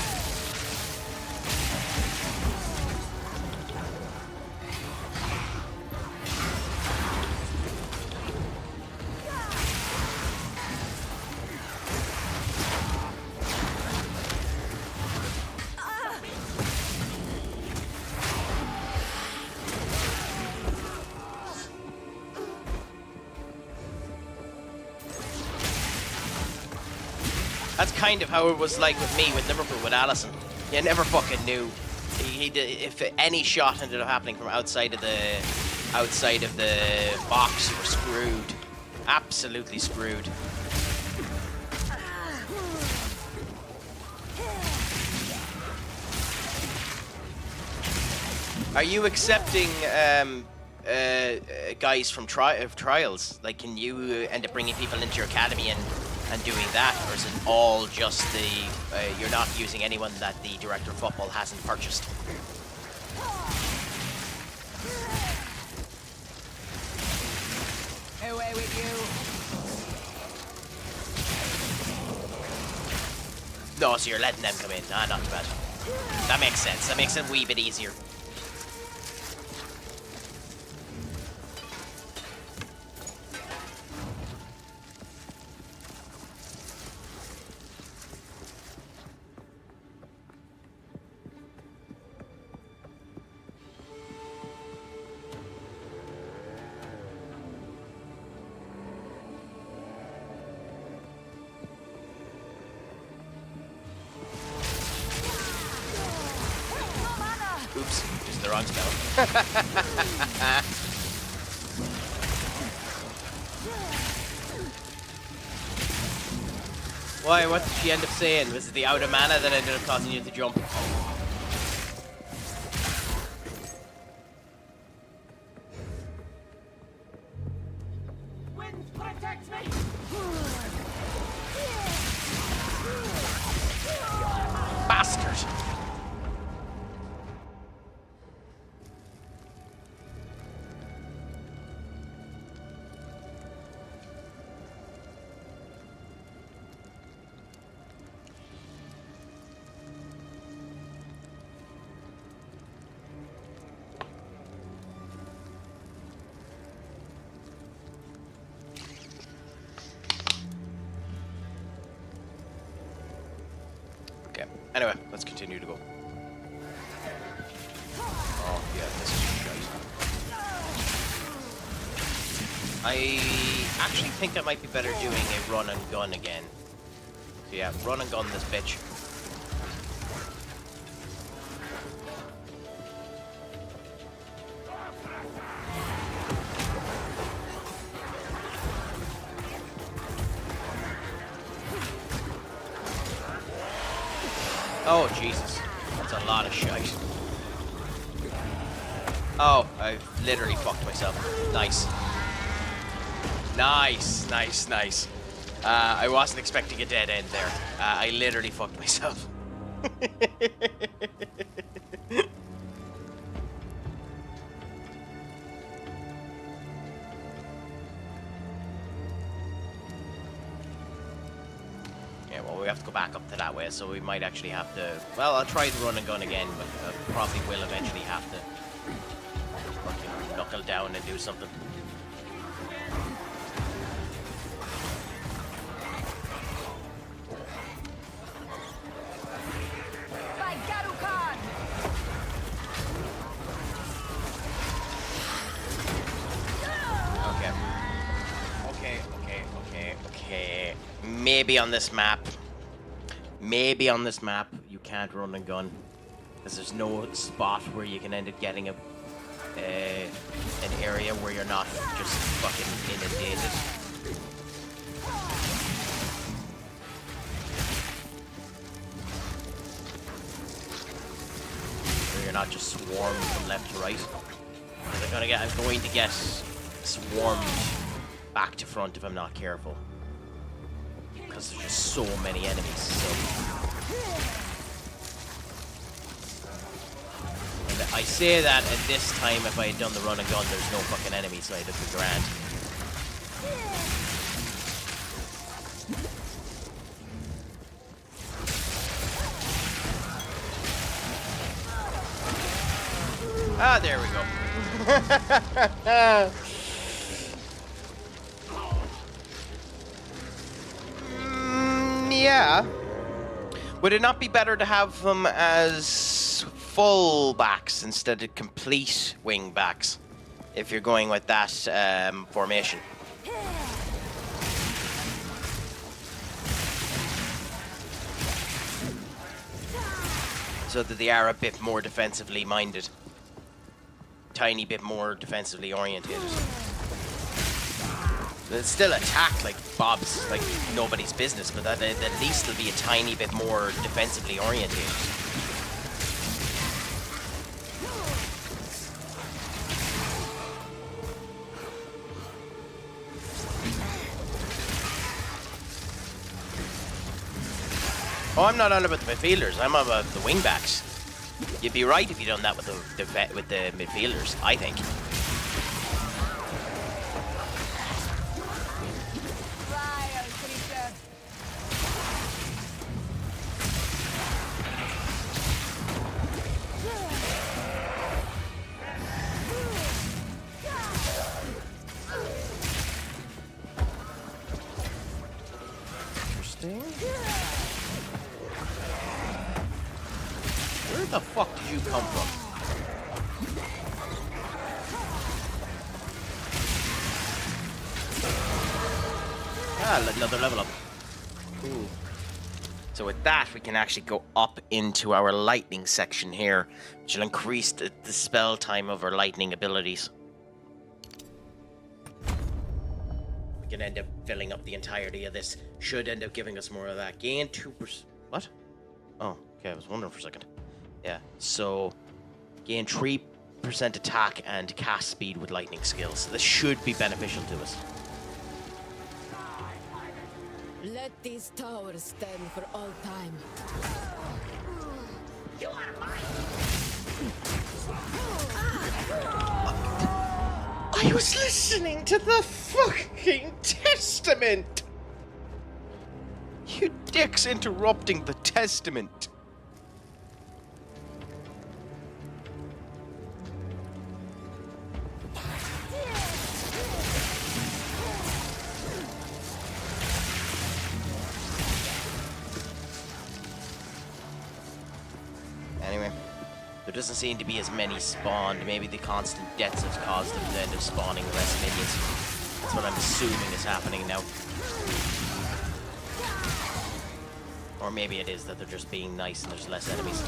That's kind of how it was like with me with Liverpool with Alisson. You never fucking knew. If any shot ended up happening from outside of the box, you were screwed. Absolutely screwed. Are you accepting guys from trials? Like, can you end up bringing people into your academy and doing that, or is it all just you're not using anyone that the director of football hasn't purchased? Away with you. No, so you're letting them come in. Nah, not too bad. That makes sense. That makes it a wee bit easier. Oops, just the wrong spell. Why, what did she end up saying? Was it the out of mana that ended up causing you to jump? Wind protects me! Bastard! Okay. Anyway, let's continue to go. Oh, yeah, this is shite. I actually think I might be better doing a run and gun again. So yeah, run and gun this bitch. Oh, Jesus. That's a lot of shite. Oh, I've literally fucked myself. Nice. Nice, nice, nice. I wasn't expecting a dead end there. I literally fucked myself. Yeah, well, we have to go back up to that way, so we might actually have to... Well, I'll try the run and gun again, but I probably will eventually have to fucking knuckle down and do something. Okay. Maybe on this map, you can't run and gun, because there's no spot where you can end up getting an area where you're not just fucking inundated. Where you're not just swarmed from left to right. Because I'm going to get swarmed back to front if I'm not careful. Because there's just so many enemies. So. And I say that at this time, if I had done the run and gun, there's no fucking enemies, so I'd have been grand. Ah, there we go. Yeah. Would it not be better to have them as full backs instead of complete wing backs if you're going with that formation? So that they are a bit more defensively minded. Tiny bit more defensively orientated. They'll still attack like Bob's, like nobody's business, but at least they'll be a tiny bit more defensively orientated. Oh, I'm not on about the midfielders. I'm on about the wingbacks. You'd be right if you done that with the midfielders, I think. Where the fuck did you come from? Ah, another level up. Ooh. So with that, we can actually go up into our lightning section here, which will increase the spell time of our lightning abilities. We can end up filling up the entirety of this. Should end up giving us more of that. Gain 2%. What? Oh, okay, I was wondering for a second. Yeah, so gain 3% attack and cast speed with lightning skills. So this should be beneficial to us. Let these towers stand for all time. You are mine. I was listening to the fucking testament! You dicks interrupting the testament. There doesn't seem to be as many spawned. Maybe the constant deaths have caused them to end up spawning less minions. That's what I'm assuming is happening now. Or maybe it is that they're just being nice and there's less enemies.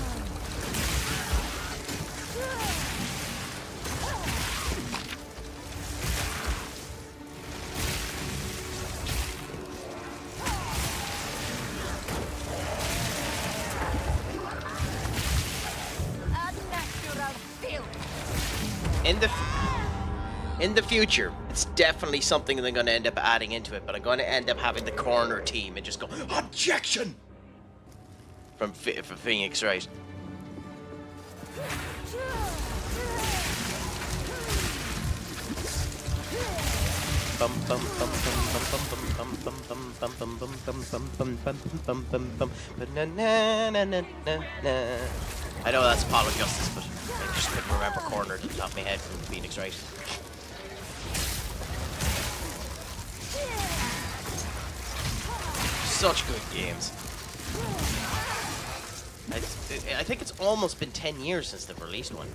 In the future, it's definitely something they're going to end up adding into it, but I'm going to end up having the corner team and just go, objection! From Phoenix, right? I know that's Apollo Justice, but I just couldn't remember corner to the top of my head from Phoenix, right? Such good games. I think it's almost been 10 years since they've released one.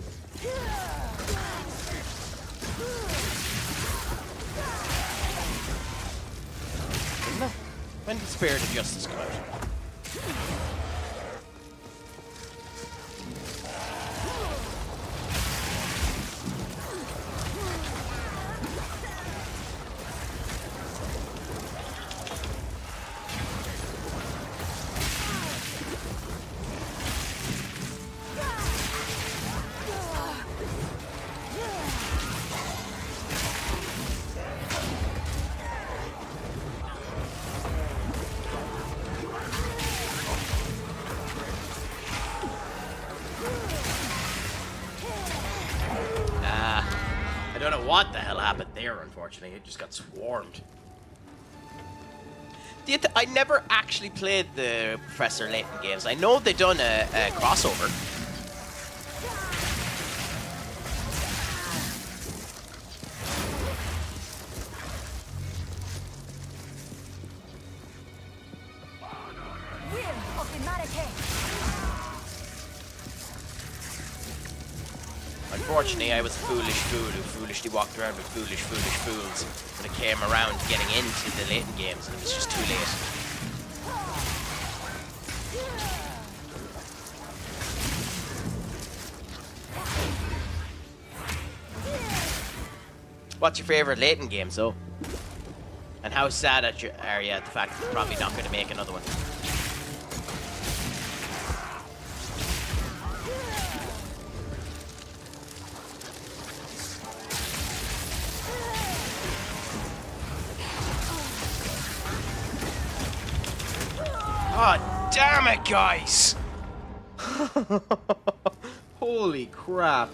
When did Spirit of Justice come out? I don't know what the hell happened there, unfortunately. It just got swarmed. I never actually played the Professor Layton games. I know they've done a crossover. Unfortunately, I was a foolish fool who foolishly walked around with foolish fools when it came around to getting into the Layton games, and it was just too late. What's your favourite Layton games, though? And how sad are you at the fact that they're probably not going to make another one? God damn it, guys! Holy crap.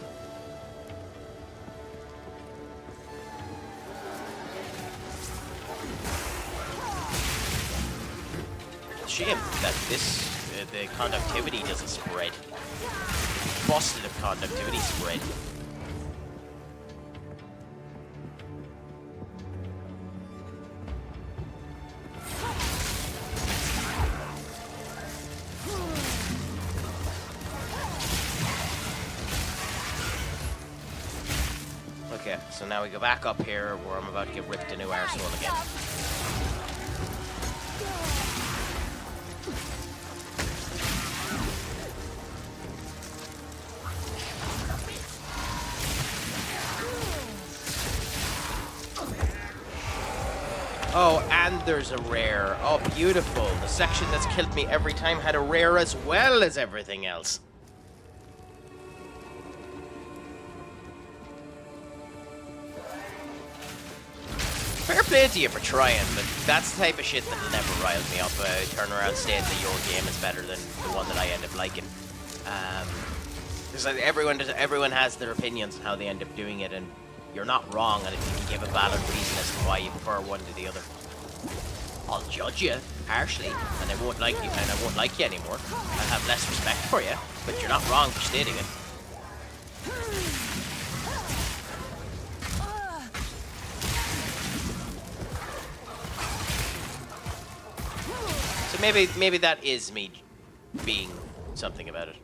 Shame that the conductivity doesn't spread. Busted if conductivity spread. Okay, so now we go back up here where I'm about to get ripped a new arsehole again. Oh, and there's a rare. Oh, beautiful. The section that's killed me every time had a rare as well as everything else. Fair play to you for trying, but that's the type of shit that'll never rile me up. Turn around saying that your game is better than the one that I end up liking. Because everyone has their opinions on how they end up doing it, and you're not wrong, and if you can give a valid reason as to why you prefer one to the other. I'll judge you harshly, and I won't like you, and I won't like you anymore. I'll have less respect for you, but you're not wrong for stating it. So maybe that is me being something about it.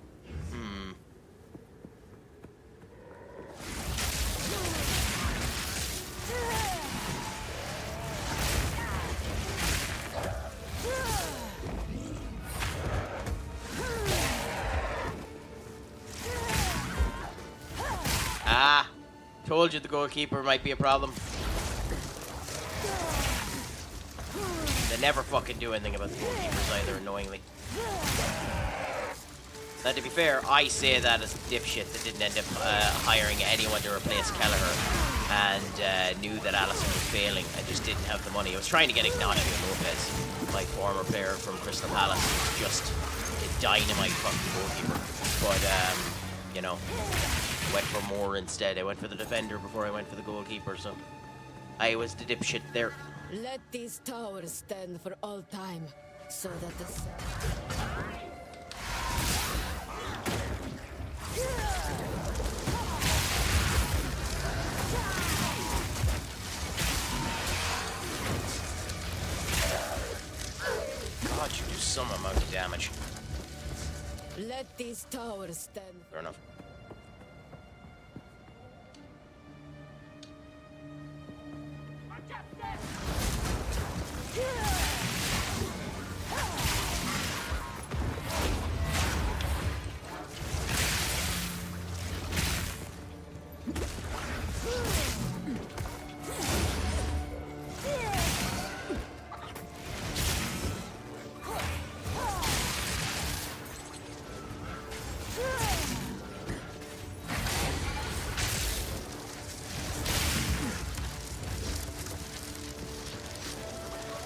Told you the goalkeeper might be a problem. They never fucking do anything about the goalkeepers either, annoyingly. Now, to be fair, I say that as a dipshit that didn't end up hiring anyone to replace Kelleher and knew that Allison was failing and just didn't have the money. I was trying to get Ignacio Lopez, my former player from Crystal Palace, who's just a dynamite fucking goalkeeper. But, you know, went for more instead. I went for the defender before I went for the goalkeeper, so I was the dipshit there. Let these towers stand for all time, so that the God, you do some amount of damage. let these towers stand. Fair enough.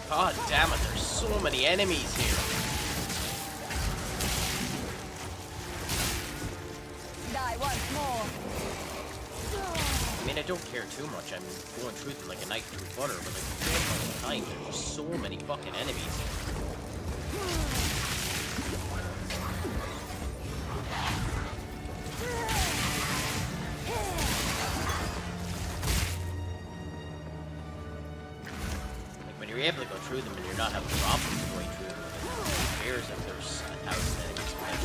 God damn it, there's so many enemies here. Die once more. I mean, I don't care too much. I'm going through them like a knife through butter, but at the same time, there's just so many fucking enemies. You're able to go through them and you're not having problems going through them. Who cares if there's 1,000 enemies around?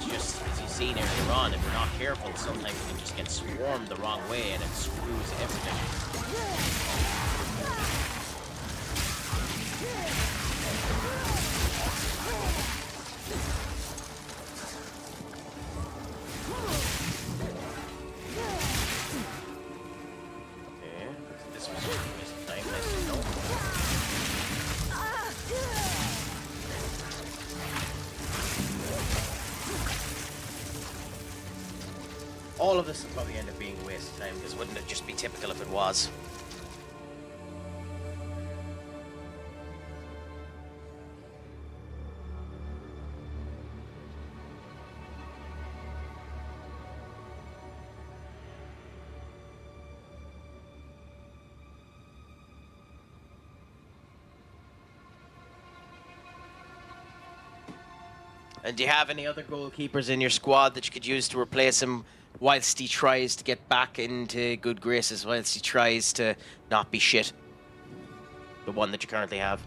It's just, as you've seen earlier on, if you're not careful, sometimes you can just get swarmed the wrong way and it screws everything. Okay, this was just a waste of time. Nice to know. All of this will probably end up being a waste of time, because wouldn't it just be typical if it was? And do you have any other goalkeepers in your squad that you could use to replace him whilst he tries to get back into good graces, whilst he tries to not be shit? The one that you currently have.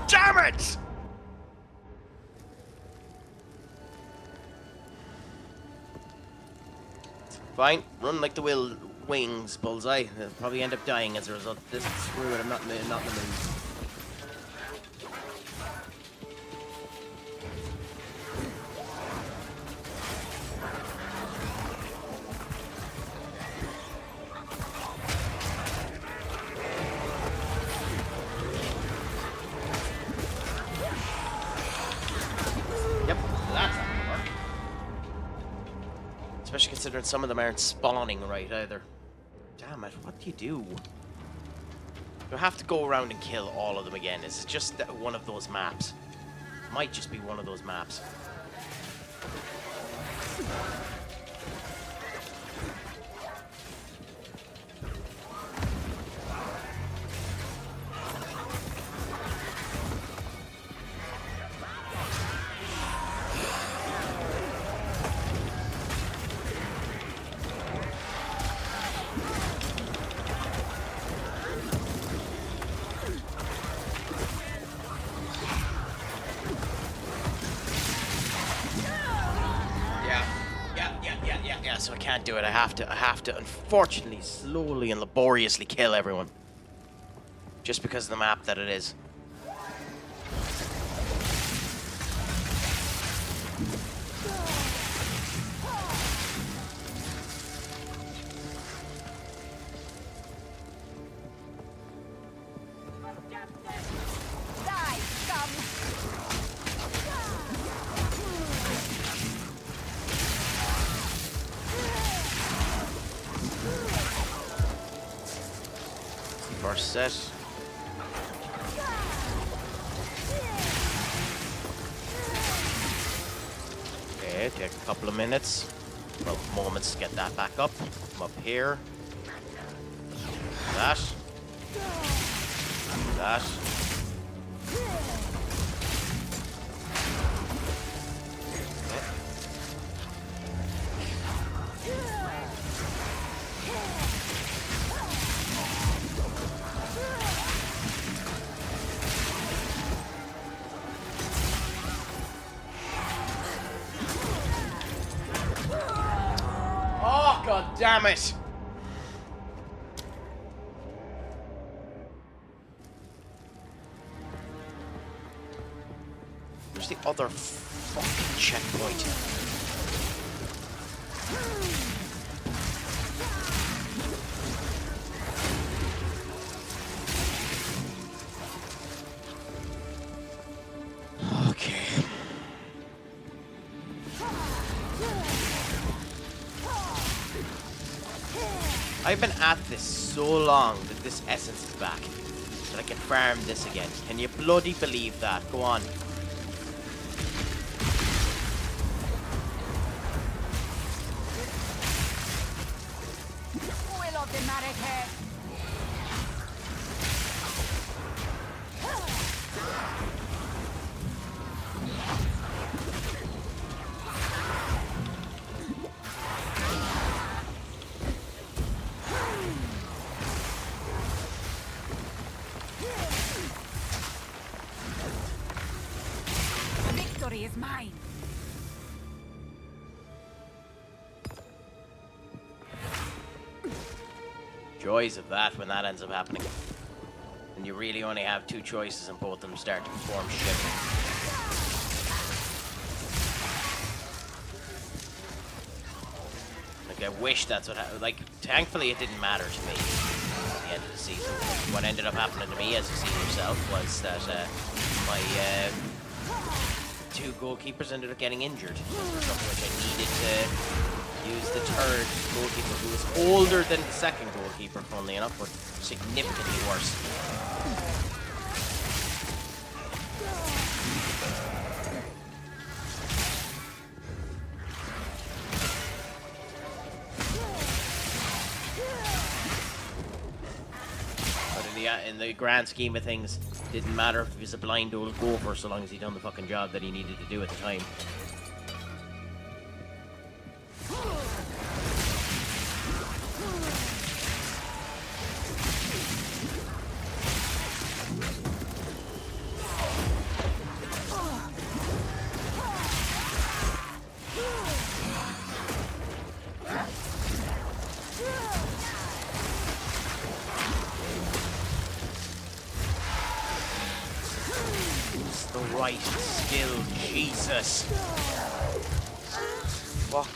Damn it! Fine, run like the wings, Bullseye. They'll probably end up dying as a result of this. Screw it, I'm not in the mood. Yep, that's not gonna work. Especially considering some of them aren't spawning right either. Damn it, what do you do? You have to go around and kill all of them again. Is it just one of those maps? Might just be one of those maps. So I can't do it. I have to unfortunately slowly and laboriously kill everyone. Just because of the map that it is. more set. Okay, take a couple of minutes. Well, moments to get that back up. Come up here. That. That. Oh, god damn it! Where's the other fucking checkpoint? Okay. I've been at this so long that this essence is back. That I can farm this again. Can you bloody believe that? Go on. Will of the Marike. Victory is mine. Joys of that when that ends up happening. And you really only have two choices and both of them start to perform shit. Like, I wish that's what happened. Like, thankfully it didn't matter to me at the end of the season. What ended up happening to me, as you see yourself, was that my two goalkeepers ended up getting injured. Something which I needed to use the third goalkeeper, who was older than the second goalkeeper, funnily enough, but significantly worse. But in the grand scheme of things, didn't matter if he was a blind old gopher, so long as he done the fucking job that he needed to do at the time. Right skill, Jesus. Fuck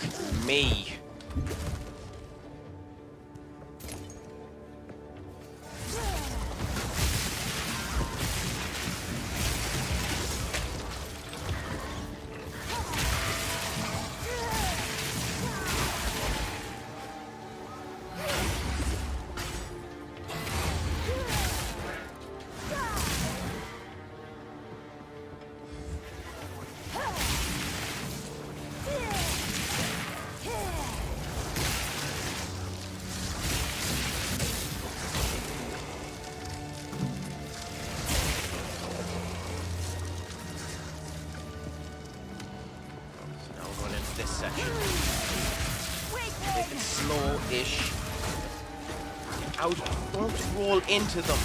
me. This section. Take it slow-ish. Out! Don't roll into them.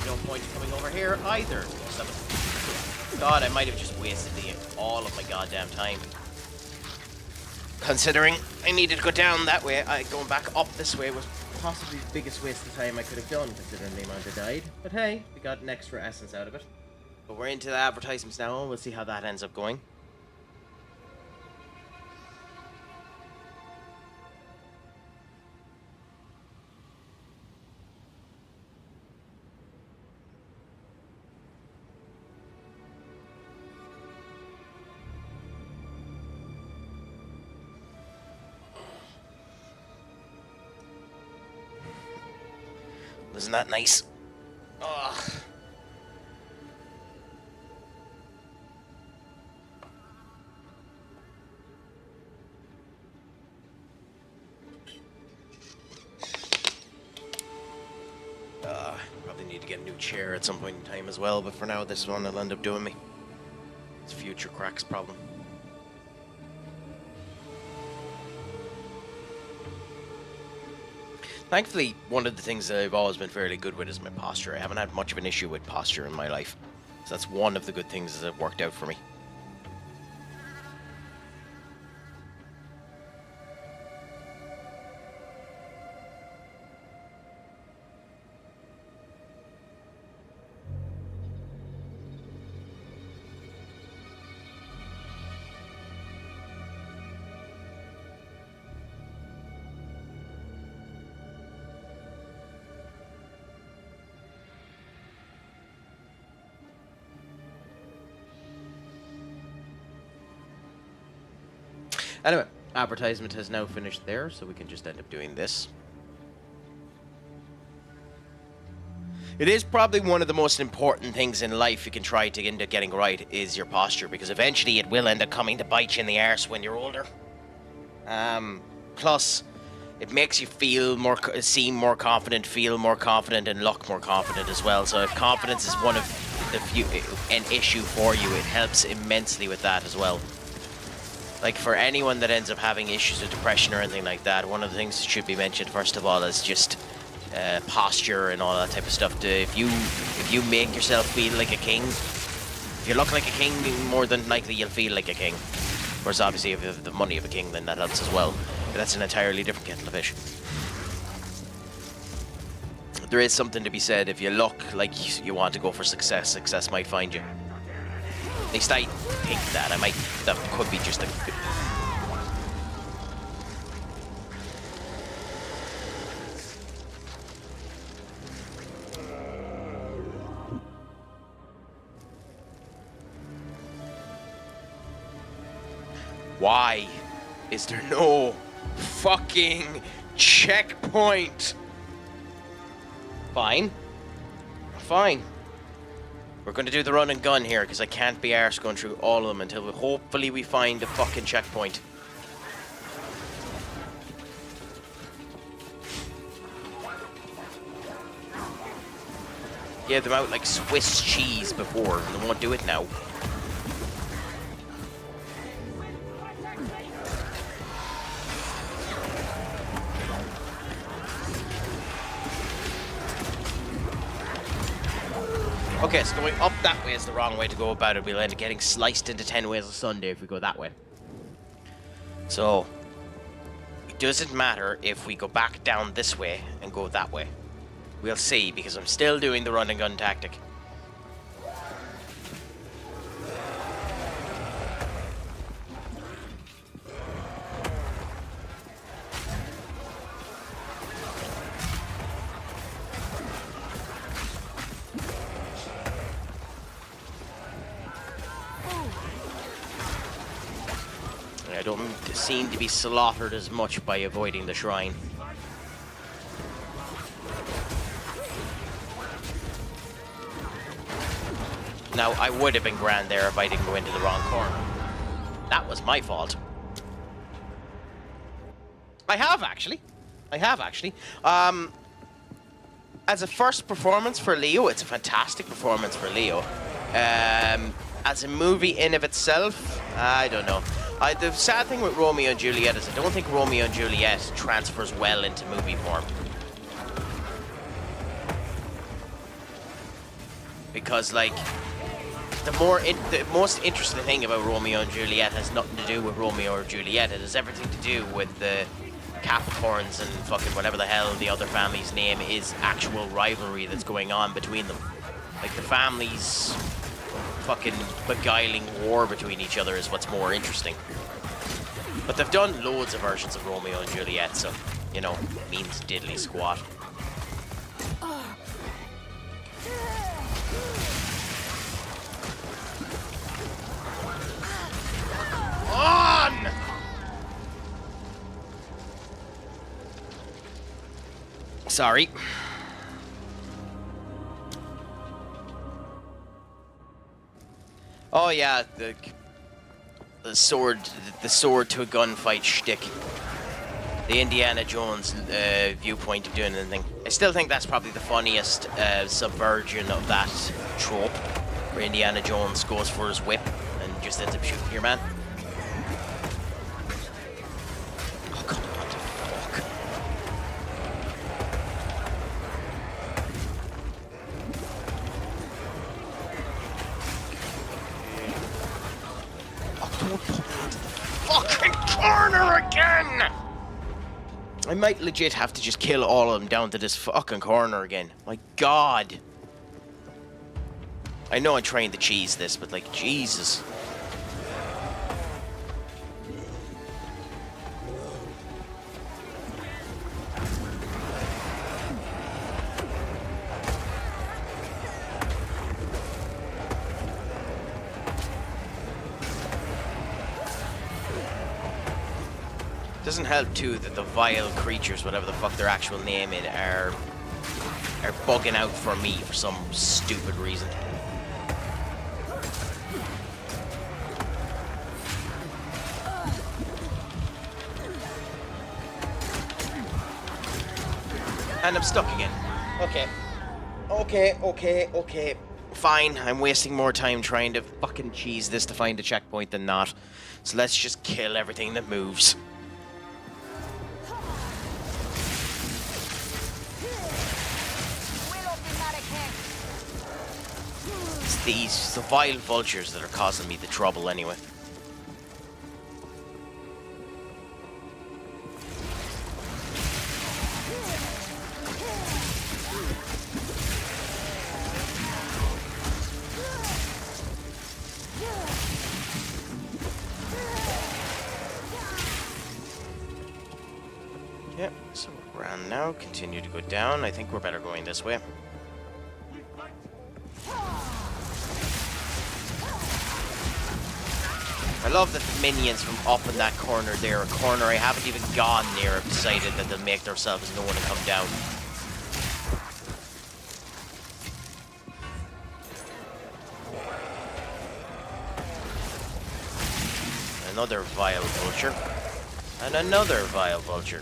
No point coming over here either. God, I might have just wasted all of my goddamn time. Considering I needed to go down that way, going back up this way was possibly the biggest waste of time I could have done, considering the amount that died. But hey, we got an extra essence out of it. But we're into the advertisements now, and we'll see how that ends up going. Isn't that nice? Ugh. Probably need to get a new chair at some point in time as well, but for now this one will end up doing me. It's future Craic's problem. Thankfully, one of the things that I've always been fairly good with is my posture. I haven't had much of an issue with posture in my life. So that's one of the good things that have worked out for me. Anyway, advertisement has now finished there, so we can just end up doing this. It is probably one of the most important things in life you can try to end up getting right is your posture, because eventually it will end up coming to bite you in the arse when you're older. Plus, it makes you feel more, seem more confident, feel more confident, and look more confident as well. So if confidence is one of the few, an issue for you, it helps immensely with that as well. Like, for anyone that ends up having issues with depression or anything like that, one of the things that should be mentioned first of all is just posture and all that type of stuff. If you make yourself feel like a king, if you look like a king, more than likely you'll feel like a king. Whereas obviously if you have the money of a king, then that helps as well. But that's an entirely different kettle of fish. There is something to be said. If you look like you want to go for success, success might find you. At least I think that. That could be just a... Why is there no fucking checkpoint? Fine. Fine. We're going to do the run and gun here, because I can't be arsed going through all of them until hopefully we find a fucking checkpoint. Gave them out like Swiss cheese before, and they won't do it now. Okay, so going up that way is the wrong way to go about it. We'll end up getting sliced into 10 ways of Sunday if we go that way. So, it doesn't matter if we go back down this way and go that way. We'll see, because I'm still doing the run and gun tactic. I don't seem to be slaughtered as much by avoiding the shrine. Now, I would have been grand there if I didn't go into the wrong corner. That was my fault. I have actually. As a first performance for Leo, it's a fantastic performance for Leo. As a movie in of itself, I don't know. The sad thing with Romeo and Juliet is I don't think Romeo and Juliet transfers well into movie form. Because, like, the most interesting thing about Romeo and Juliet has nothing to do with Romeo or Juliet. It has everything to do with the Capricorns and fucking whatever the hell the other family's name is, actual rivalry that's going on between them. Like, the families fucking beguiling war between each other is what's more interesting. But they've done loads of versions of Romeo and Juliet, so, you know, means diddly squat. On! Sorry. Oh yeah, the sword to a gunfight shtick. The Indiana Jones viewpoint of doing anything. I still think that's probably the funniest subversion of that trope, where Indiana Jones goes for his whip and just ends up shooting your man. Oh, come on, fuck. Fucking corner again! I might legit have to just kill all of them down to this fucking corner again. My god. I know I'm trying to cheese this, but like, Jesus. Doesn't help too that the vile creatures, whatever the fuck their actual name is, are bugging out for me for some stupid reason. And I'm stuck again. Okay. Fine, I'm wasting more time trying to fucking cheese this to find a checkpoint than not. So let's just kill everything that moves. It's the vile vultures that are causing me the trouble anyway. Yep, so we're around now, continue to go down. I think we're better going this way. I love that the minions from up in that corner there, a corner I haven't even gone near, have decided that they'll make themselves known and come down. Another vile vulture. And another vile vulture.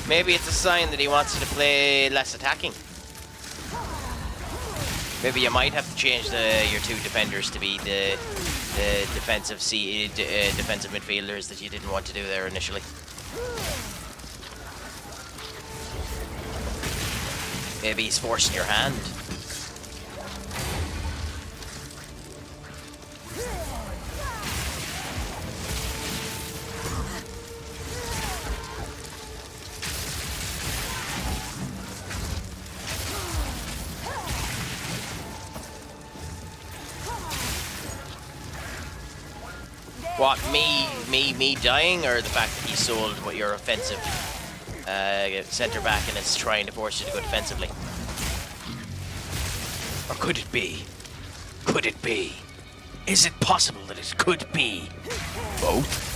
Maybe it's a sign that he wants you to play less attacking. Maybe you might have to change your two defenders to be the defensive defensive midfielders that you didn't want to do there initially. Maybe he's forcing your hand. What, me dying, or the fact that he sold what your offensive centre back and is trying to force you to go defensively? Or could it be? Could it be? Is it possible that it could be both?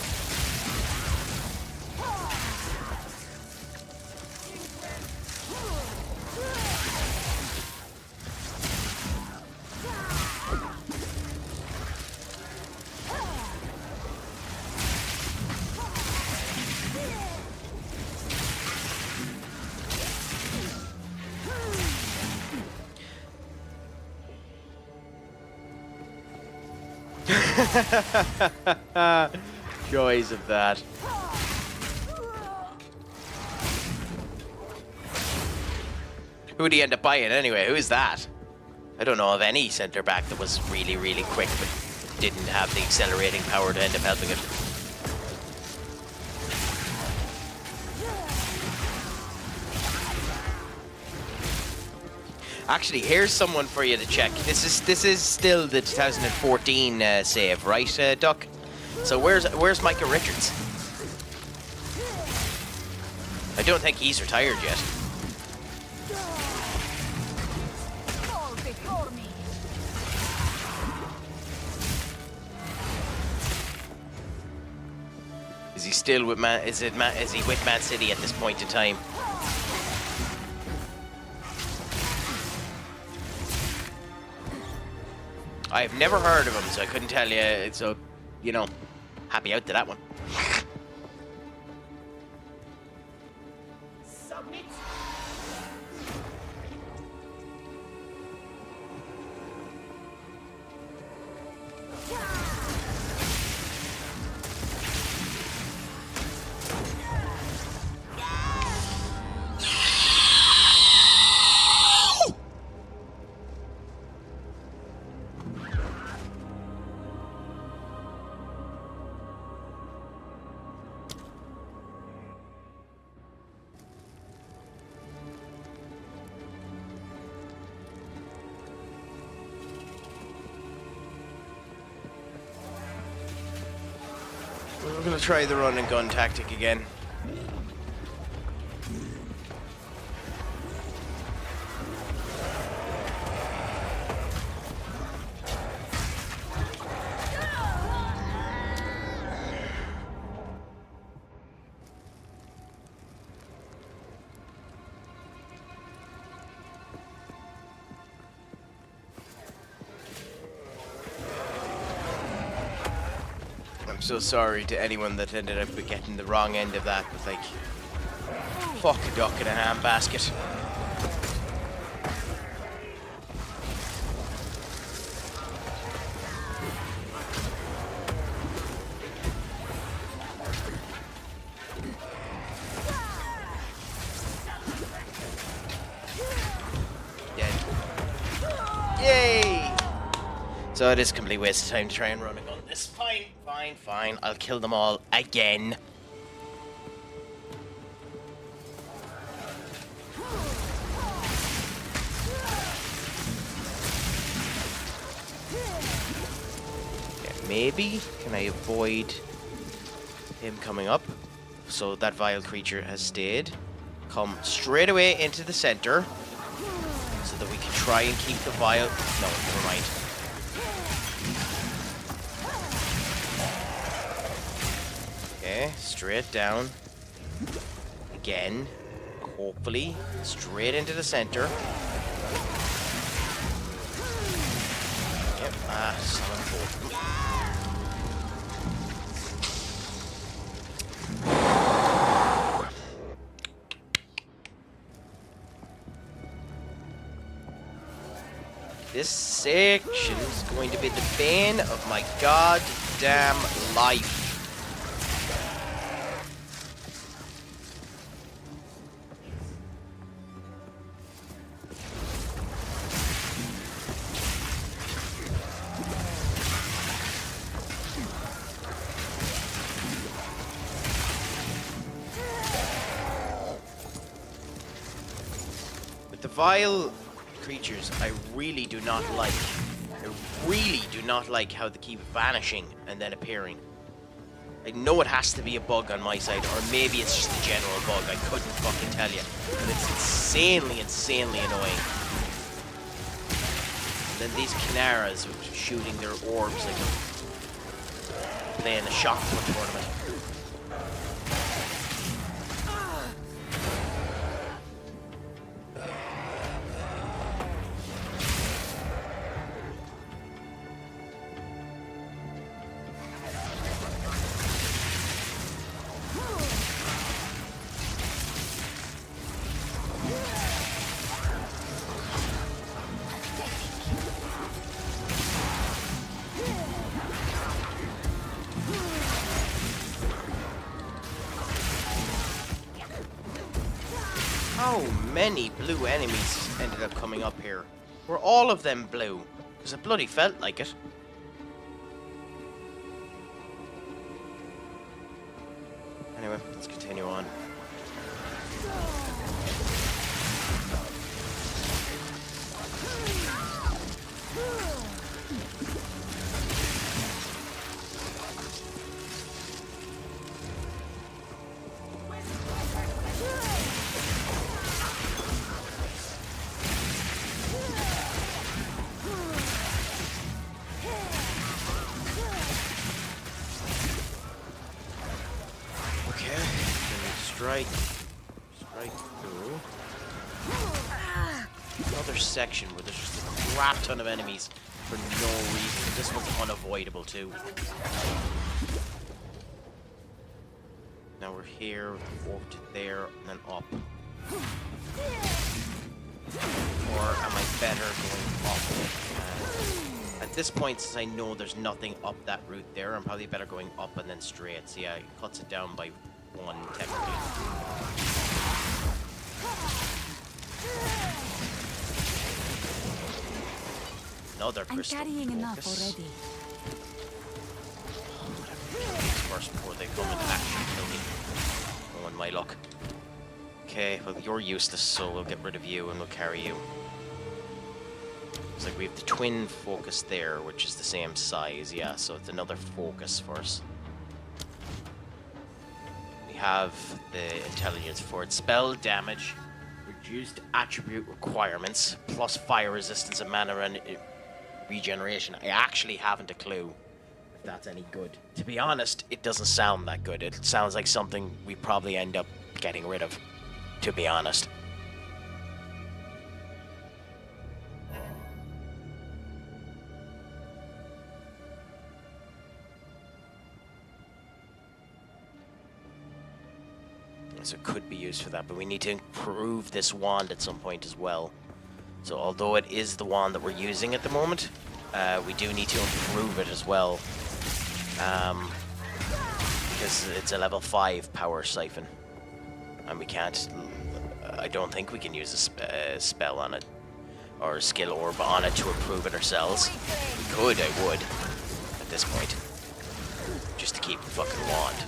Joys of that. Who'd he end up buying anyway? Who's that? I don't know of any centre back that was really, really quick but didn't have the accelerating power to end up helping it. Actually, here's someone for you to check. This is still the 2014 save, right, Duck? So where's Micah Richards? I don't think he's retired yet. Is he still with Man? Is he with Man City at this point in time? I've never heard of him, so I couldn't tell you. So, you know, happy out to that one. Submit. We're gonna try the run and gun tactic again. I'm so sorry to anyone that ended up getting the wrong end of that, but like, fuck a duck in a ham basket. Dead. Yay! So it is a complete waste of time to try and run a gun. This fine. Fine. I'll kill them all again. Yeah, maybe can I avoid him coming up? So that vile creature has stayed. Come straight away into the center so that we can try and keep the vile. No, never mind. Okay, straight down. Again. Hopefully. Straight into the center. Yep, summon both of them. This section is going to be the bane of my goddamn life. With the vile creatures, I really do not like. I really do not like how they keep vanishing and then appearing. I know it has to be a bug on my side, or maybe it's just a general bug. I couldn't fucking tell you. But it's insanely annoying. And then these Canaras shooting their orbs like playing a shot put tournament. many blue enemies ended up coming up here. Were all of them blue? Because it bloody felt like it. Anyway, let's continue on. Strike through. Another section where there's just a crap ton of enemies for no reason. This one's unavoidable too. Now we're here, over to there, and then up. Or am I better going up? At this point, since I know there's nothing up that route there, I'm probably better going up and then straight. So yeah, it cuts it down by one, technically. Another crystal. I'm carrying enough already. First before they come and actually kill me. Knowing my luck. Okay, well you're useless, so we'll get rid of you and we'll carry you. It's like we have the twin focus there, which is the same size, yeah, so it's another focus for us. We have the intelligence for it. Spell damage, reduced attribute requirements, plus fire resistance and mana and regeneration. I actually haven't a clue if that's any good. To be honest, it doesn't sound that good. It sounds like something we probably end up getting rid of, to be honest. So it could be used for that, but we need to improve this wand at some point as well. So although it is the wand that we're using at the moment, we do need to improve it as well. Because it's a level 5 power siphon. And we can't... I don't think we can use a spell on it. Or a skill orb on it to improve it ourselves. We could, I would. At this point. Just to keep the fucking wand.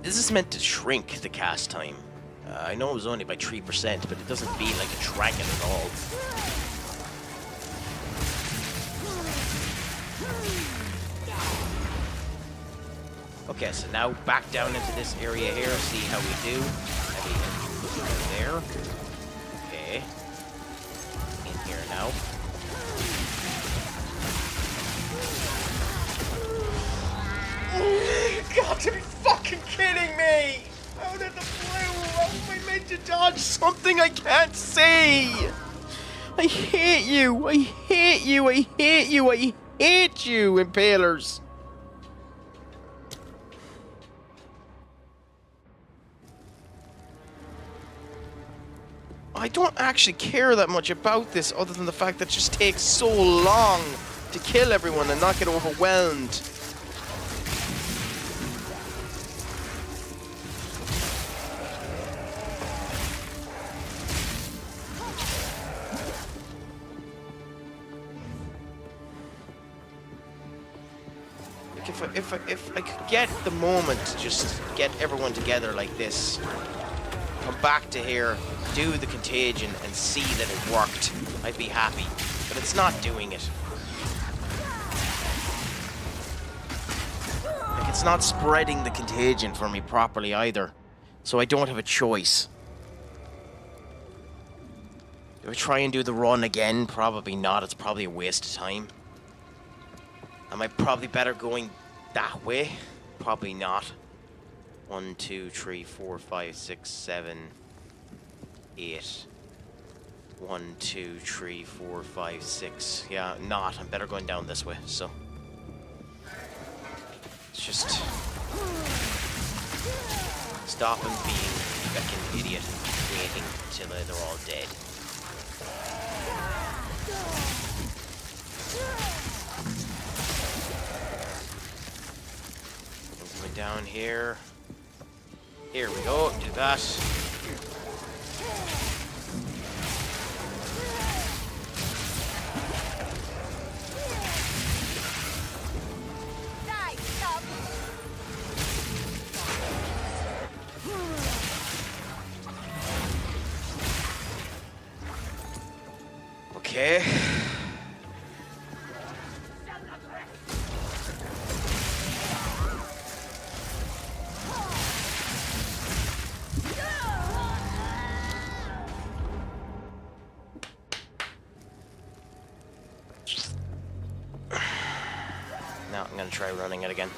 This is meant to shrink the cast time. I know it was only by 3%, but it doesn't feel like a dragon at all. Okay, so now back down into this area here, see how we do. There. Okay. In here now. You got to be fucking kidding me! Out of the blue, how am I meant to dodge something I can't see? I hate you! I hate you! I hate you! I hate you, Impalers! I don't actually care that much about this other than the fact that it just takes so long to kill everyone and not get overwhelmed. If I could get the moment to just get everyone together like this, come back to here, do the contagion, and see that it worked, I'd be happy. But it's not doing it. Like, it's not spreading the contagion for me properly either. So I don't have a choice. Do I try and do the run again? Probably not. It's probably a waste of time. Am I probably better going that way? Probably not. 1, 2, 3, 4, 5, 6, 7, 8. 1, 2, 3, 4, 5, 6. Yeah, not. I'm better going down this way, so. It's just... Stop him being a fucking idiot and waiting till they're all dead. Coming down here. Here we go, do that. Okay. Now I'm gonna try running it again.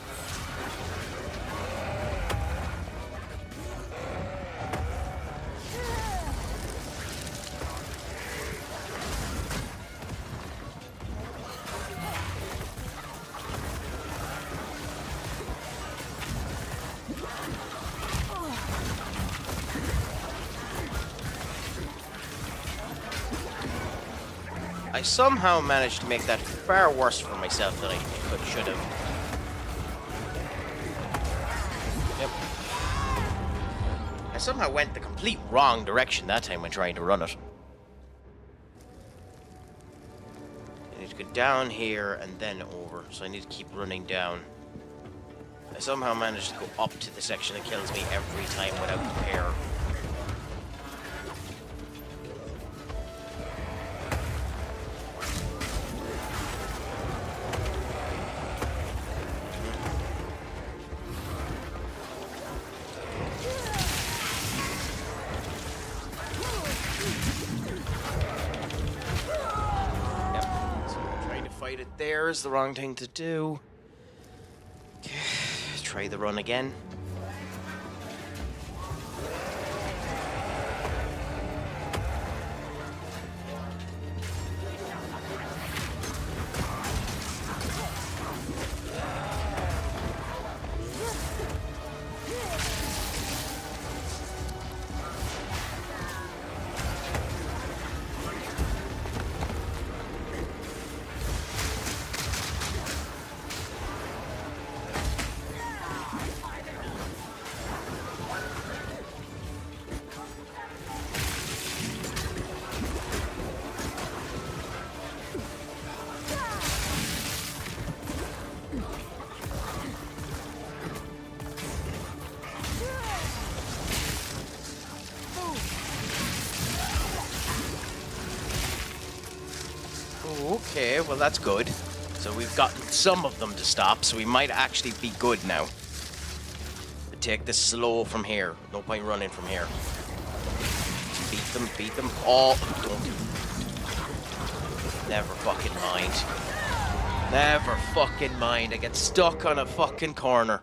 I somehow managed to make that far worse for myself than I should have. Yep. I somehow went the complete wrong direction that time when trying to run it. I need to go down here and then over, so I need to keep running down. I somehow managed to go up to the section that kills me every time without repair. There is the wrong thing to do. Okay, try the run again. Okay, well that's good. So we've gotten some of them to stop, so we might actually be good now. But take this slow from here. No point running from here. Beat them all. Don't. Never fucking mind. Never fucking mind. I get stuck on a fucking corner.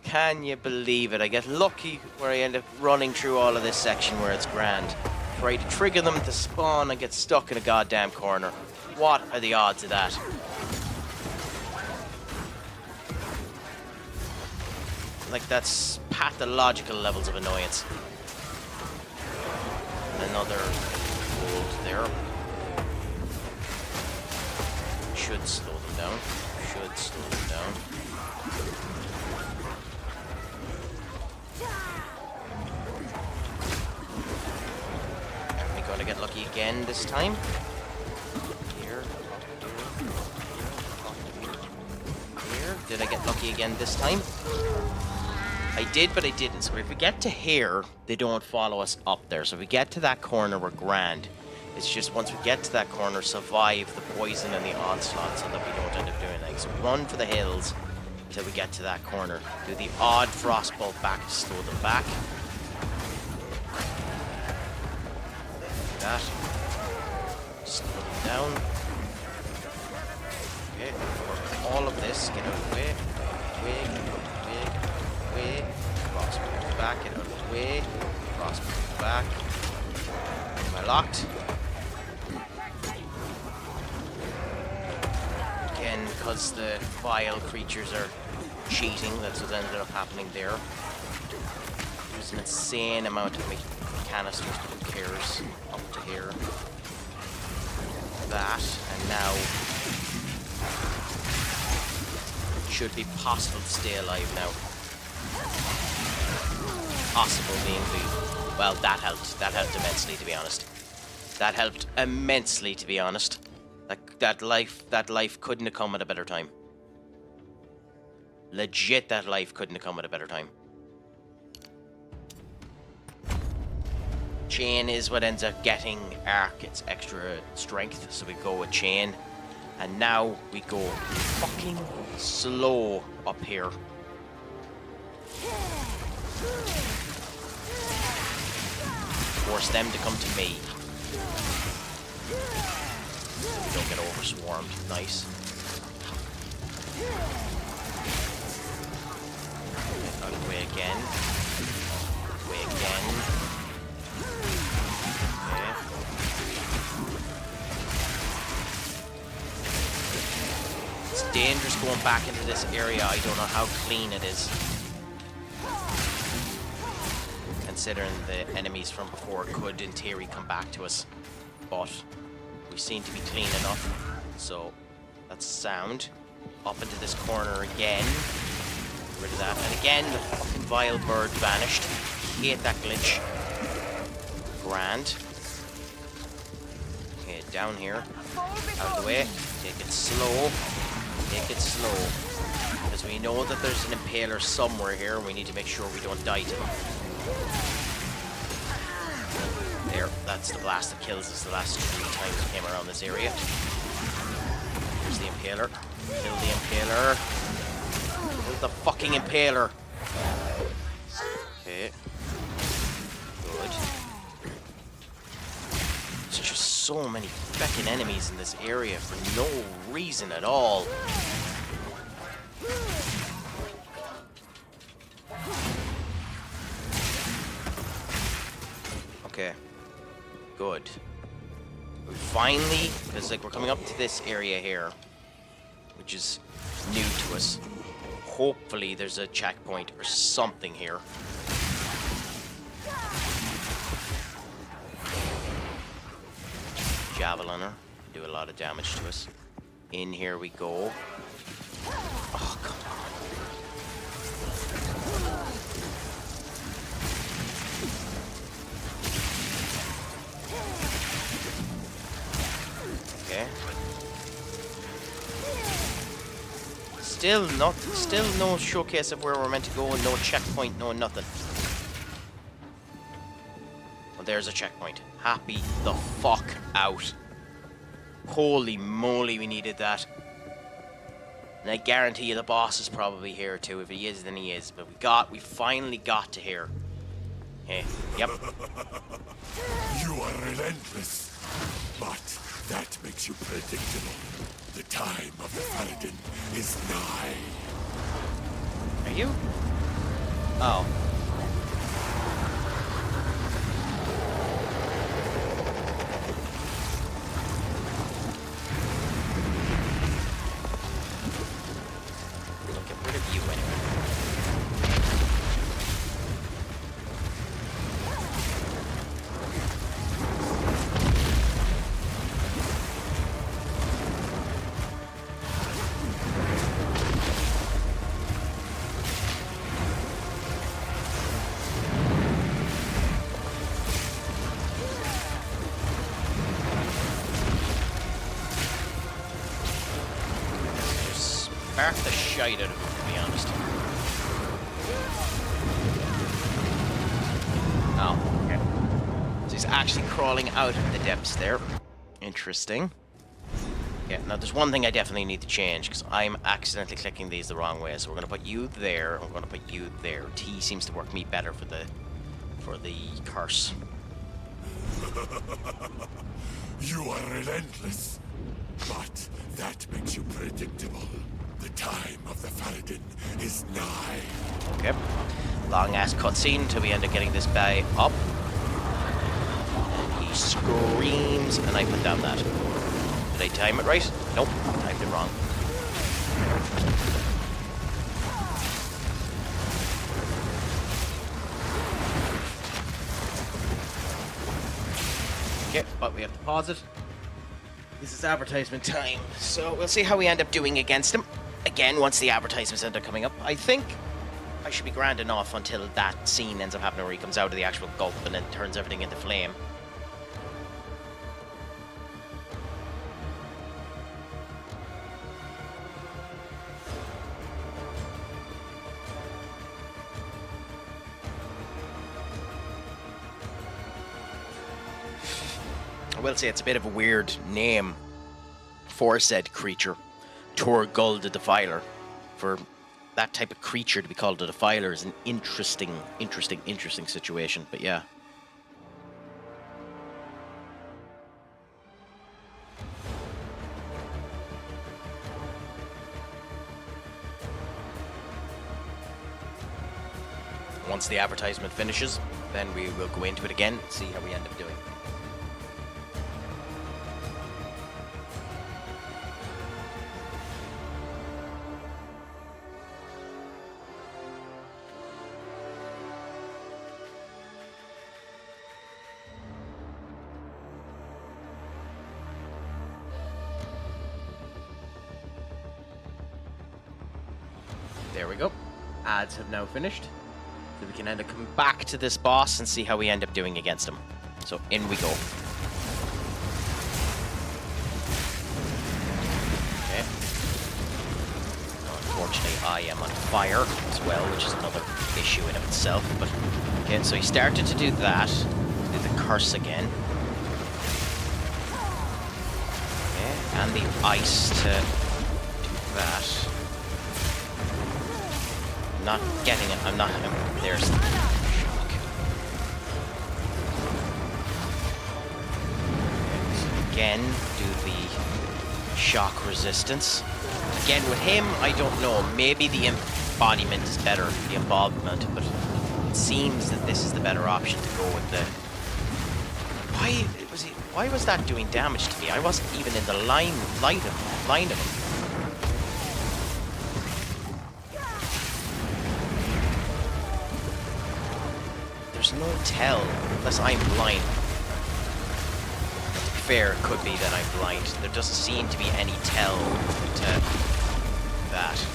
Can you believe it? I get lucky where I end up running through all of this section where it's grand. Try to trigger them to spawn and get stuck in a goddamn corner. What are the odds of that? Like, that's pathological levels of annoyance. Another hold there. Should slow them down. Should slow them down. Gonna get lucky again this time. Here. Did I get lucky again this time? I did, but I didn't. So if we get to here, they don't follow us up there. So if we get to that corner, we're grand. It's just once we get to that corner, survive the poison and the onslaught so that we don't end up doing anything. So run for the hills until we get to that corner. Do the odd frostbolt back to slow them back. That. Slow them down. Okay, work all of this. Get out of the way. Get out of the way. Get out of the way. Frostbolt back. Get out of the way. Frostbolt back. Am I locked? Again, because the vile creatures are cheating. That's what ended up happening there. There's an insane amount of canisters, who cares, up to here. That, and now it should be possible to stay alive now. Possible being the... Well, that helped. That helped immensely, to be honest. That helped immensely, to be honest. That life couldn't have come at a better time. Legit, that life couldn't have come at a better time. Chain is what ends up getting Arc its extra strength, so we go with Chain. And now we go fucking slow up here. Force them to come to me. So we don't get overswarmed. Nice. Out of the way again. Way again. Okay. It's dangerous going back into this area. I don't know how clean it is. Considering the enemies from before could, in theory, come back to us. But we seem to be clean enough. So that's sound. Up into this corner again. Get rid of that. And again, the fucking vile bird vanished. Hate that glitch. Grand. Okay, down here. Out of the way. Take it slow. Take it slow. Because we know that there's an impaler somewhere here. We need to make sure we don't die to them. There, that's the blast that kills us the last 3 times we came around this area. Here's the impaler. Kill the impaler. Kill the fucking impaler. Okay. Good. There's just so many fucking enemies in this area for no reason at all. Okay. Good. We finally, because like we're coming up to this area here, which is new to us. Hopefully there's a checkpoint or something here. Javeliner, do a lot of damage to us. In here we go. Oh, come on. Okay. Still no showcase of where we're meant to go, no checkpoint, no nothing. Well, there's a checkpoint. Happy the fuck out. Holy moly, we needed that. And I guarantee you the boss is probably here too. If he is, then he is. But we finally got to here. Okay, yep. You are relentless, but that makes you predictable. The time of the Paladin is nigh. Are you? Oh. We'll get rid of you anyway. Spark the shite out of him, to be honest. Oh, okay. So he's actually crawling out of the depths there. Interesting. Yeah, now there's one thing I definitely need to change, because I'm accidentally clicking these the wrong way. So we're going to put you there, and we're going to put you there. T seems to work me better for the curse. You are relentless, but that makes you predictable. The time of the Paladin is nigh. Okay. Long ass cutscene until we end up getting this guy up. And he screams, and I put down that. Did I time it right? Nope, I timed it wrong. Okay, but we have to pause it. This is advertisement time, so we'll see how we end up doing against him. Again, once the advertisements end up coming up, I think I should be grand enough until that scene ends up happening where he comes out of the actual gulp and then turns everything into flame. I will say it's a bit of a weird name for said creature, Torgul the Defiler. For that type of creature to be called a Defiler is an interesting situation, but yeah. Once the advertisement finishes, then we will go into it again and see how we end up doing. There we go. Ads have now finished. So we can end up coming back to this boss and see how we end up doing against him. So in we go. Okay. Now, unfortunately, I am on fire as well, which is another issue in of itself. But okay, so he started to do that. Do the curse again. Okay, and the ice to do that. Not getting it. I'm not. There's the shock. So again, do the shock resistance. Again, with him, I don't know. Maybe the embodiment is better. The embodiment, but it seems that this is the better option to go with the. Why was that doing damage to me? I wasn't even in the line of him. There's no tell, unless I'm blind. To be fair, it could be that I'm blind. There doesn't seem to be any tell to that.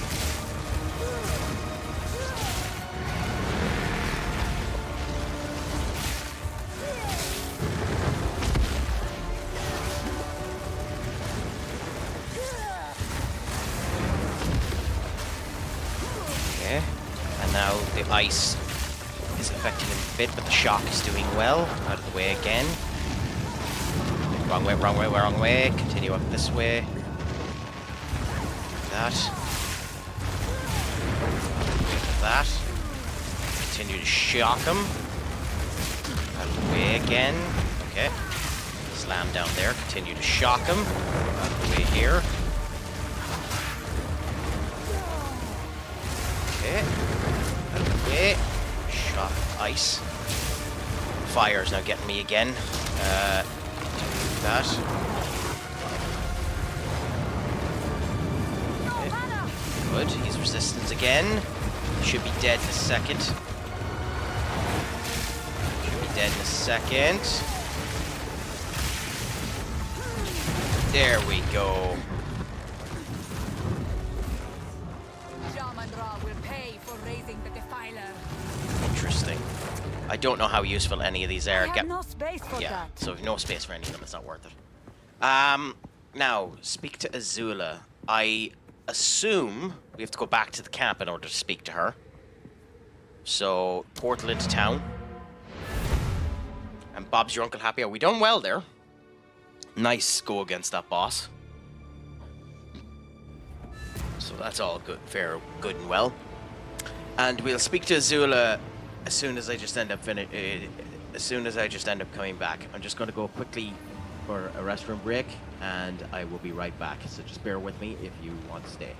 Okay, and now the ice is affecting him a bit, but the shock is doing well. Out of the way again. Wrong way, wrong way, wrong way. Continue up this way. That. That. Continue to shock him. Out of the way again. Okay. Slam down there. Continue to shock him. Out of the way here. Okay. Out of the way. Shock ice. Fire's now getting me again. That. Okay. Good. He's resistant again. Should be dead in a second. Should be dead in a second. There we go. Interesting. I don't know how useful any of these are. I have no space for that. So no space for any of them. It's not worth it. Now speak to Azula. I assume we have to go back to the camp in order to speak to her. So portal into town. And Bob's your uncle happy? Are we done well there? Nice go against that boss. So that's all good, fair, good and well. And we'll speak to Azula as soon as I just end up coming back. I'm just going to go quickly for a restroom break, and I will be right back. So just bear with me if you want to stay.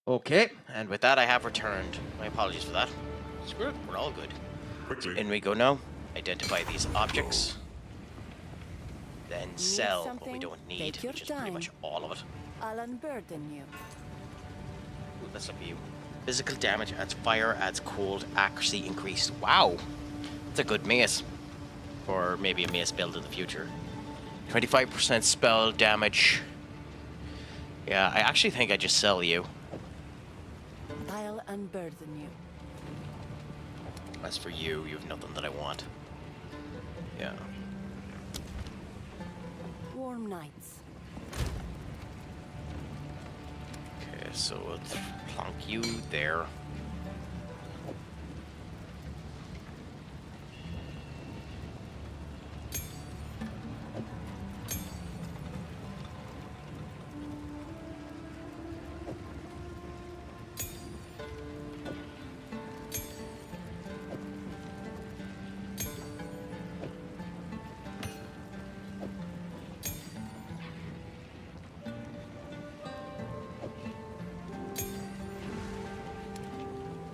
Okay, and with that I have returned. My apologies for that. Screw it, we're all good. Quickly. In we go now. Identify these objects. Then sell what we something? don't need, Take your which is pretty much time. all of it. I'll unburden you. Ooh, let's look at you. Physical damage adds fire, adds cold, accuracy increased. Wow! That's a good mace. Or maybe a mace build in the future. 25% spell damage. Yeah, I actually think I just sell you. I'll unburden you. As for you, you have nothing that I want. Yeah. Warm nights. Okay, so we'll plonk you there.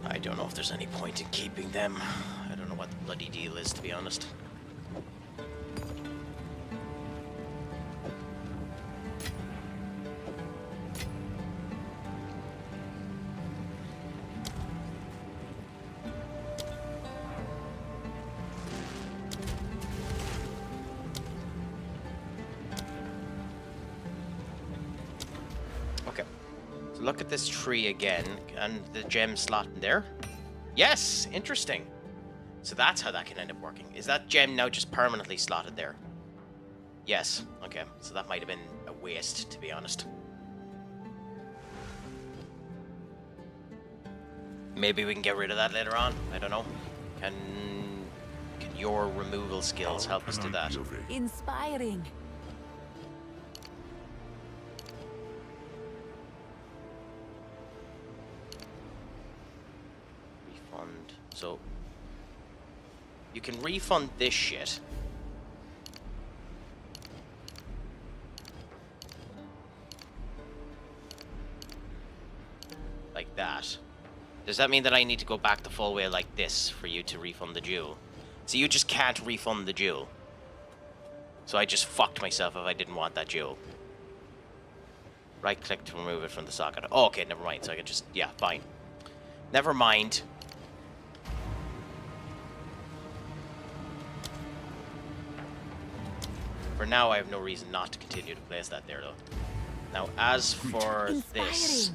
I don't know if there's any point in keeping them. I don't know what the bloody deal is, to be honest. Okay. So look at this tree again, and the gem slot in there. Yes, interesting. So that's how that can end up working. Is that gem now just permanently slotted there? Yes. Okay. So that might have been a waste, to be honest. Maybe we can get rid of that later on. I don't know. Can your removal skills help us do that? Inspiring. Refund. So you can refund this shit. Like that. Does that mean that I need to go back the full way like this for you to refund the jewel? So you just can't refund the jewel. So I just fucked myself if I didn't want that jewel. Right click to remove it from the socket. Oh, okay, never mind. So I can just, yeah, fine. Never mind. For now, I have no reason not to continue to place that there, though. Now, as for this,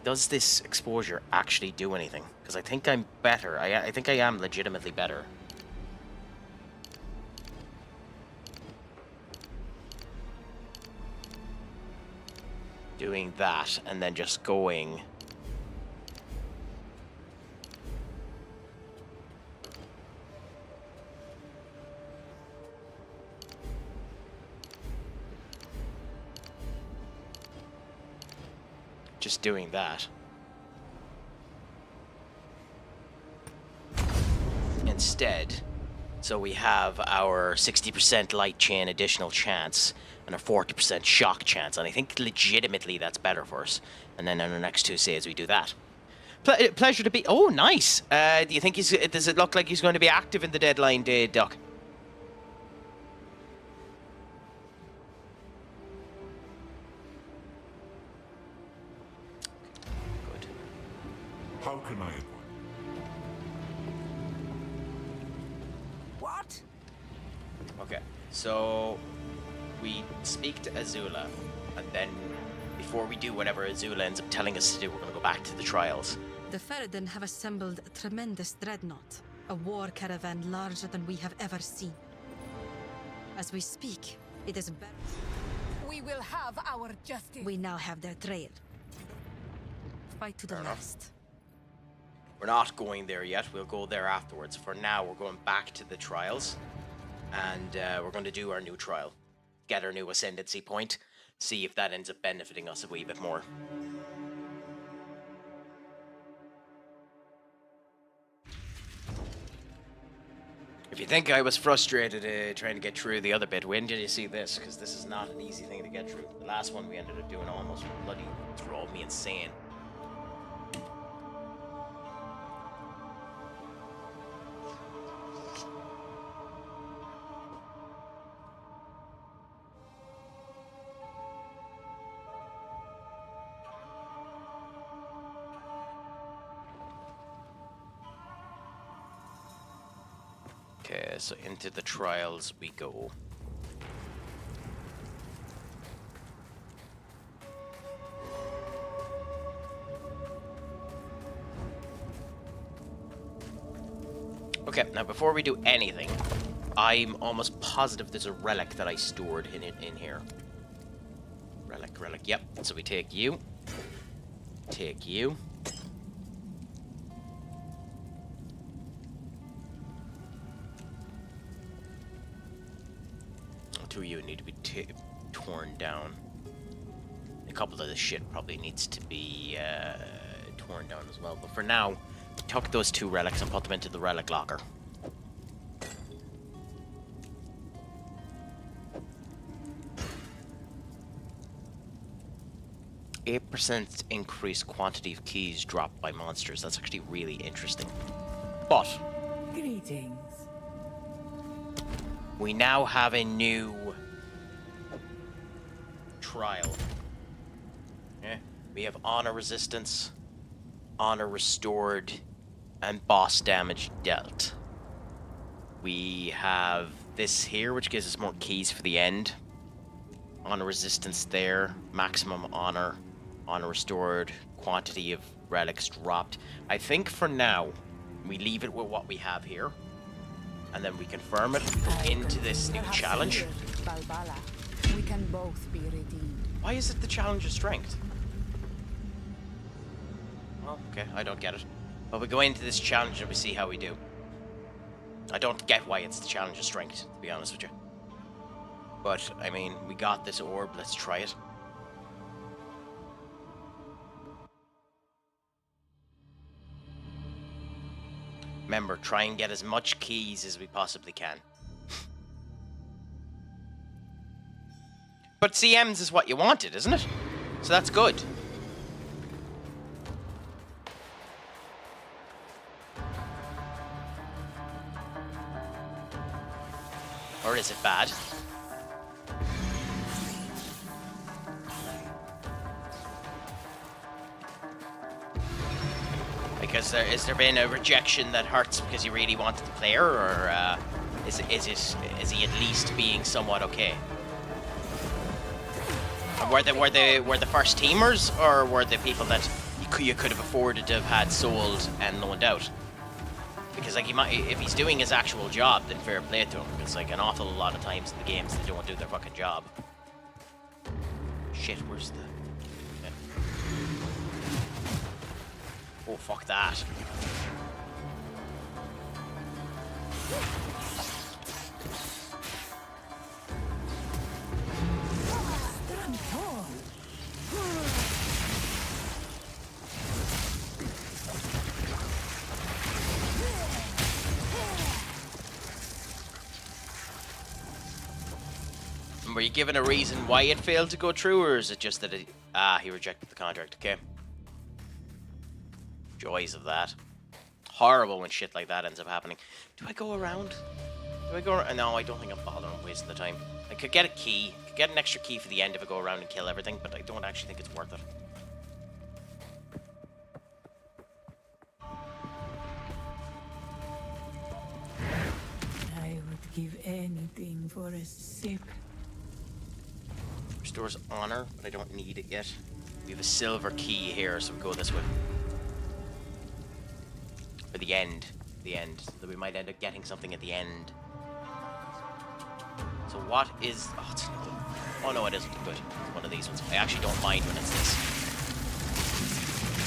does this exposure actually do anything? Because I think I'm better. I think I am legitimately better. Doing that, and then just going... Just doing that. Instead, so we have our 60% light chain additional chance and a 40% shock chance, and I think legitimately that's better for us. And then in our next two saves we do that. Pleasure to be... Oh, nice! Do you think does it look like he's going to be active in the deadline day, Doc? How can I... What? Okay, so we speak to Azula, and then before we do whatever Azula ends up telling us to do, we're going to go back to the trials. The Ferryden have assembled a tremendous dreadnought, a war caravan larger than we have ever seen. As we speak, it is better. We will have our justice. We now have their trail. Fight to the last. We're not going there yet. We'll go there afterwards. For now, we're going back to the trials, and we're going to do our new trial. Get our new ascendancy point. See if that ends up benefiting us a wee bit more. If you think I was frustrated trying to get through the other bit, when did you see this? Because this is not an easy thing to get through. The last one we ended up doing almost bloody drove me insane. Okay, so into the trials we go. Okay, now before we do anything, I'm almost positive there's a relic that I stored in here. Relic, yep. So we take you. Take you. Two of you need to be torn down. A couple of this shit probably needs to be torn down as well. But for now, tuck those 2 relics and put them into the relic locker. 8% increased quantity of keys dropped by monsters. That's actually really interesting. But Greetings. we now have a new trial. Yeah. We have honor resistance, honor restored, and boss damage dealt. We have this here, which gives us more keys for the end. Honor resistance there, maximum honor, honor restored, quantity of relics dropped. I think for now, we leave it with what we have here, and then we confirm it into this new challenge. Balbala. We can both be redeemed. Why is it the challenge of strength? Well, okay, I don't get it. But we go into this challenge and we see how we do. I don't get why it's the challenge of strength, to be honest with you. But, I mean, we got this orb, let's try it. Remember, try and get as much keys as we possibly can. But CMs is what you wanted, isn't it? So that's good. Or is it bad? Because is there been a rejection that hurts because you really wanted the player, or is he at least being somewhat okay? Were the first teamers, or were the people that you could have afforded to have had sold and loaned out? Because like if he's doing his actual job, then fair play to him. Because like an awful lot of times in the games they don't do their fucking job. Shit, where's the? Okay. Oh fuck that! Were you given a reason why it failed to go through, or is it just that he rejected the contract? Okay. Joys of that. Horrible when shit like that ends up happening. Do I go around? Do I go around? No, I don't think I'm bothering. I'm wasting the time. I could get a key. Could get an extra key for the end if I go around and kill everything, but I don't actually think it's worth it. I would give anything for a sip. Restores honor, but I don't need it yet. We have a silver key here, so we go this way. For the end. The end. So we might end up getting something at the end. So what is... Oh, it's another... Oh no, it isn't. Good. It's one of these ones. I actually don't mind when it's this.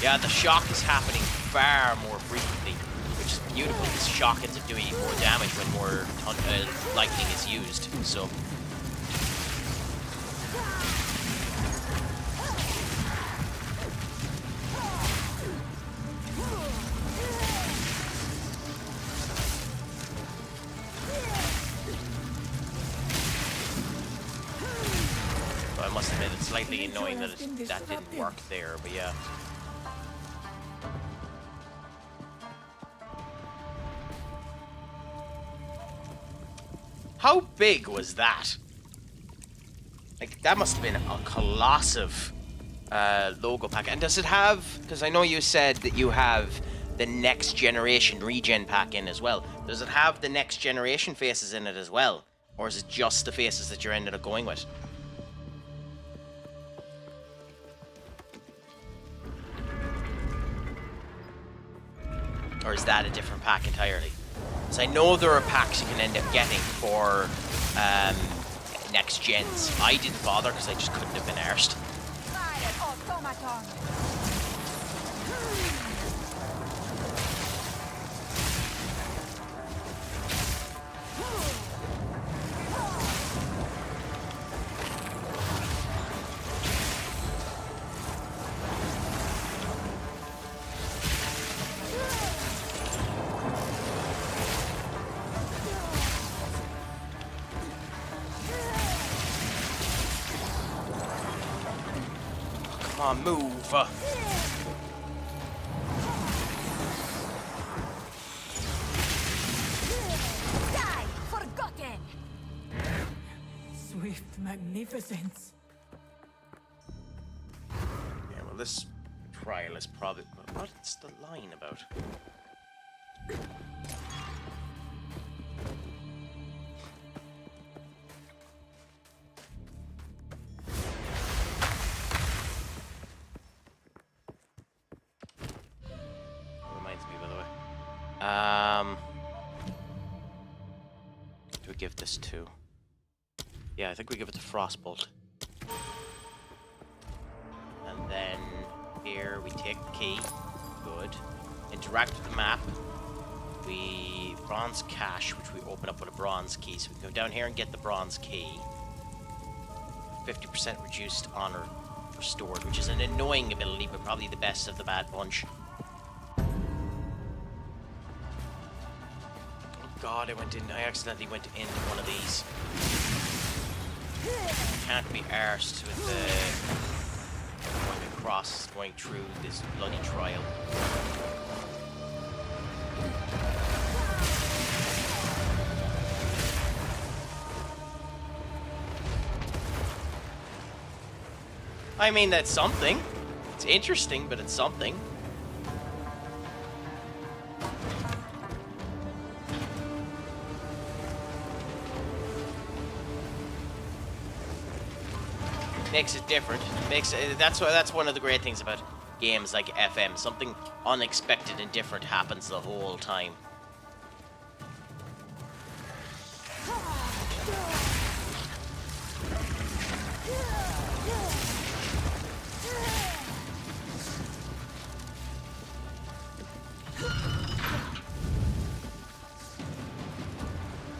Yeah, the shock is happening far more frequently, which is beautiful. This shock ends up doing more damage when more lightning is used, so... I must admit, it's slightly annoying that that didn't work there, but yeah. How big was that? Like, that must have been a colossive logo pack. And does it have... Because I know you said that you have the next generation regen pack in as well. Does it have the next generation faces in it as well? Or is it just the faces that you're ended up going with? Or is that a different pack entirely? So I know there are packs you can end up getting for next gens. I didn't bother because I just couldn't have been arsed. Come on, move. Die, forgotten. Swift magnificence. Yeah, well, this trial is probably... What's the line about? Reminds me, by the way. Do we give this to? Yeah, I think we give it to Frostbolt. And then here we take the key. Good. Interact with the map. We bronze cache, which we open up with a bronze key. So we can go down here and get the bronze key. 50% reduced honor restored, which is an annoying ability, but probably the best of the bad bunch. Oh god, I accidentally went into one of these. Can't be arsed with going across, going through this bloody trial. I mean, that's something. It's interesting, but it's something. Makes it different. That's one of the great things about games like FM. Something unexpected and different happens the whole time.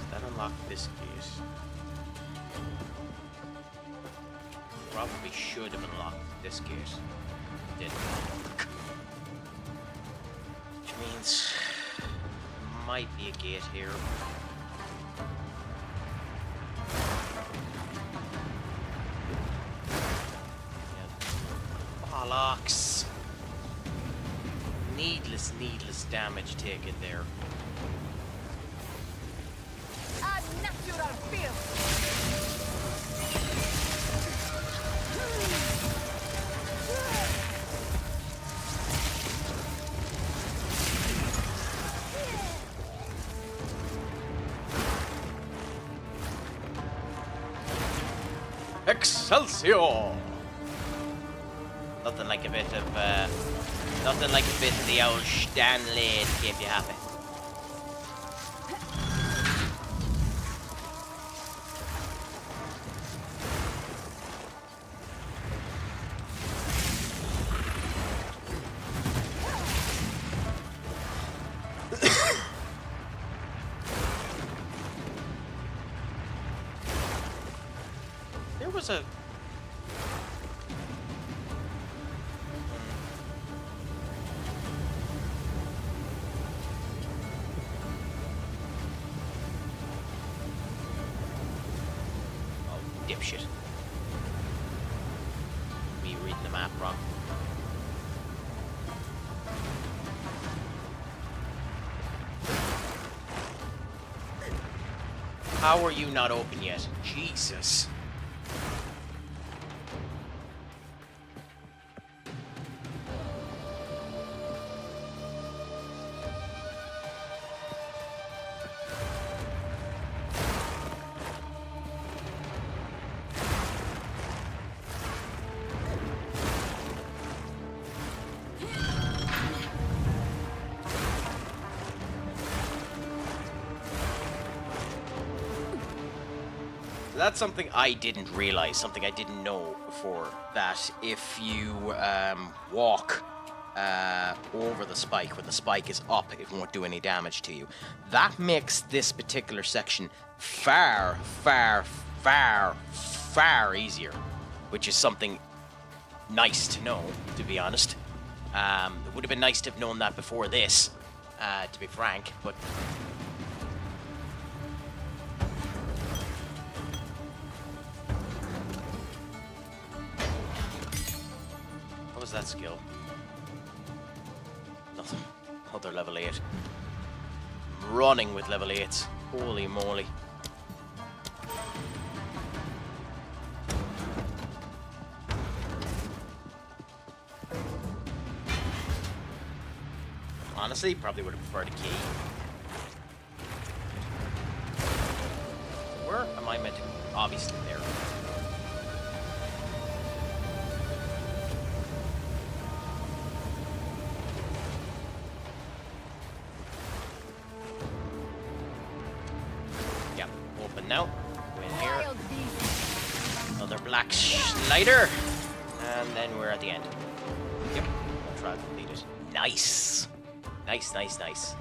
That unlocked this gate. Probably should have unlocked this gate. Didn't. Which means might be a gate here. Yeah. Bollocks. Needless damage taken there. A natural filth. Excelsior! Nothing like a bit of the old Stanley to keep you happy. There was a... Oh, dipshit. Me reading the map wrong. How are you not open yet? Jesus. that's something I didn't realize, something I didn't know before, that if you walk over the spike, when the spike is up, it won't do any damage to you. That makes this particular section far easier, which is something nice to know, to be honest. It would have been nice to have known that before this, to be frank, but... What was that skill? Nothing. Other level 8. I'm running with level 8s. Holy moly. Honestly, probably would have preferred a key. Where am I meant to be? Obviously there. Yep, open now. Go in here. Another black slider. And then we're at the end. Yep, trial completed. Nice! Nice.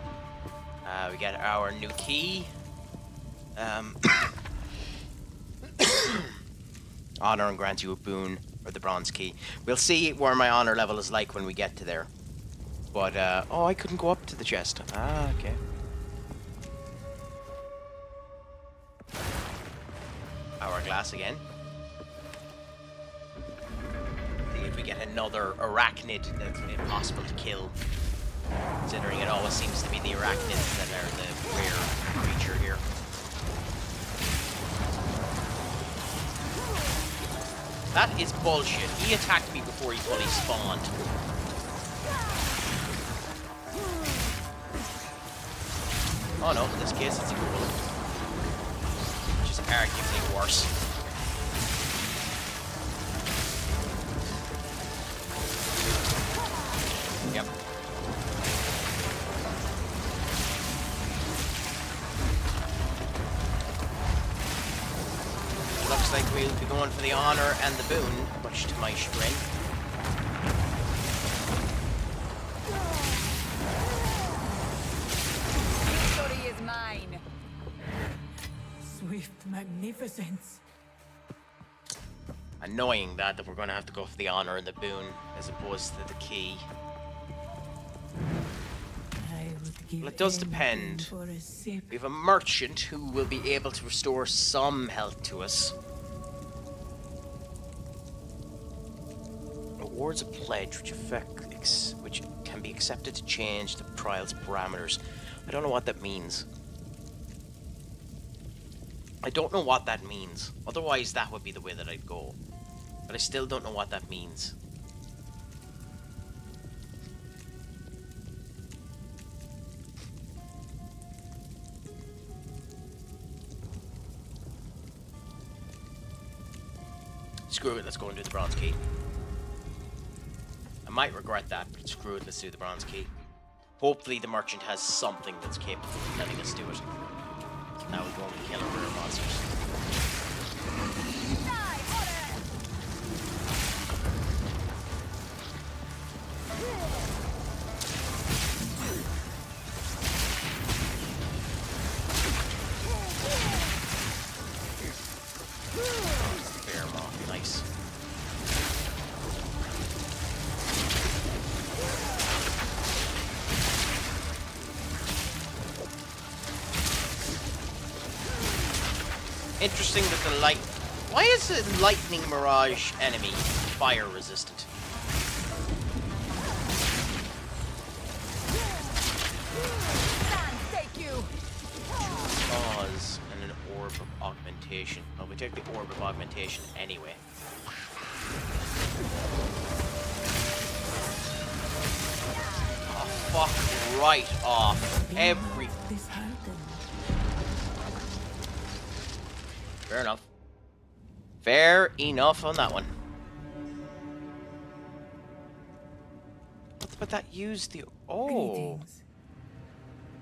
We got our new key. Honor and grants you a boon, or the bronze key. We'll see where my honor level is like when we get to there. But, oh, I couldn't go up to the chest. Ah, okay. Hourglass again. See if we get another arachnid that's impossible to kill. Considering it always seems to be the arachnids that are the rare creature here. That is bullshit. He attacked me before he fully spawned. Oh no, in this case it's equivalent. Which is arguably worse. Yep. Looks like we'll be going for the honor and the boon, much to my chagrin. Victory is mine. Swift magnificence. Annoying that we're going to have to go for the honor and the boon as opposed to the key. Well, it does depend. We have a merchant who will be able to restore some health to us. Awards a pledge which can be accepted to change the trial's parameters. I don't know what that means. Otherwise, that would be the way that I'd go. But I still don't know what that means. Screw it, let's go and do the bronze key. I might regret that, but screw it, let's do the bronze key. Hopefully the merchant has something that's capable of letting us do it. Now we go and kill our rare monsters. Nice. Interesting that the light... Why is a lightning mirage enemy fire resistant? Take you. Pause and an orb of augmentation. Well, we take the orb of augmentation anyway. Oh, fuck right off. Every... Fair enough. Fair enough on that one. But that used the... Oh. Greetings.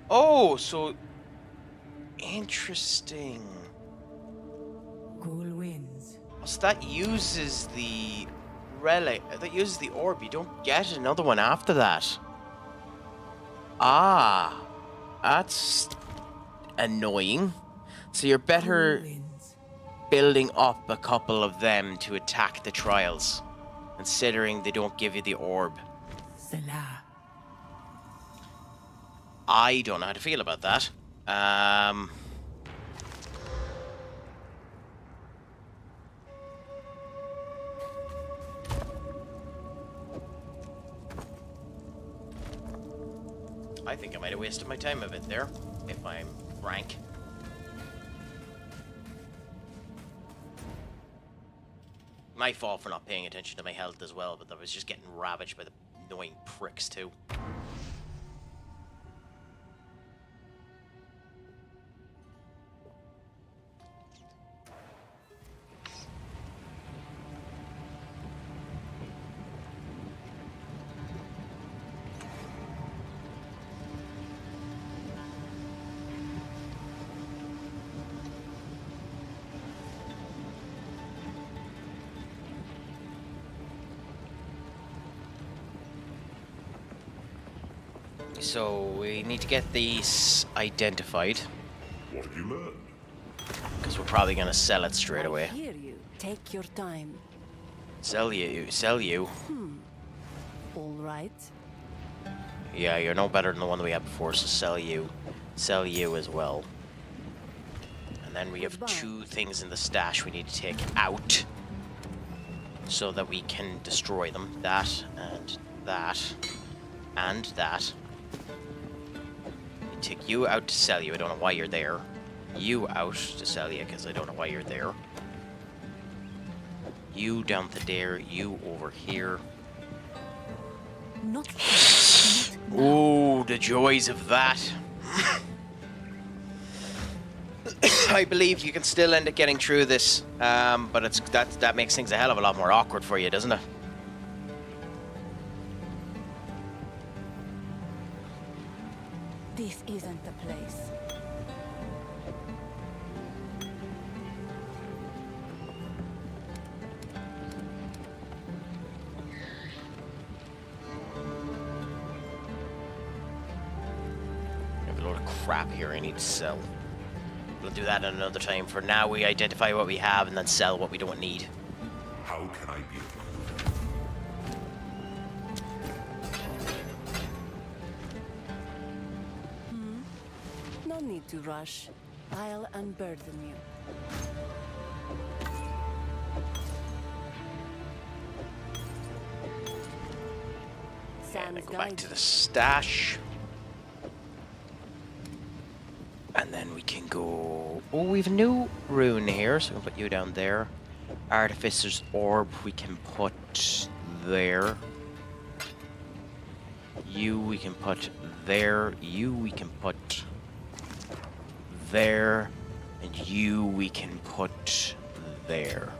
Oh, so... Interesting. Good So that uses the relic. That uses the orb. You don't get another one after that. Ah, that's annoying. So you're better building up a couple of them to attack the trials, considering they don't give you the orb. Salah. I don't know how to feel about that. I think I might have wasted my time a bit there, if I'm frank. My fault for not paying attention to my health as well, but I was just getting ravaged by the annoying pricks too. So we need to get these identified, What have you learned? because we're probably gonna sell it straight away. I hear you. Take your time. Sell you. All right. Yeah, you're no better than the one that we had before, so sell you as well. And then we have Goodbye. 2 things in the stash we need to take out, so that we can destroy them. That and that and that. Take you out to sell you. I don't know why you're there. You out to sell you, because I don't know why you're there. You down to there. You over here. Not Oh, the joys of that. I believe you can still end up getting through this, but that makes things a hell of a lot more awkward for you, doesn't it? This isn't the place. I have a load of crap here I need to sell. We'll do that another time. For now, we identify what we have and then sell what we don't need. How can I be of No need to rush. I'll unburden you. And then Sans go back guide. to the stash. And then we can go... Oh, we've a new rune here, so we can put you down there. Artificer's Orb we can put there. You we can put there. You we can put there. And you we can put there.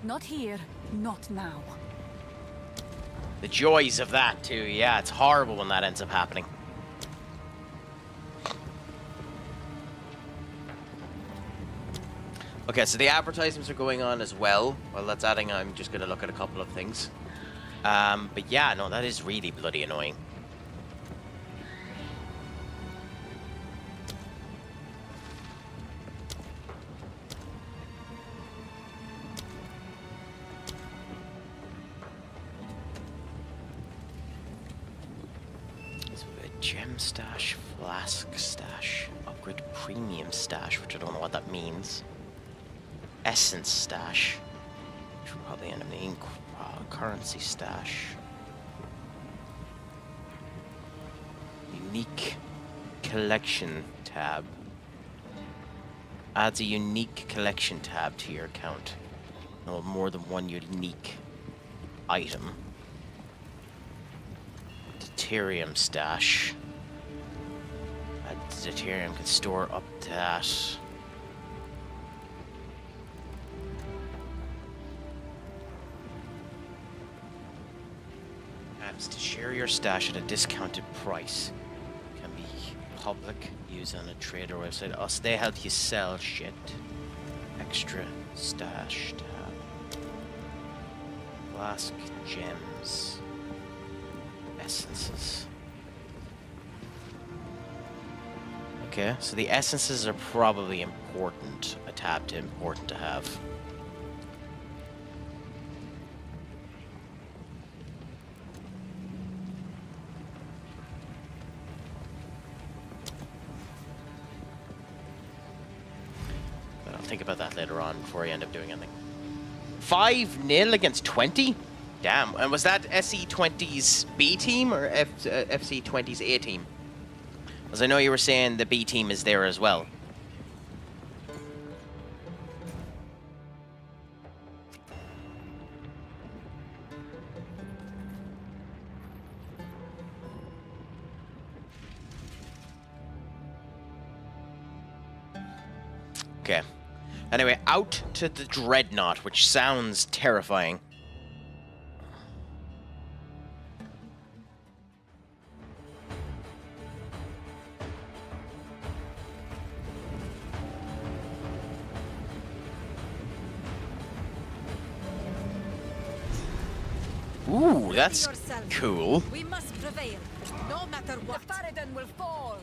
Not here, not now. The joys of that too. Yeah, it's horrible when that ends up happening. Okay, so the advertisements are going on as well. While that's adding, I'm just going to look at a couple of things. But yeah, no, that is really bloody annoying. So a gem stash, flask stash, upgrade premium stash, which I don't know what that means. Essence stash, which will probably end up being currency stash. Unique collection tab. Adds a unique collection tab to your account. No more than one unique item. Deuterium stash. Deuterium can store up to that. To share your stash at a discounted price. Can be public, used on a trader website. Oh, so they help you sell shit. extra stash tab. Flask, gems, essences. Okay, so the essences are probably important. A tab to important to have. But I'll think about that later on before I end up doing anything. 5-0 against 20? Damn. And was that SE20's B team or FC20's A team? Because I know you were saying the B team is there as well. Okay. Anyway, out to the Dreadnought, which sounds terrifying. Ooh, that's cool. We must prevail, no matter what. The Faradin will fall.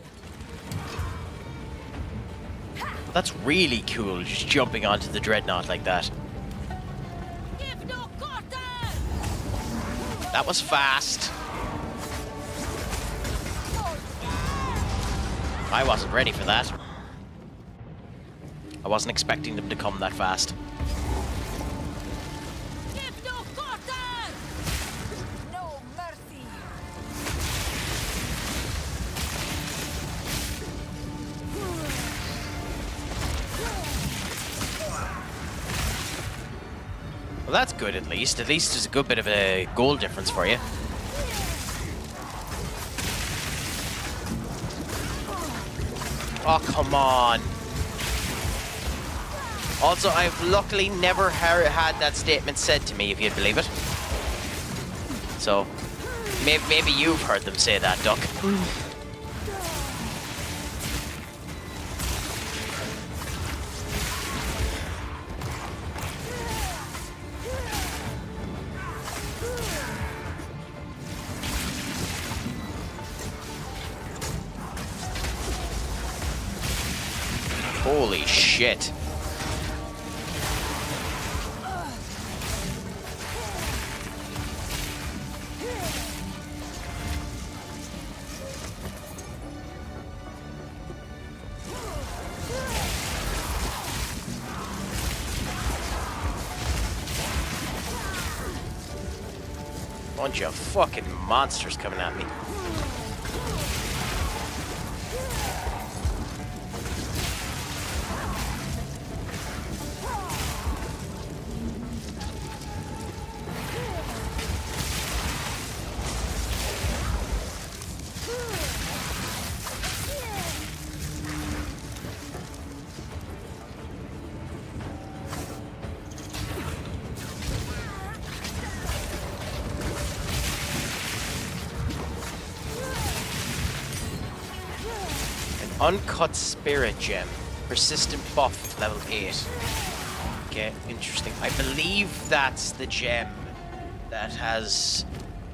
That's really cool, just jumping onto the Dreadnought like that. Give no quarter! That was fast. I wasn't ready for that. I wasn't expecting them to come that fast. Give no quarter! No mercy. Well, that's good at least. At least there's a good bit of a goal difference for you. Oh, come on. Also, I've luckily never had that statement said to me, if you'd believe it. So, maybe you've heard them say that, Duck. Holy shit. Bunch of fucking monsters coming at me. Uncut Spirit Gem. Persistent buff, level 8. Okay, interesting. I believe that's the gem that has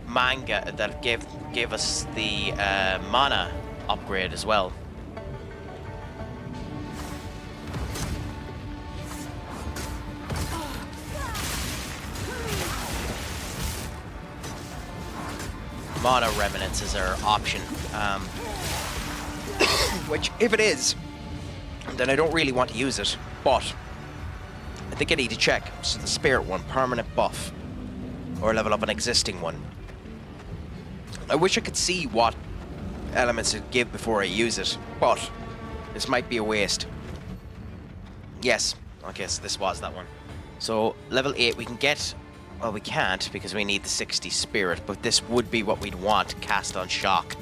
manga, that gave us the mana upgrade as well. Mana remnants is our option. Which, if it is, then I don't really want to use it, but I think I need to check. So the spirit one, permanent buff, or level up an existing one. I wish I could see what elements it give before I use it, but this might be a waste. Yes, okay, so this was that one. So level 8 we can get, well we can't because we need the 60 spirit, but this would be what we'd want, cast on shock.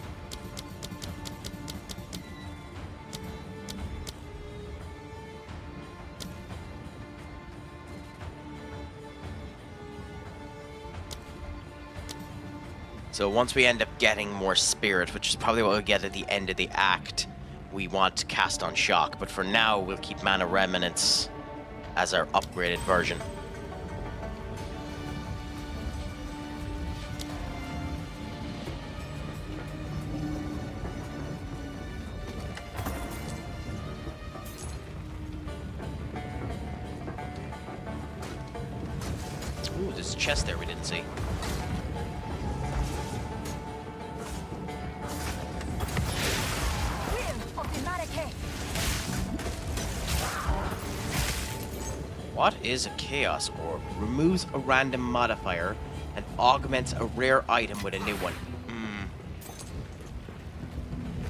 So once we end up getting more spirit, which is probably what we'll get at the end of the act, we want to cast on shock. But for now, we'll keep mana remnants as our upgraded version. Ooh, there's a chest there we didn't see. What is a Chaos Orb? Removes a random modifier and augments a rare item with a new one.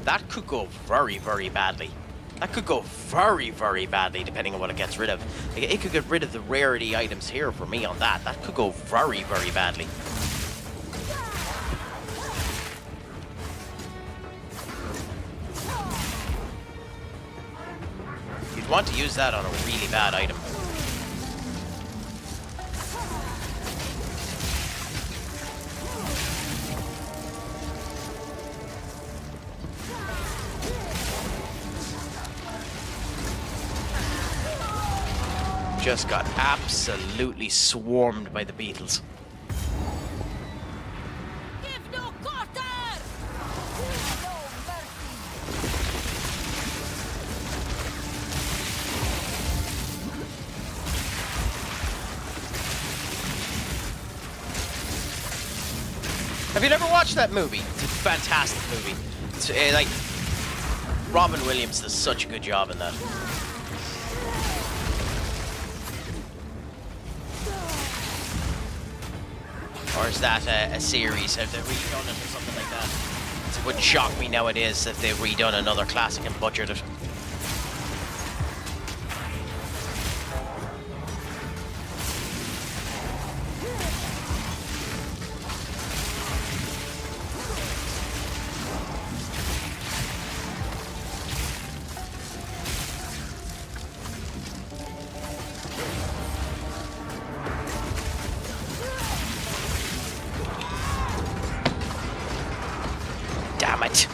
That could go very, very badly. That could go very, very badly depending on what it gets rid of. Like, it could get rid of the rarity items here for me on that. That could go very, very badly. You'd want to use that on a really bad item. Just got absolutely swarmed by the beetles. Give no quarter! Have you never watched that movie? It's a fantastic movie. It's like Robin Williams does such a good job in that. Or is that a series? Have they redone it or something like that? It wouldn't shock me nowadays if they've redone another classic and butchered it. Damn it.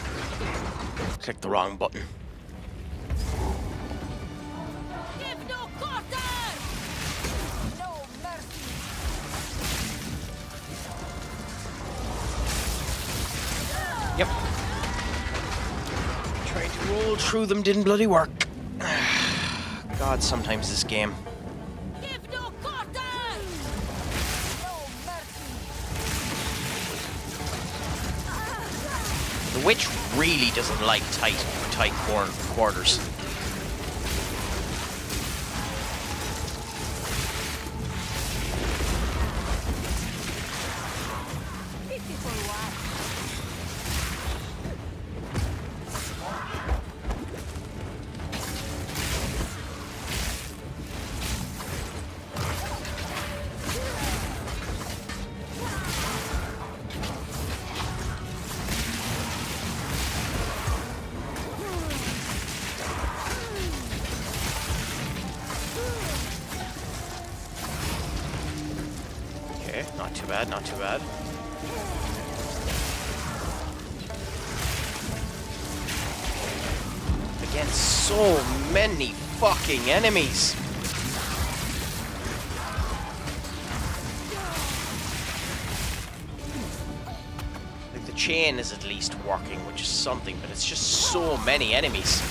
Clicked the wrong button. Give no quarter! No mercy! Yep. Trying to roll through them didn't bloody work. God, sometimes this game. Give no quarter! No mercy! The witch really doesn't like tight quarters. Okay, not too bad, not too bad. Again, so many fucking enemies. Like, the chain is at least working, which is something, but it's just so many enemies.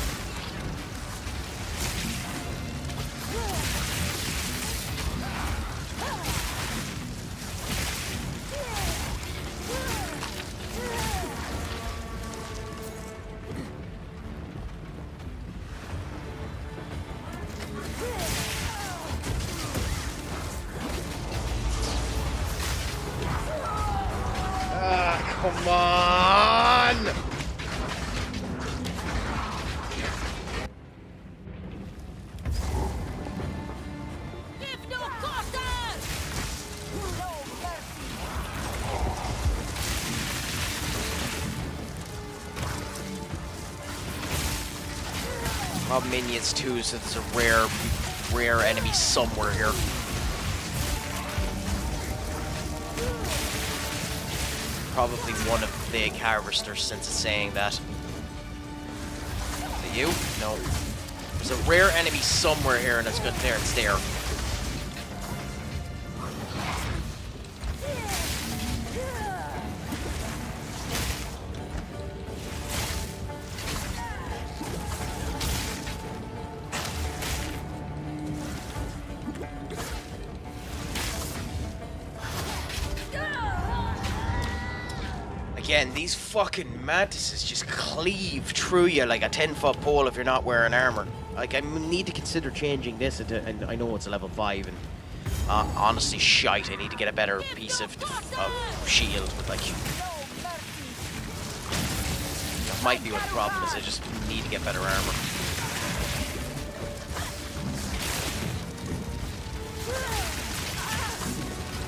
Come on! Give no quarter! No mercy! Mob minions too, so there's a rare enemy somewhere here. Probably one of the egg harvesters since it's saying that. Is it you? No. There's a rare enemy somewhere here, and it's good. There, it's there. Again, these fucking mantises just cleave through you like a 10-foot pole if you're not wearing armor. Like, I need to consider changing this into, and I know it's a level 5, and honestly, shite. I need to get a better piece of shield with, like... That might be what the problem is, I just need to get better armor.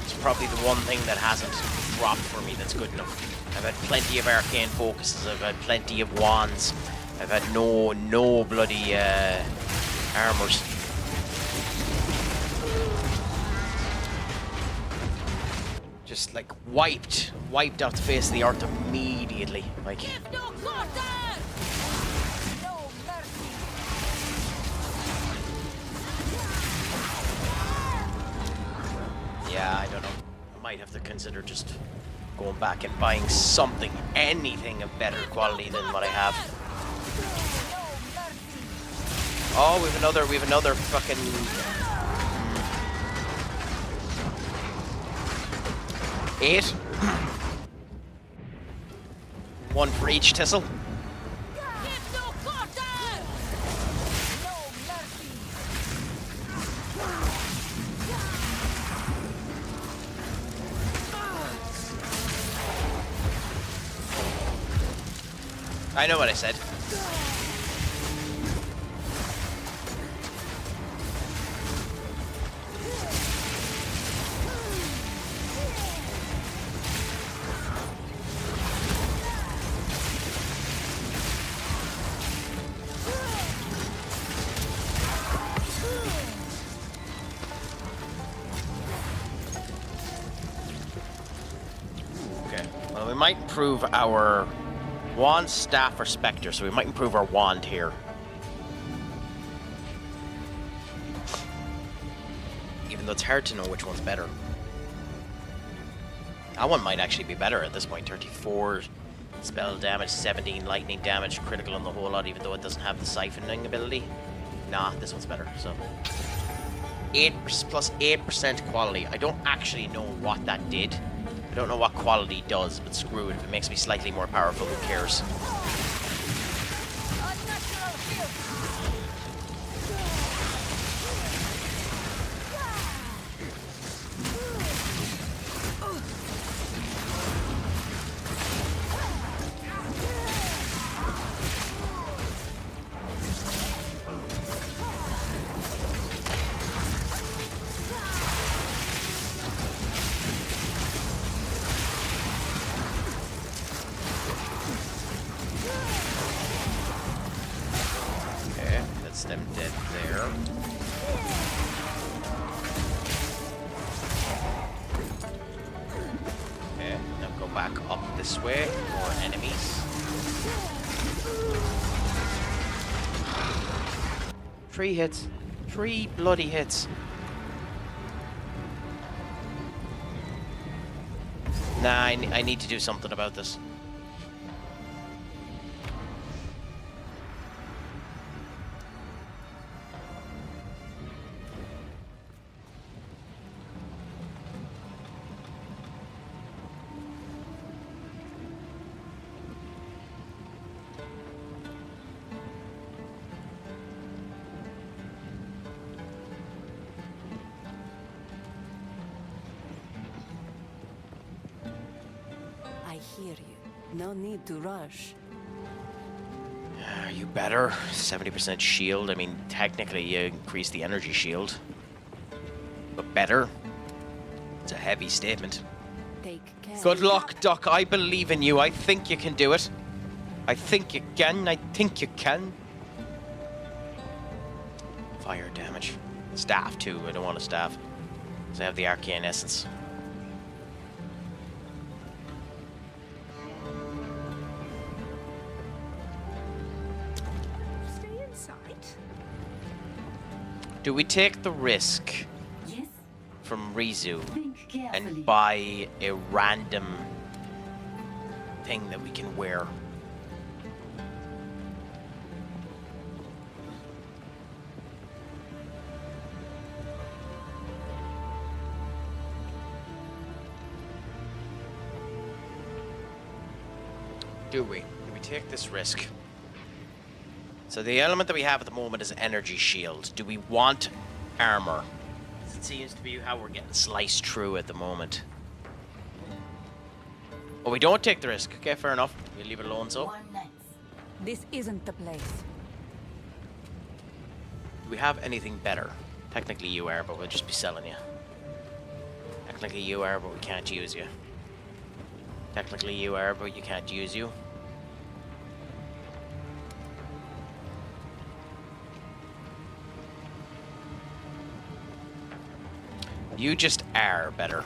It's probably the one thing that hasn't dropped for me that's good enough. I've had plenty of arcane focuses, I've had plenty of wands, I've had no bloody armors. Just like wiped off the face of the earth immediately. Like, yeah, I don't know. I might have to consider just going back and buying something, anything of better quality than what I have. Oh, we have another fucking... Eight. One for each thistle. I know what I said. Okay. Well, we might improve our wand, staff, or spectre, so we might improve our wand here. Even though it's hard to know which one's better. That one might actually be better at this point. 34 spell damage, 17 lightning damage, critical on the whole lot, even though it doesn't have the siphoning ability. Nah, this one's better, so... 8 plus 8% quality. I don't actually know what that did. I don't know what quality does, but screw it. If it makes me slightly more powerful, who cares? Them dead there. Okay, now go back up this way. More enemies. 3 hits. 3 bloody hits. Nah, I need to do something about this. Hear you. No need to rush. Are you better? 70% shield. I mean, technically you increase the energy shield. But better? It's a heavy statement. Take care. Good luck, Doc. I believe in you. I think you can do it. I think you can. I think you can. Fire damage. Staff, too. I don't want a staff. Because I have the arcane essence. Do we take the risk Yes? from Rizu Think carefully. and buy a random thing that we can wear? Do we take this risk? So the element that we have at the moment is energy shield. Do we want armor? It seems to be how we're getting sliced through at the moment. Oh, we don't take the risk. Okay, fair enough. We leave it alone, so. One next. This isn't the place. Do we have anything better? Technically you are, but we'll just be selling you. Technically you are, but we can't use you. Technically you are, but you can't use you. You just are better.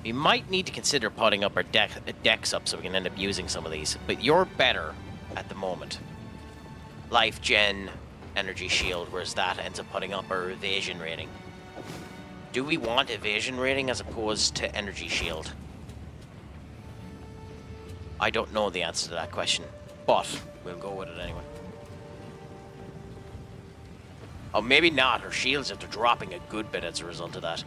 We might need to consider putting up our decks up so we can end up using some of these, but you're better at the moment. Life Gen, Energy Shield, whereas that ends up putting up our evasion rating. Do we want evasion rating as opposed to Energy Shield? I don't know the answer to that question, but we'll go with it anyway. Oh, maybe not. Her shields after dropping a good bit as a result of that.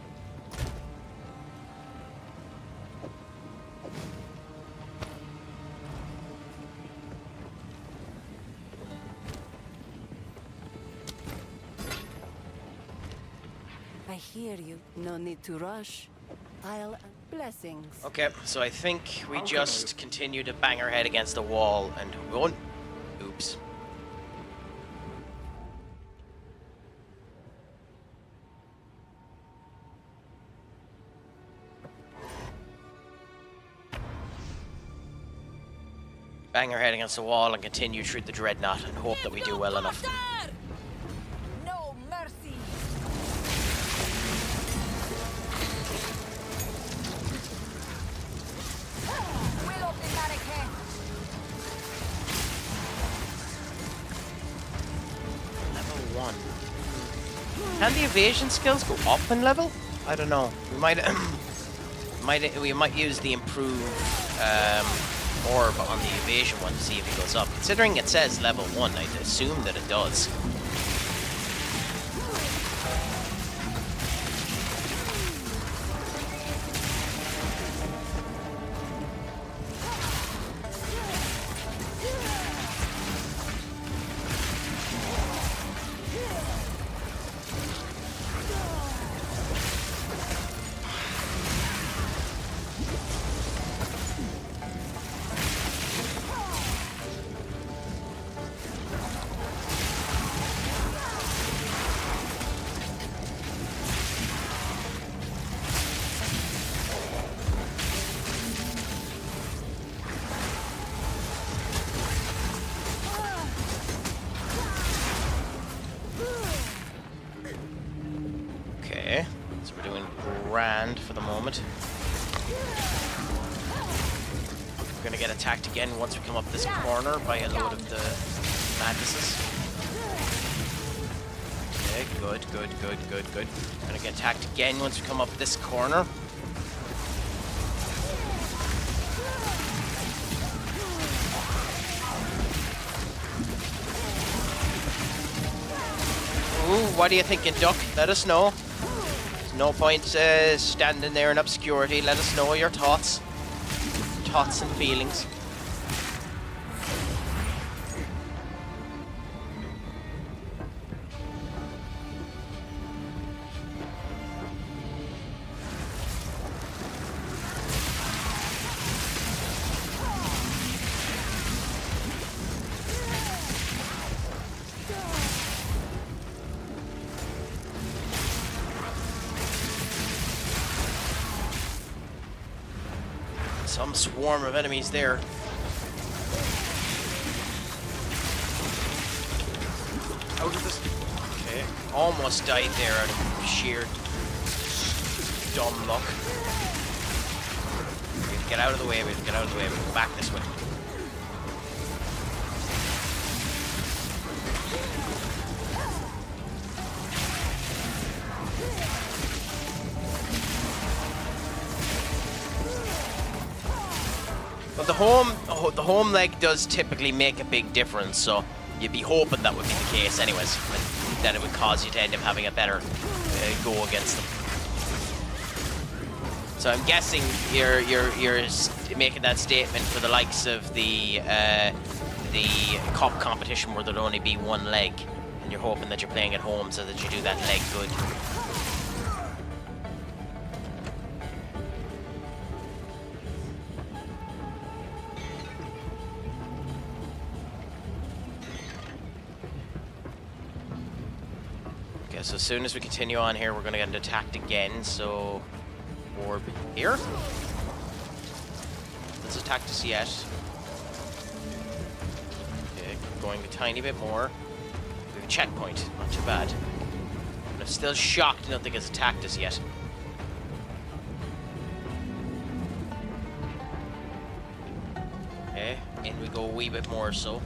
I hear you. No need to rush. Blessings. Okay, so I think we just continue to bang our head against the wall and run. Oops. Bang our head against the wall and continue through the dreadnought and hope that we do well enough. No mercy. We'll open barricade. Level 1. Can the evasion skills go up in level? I don't know. We might we might use the improved orb on the evasion one to see if it goes up. Considering it says level 1, I'd assume that it does. Okay, so we're doing grand for the moment. We're gonna get attacked again once we come up this corner by a load of the mantises. Okay, good. We're gonna get attacked again once we come up this corner. Ooh, what are you thinking, Duck? Let us know. There's no point standing there in obscurity. Let us know your thoughts. Thoughts and feelings. Some swarm of enemies there. Out of this. Okay, almost died there out of sheer dumb luck. We have to get out of the way. We have to go back this way. the home leg does typically make a big difference, so you'd be hoping that would be the case anyways, that it would cause you to end up having a better go against them. So I'm guessing you're making that statement for the likes of the cup competition where there'll only be one leg, and you're hoping that you're playing at home so that you do that leg good. Okay, so as soon as we continue on here, we're gonna get attacked again, so orb here. Let's attack us yet. Okay, going a tiny bit more. We have a checkpoint, not too bad. But I'm still shocked nothing has attacked us yet. Okay, in we go a wee bit more so.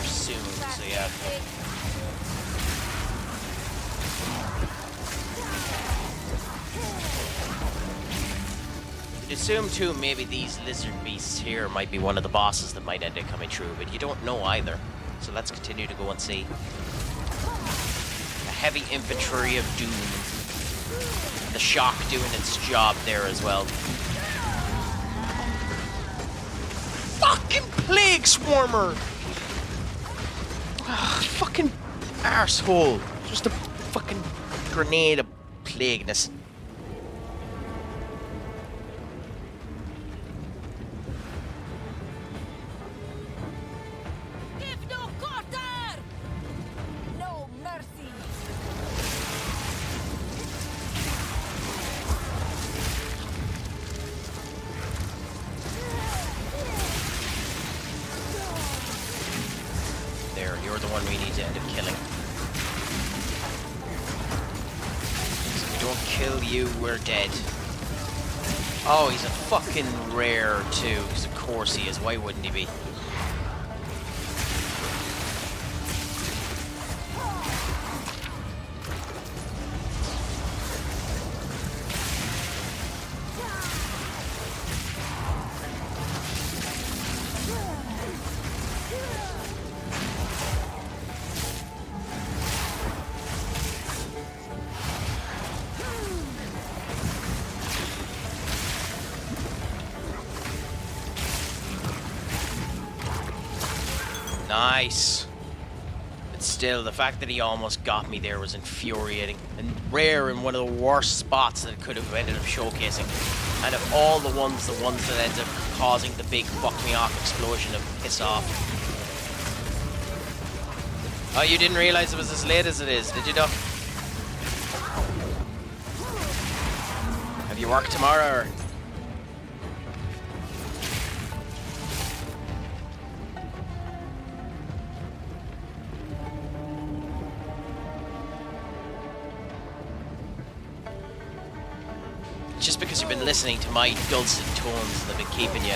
Soon, so yeah. You'd assume too, maybe these lizard beasts here might be one of the bosses that might end up coming through, but you don't know either. So let's continue to go and see. A heavy infantry of doom. The shock doing its job there as well. Fucking plague swarmer! Fucking arsehole. Just a fucking grenade of plagueness. Give no quarter! No mercy! There, you're the one we need to end up killing. If we don't kill you, we're dead. Oh, he's a fucking rare too, because of course he is. Why wouldn't he be? Nice. But still, the fact that he almost got me there was infuriating. And rare in one of the worst spots that it could have ended up showcasing. And of all the ones that ended up causing the big fuck me off explosion of piss off. Oh, you didn't realize it was as late as it is, did you, Duck? Have you worked tomorrow? Or? Just because you've been listening to my dulcet tones that have been keeping you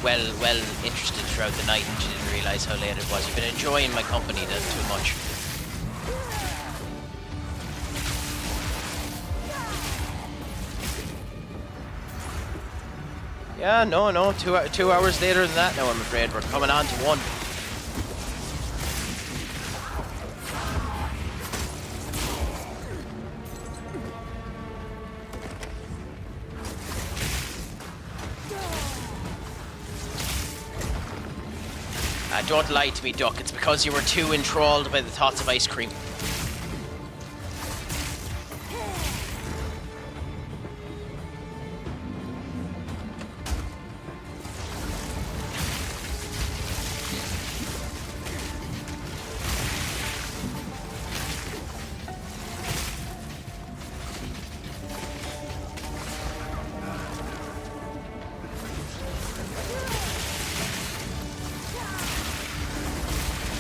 well interested throughout the night and you didn't realise how late it was. You've been enjoying my company too much. Yeah, no, 2 hours later than that now, I'm afraid. We're coming on to 1. Don't lie to me, Duck. It's because you were too enthralled by the thoughts of ice cream.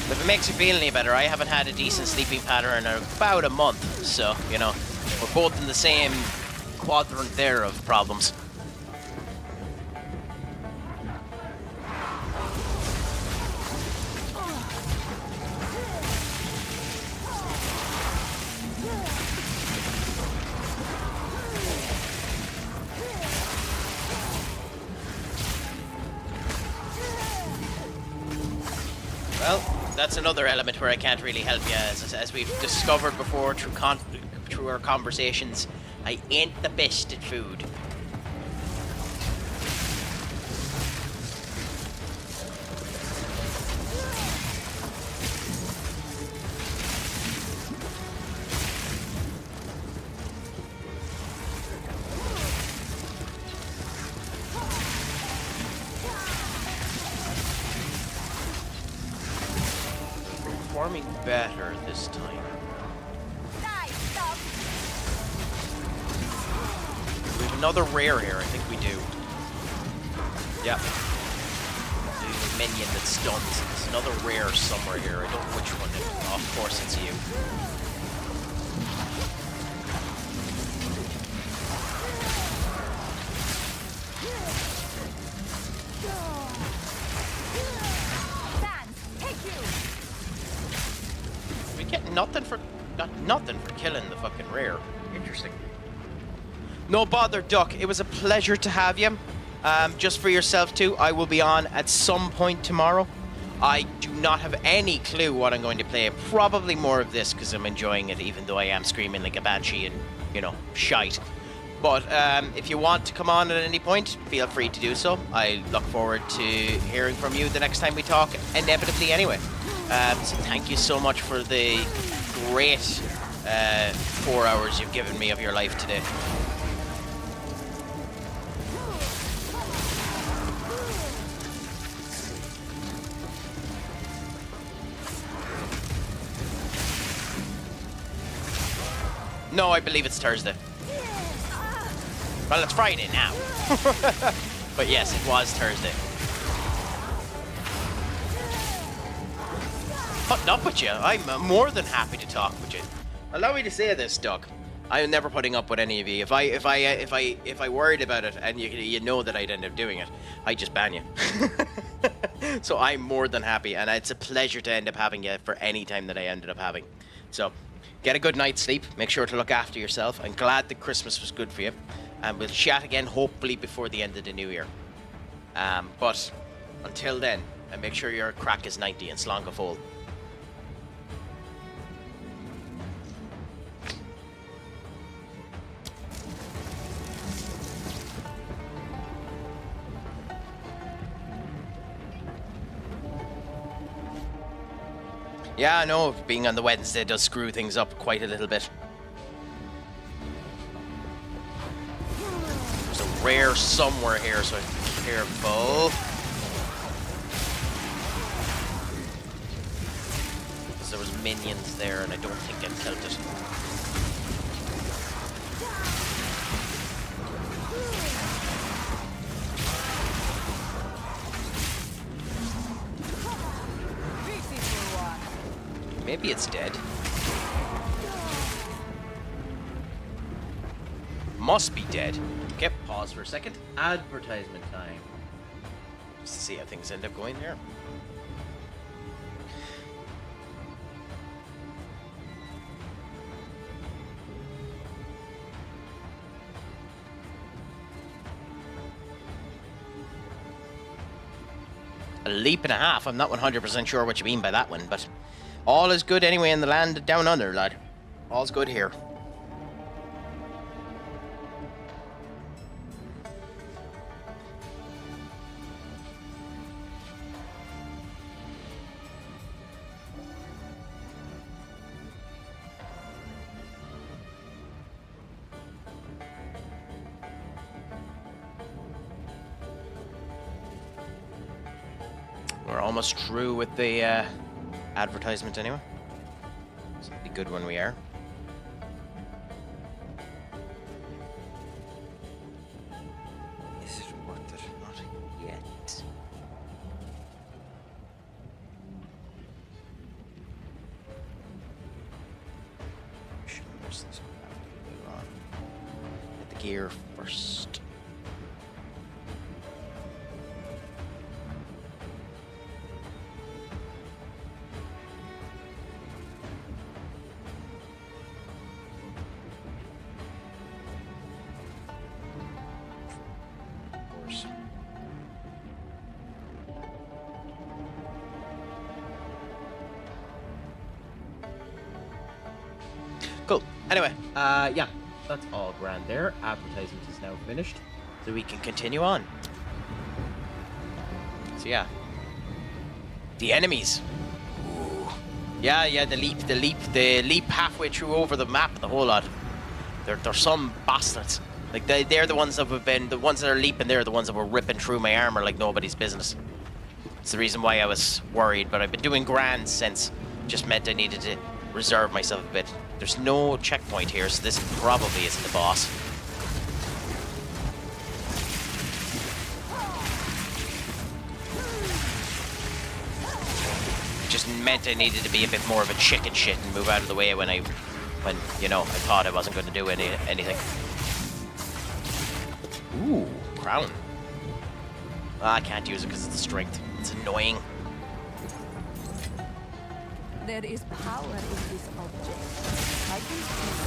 If it makes you feel any better, I haven't had a decent sleeping pattern in about a month, so, you know, we're both in the same quadrant there of problems. that's another element where I can't really help you, as we've discovered before through our conversations. I ain't the best at food. Performing better this time. We have another rare here, I think we do. Yep. The minion that stuns. There's another rare somewhere here. I don't know which one. Oh, of course it's you. We get nothing for killing the fucking rare. Interesting. No bother, Duck. It was a pleasure to have you. Just for yourself too, I will be on at some point tomorrow. I do not have any clue what I'm going to play. Probably more of this because I'm enjoying it, even though I am screaming like a banshee and, you know, shite. But if you want to come on at any point, feel free to do so. I look forward to hearing from you the next time we talk, inevitably anyway. So thank you so much for the great 4 hours you've given me of your life today. No, I believe it's Thursday. Well, it's Friday now. But yes, it was Thursday. Putting up with you. I'm more than happy to talk with you. Allow me to say this, Doug. I'm never putting up with any of you. If I worried about it and you know that I'd end up doing it, I'd just ban you. So I'm more than happy, and it's a pleasure to end up having you for any time that I ended up having. So get a good night's sleep. Make sure to look after yourself. I'm glad that Christmas was good for you. And we'll chat again, hopefully, before the end of the new year. But until then, and make sure your crack is 90 and slán go fóill. Yeah, I know, being on the Wednesday does screw things up quite a little bit. There's a rare somewhere here, so I have to be careful. Because there was minions there, and I don't think I killed it. Maybe it's dead. Must be dead. Okay, pause for a second. Advertisement time. Just to see how things end up going there. A leap and a half. I'm not 100% sure what you mean by that one, but all is good anyway in the land down under, lad. All's good here. We're almost through with the advertisement anyway. So it'll be good when we are. Is it worth it? Not yet. Get the gear first. Anyway, yeah, that's all grand there. Advertisement is now finished, so we can continue on. So yeah, the enemies. Ooh. Yeah, the leap halfway through over the map, the whole lot. They're some bastards. Like they're the ones that have been the ones that are leaping. They're the ones that were ripping through my armor like nobody's business. It's the reason why I was worried, but I've been doing grand since. Just meant I needed to reserve myself a bit. There's no checkpoint here, so this probably isn't the boss. It just meant I needed to be a bit more of a chicken shit and move out of the way when you know, I thought I wasn't going to do anything. Ooh, crown. I can't use it because it's strength. It's annoying. There is power in this object. I can feel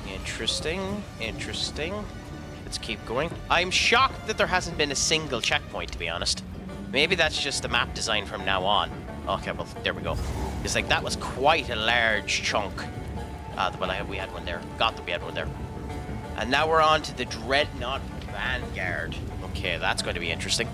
it. Interesting. Let's keep going. I'm shocked that there hasn't been a single checkpoint, to be honest. Maybe that's just the map design from now on. Okay, well, there we go. It's like that was quite a large chunk. Well, we had one there. Got that we had one there. And now we're on to the Dreadnought Vanguard. Okay, that's going to be interesting.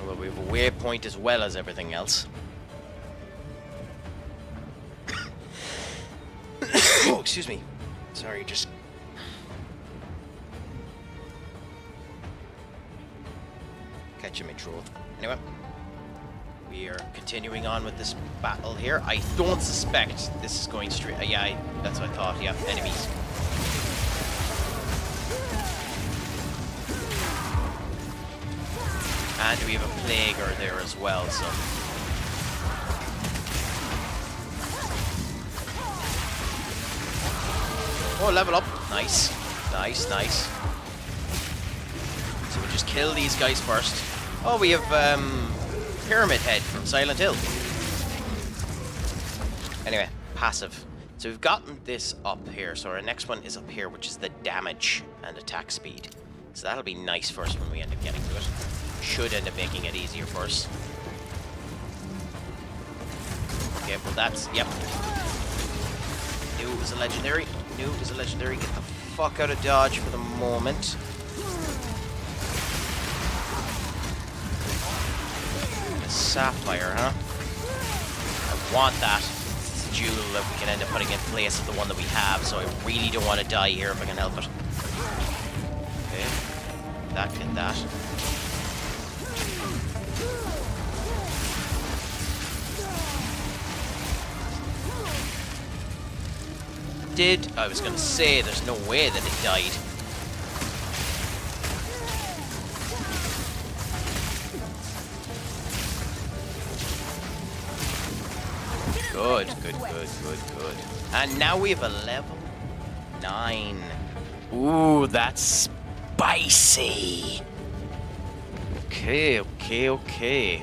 Well, we have a waypoint as well as everything else. Oh, excuse me. Sorry, just... catching my throat. Anyway, we are continuing on with this battle here. I don't suspect this is going straight... yeah, that's what I thought. Yeah, enemies. And we have a plaguer there as well, so... oh, level up. Nice. So we just kill these guys first. Oh, we have Pyramid Head from Silent Hill. Anyway, passive. So we've gotten this up here. So our next one is up here, which is the damage and attack speed. So that'll be nice first when we end up getting to it. Should end up making it easier first. Okay, well that's... yep. Knew it was a legendary. Get the fuck out of dodge for the moment. A sapphire, huh? I want that. It's a jewel that we can end up putting in place of the one that we have, so I really don't want to die here if I can help it. Okay. That did that. I was gonna say, there's no way that it died. Good. And now we have a level 9. Ooh, that's spicy. Okay.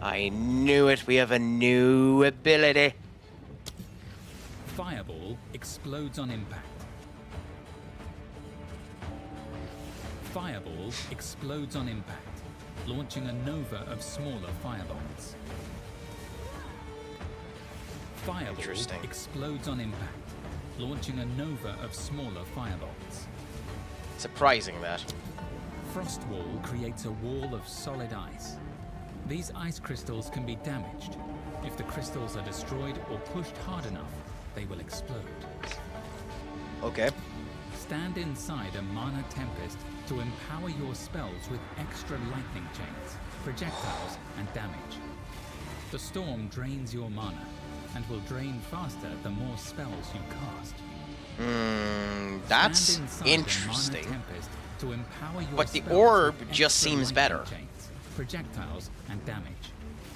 I knew it. We have a new ability. Fireball explodes on impact. Fireball explodes on impact, launching a nova of smaller firebolts. Fireball explodes on impact, launching a nova of smaller firebolts. Surprising that. Frostwall creates a wall of solid ice. These ice crystals can be damaged. If the crystals are destroyed or pushed hard enough, they will explode. Okay. Stand inside a mana tempest to empower your spells with extra lightning chains, projectiles, and damage. The storm drains your mana, and will drain faster the more spells you cast. That's interesting. But the orb just seems better. projectiles, and damage.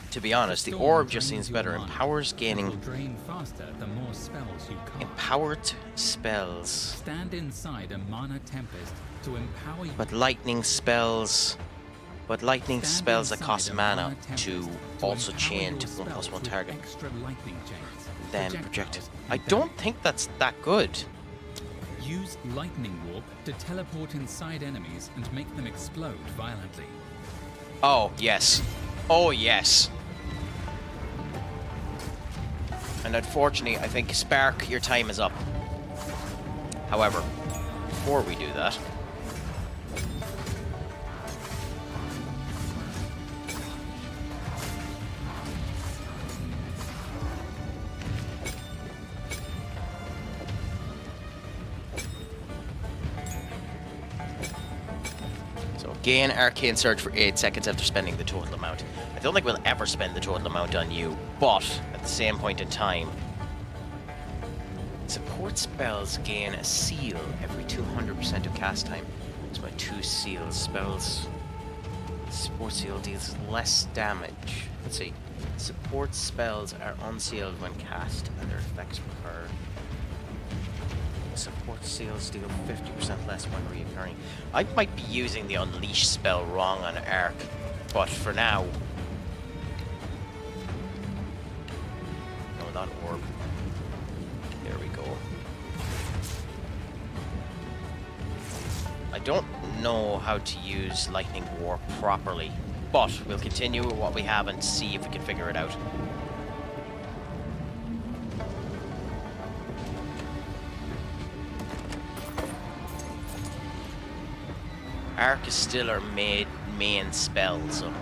To be honest, the orb just seems better. Empowers gaining... Will drain faster the more spells you cast. Empowered spells. Stand inside a mana tempest to empower you. But lightning spells... But lightning spells that cost mana to also chain to 1+1 target. Extra lightning chains, Then project. I don't think that's that good. Use lightning warp to teleport inside enemies and make them explode violently. Oh, yes. Oh, yes. And unfortunately, I think Spark, your time is up. However, before we do that... So, gain Arcane Surge for 8 seconds after spending the total amount. I don't think we'll ever spend the total amount on you, but at the same point in time, support spells gain a seal every 200% of cast time. So my 2 seals. Spells. Support seal deals less damage. Let's see. Support spells are unsealed when cast and their effects recur. Support seals deal 50% less when reoccurring. I might be using the Unleash spell wrong on Arc, but for now... No, not Orb. There we go. I don't know how to use Lightning Warp properly, but we'll continue with what we have and see if we can figure it out. Arc is still our main spell, so...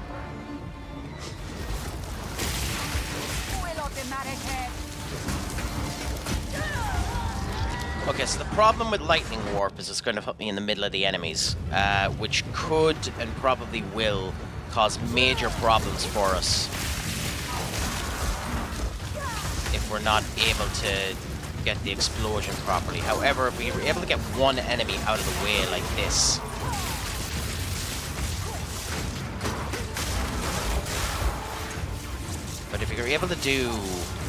Okay, so the problem with Lightning Warp is it's going to put me in the middle of the enemies, which could and probably will cause major problems for us if we're not able to get the explosion properly. However, if we were able to get one enemy out of the way like this, but if you're able to do,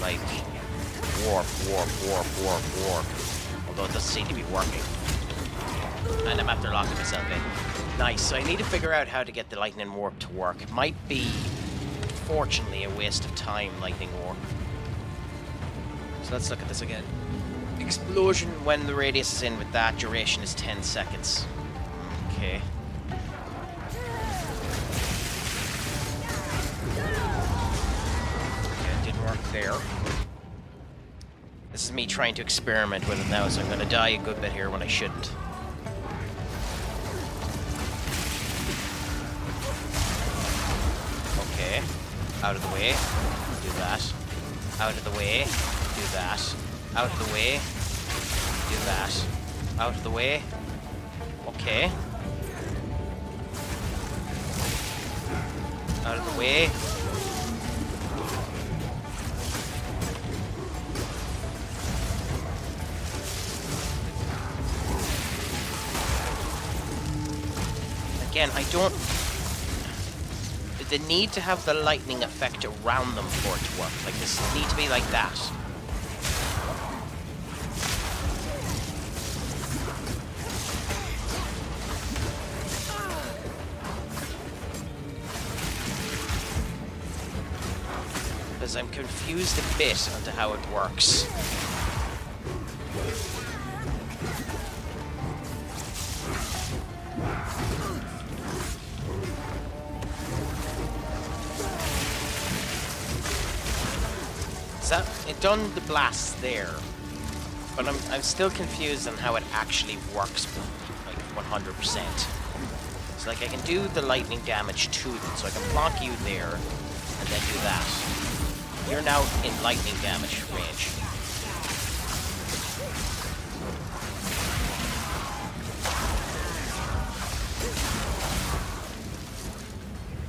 like, warp, although it doesn't seem to be working. And I'm after locking myself in. Nice, so I need to figure out how to get the lightning warp to work. It might be, fortunately, a waste of time, lightning warp. So let's look at this again. Explosion when the radius is in with that, duration is 10 seconds. Okay. There. This is me trying to experiment with it now, so I'm going to die a good bit here when I shouldn't. Okay. Out of the way. Do that. Out of the way. Do that. Out of the way. Do that. Out of the way. Okay. Out of the way. Again, I don't... The need to have the lightning effect around them for it to work. Like, this need to be like that. Because I'm confused a bit onto how it works. That, it done the blast there, but I'm still confused on how it actually works, like 100%. So like I can do the lightning damage to them, so I can block you there, and then do that. You're now in lightning damage range.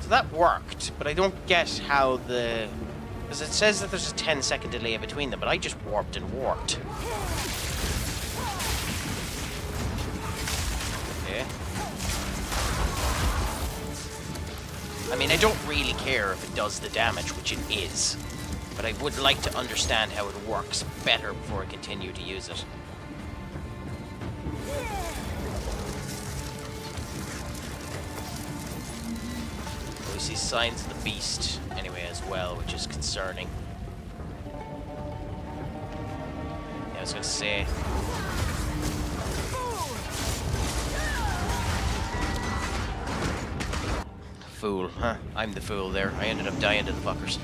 So that worked, but I don't get how the... Because it says that there's a 10-second delay between them, but I just warped and warped. Okay. I mean, I don't really care if it does the damage, which it is. But I would like to understand how it works better before I continue to use it. We see signs of the beast anyway as well, which is concerning. Yeah, I was gonna say... Fool, huh? I'm the fool there. I ended up dying to the fuckers.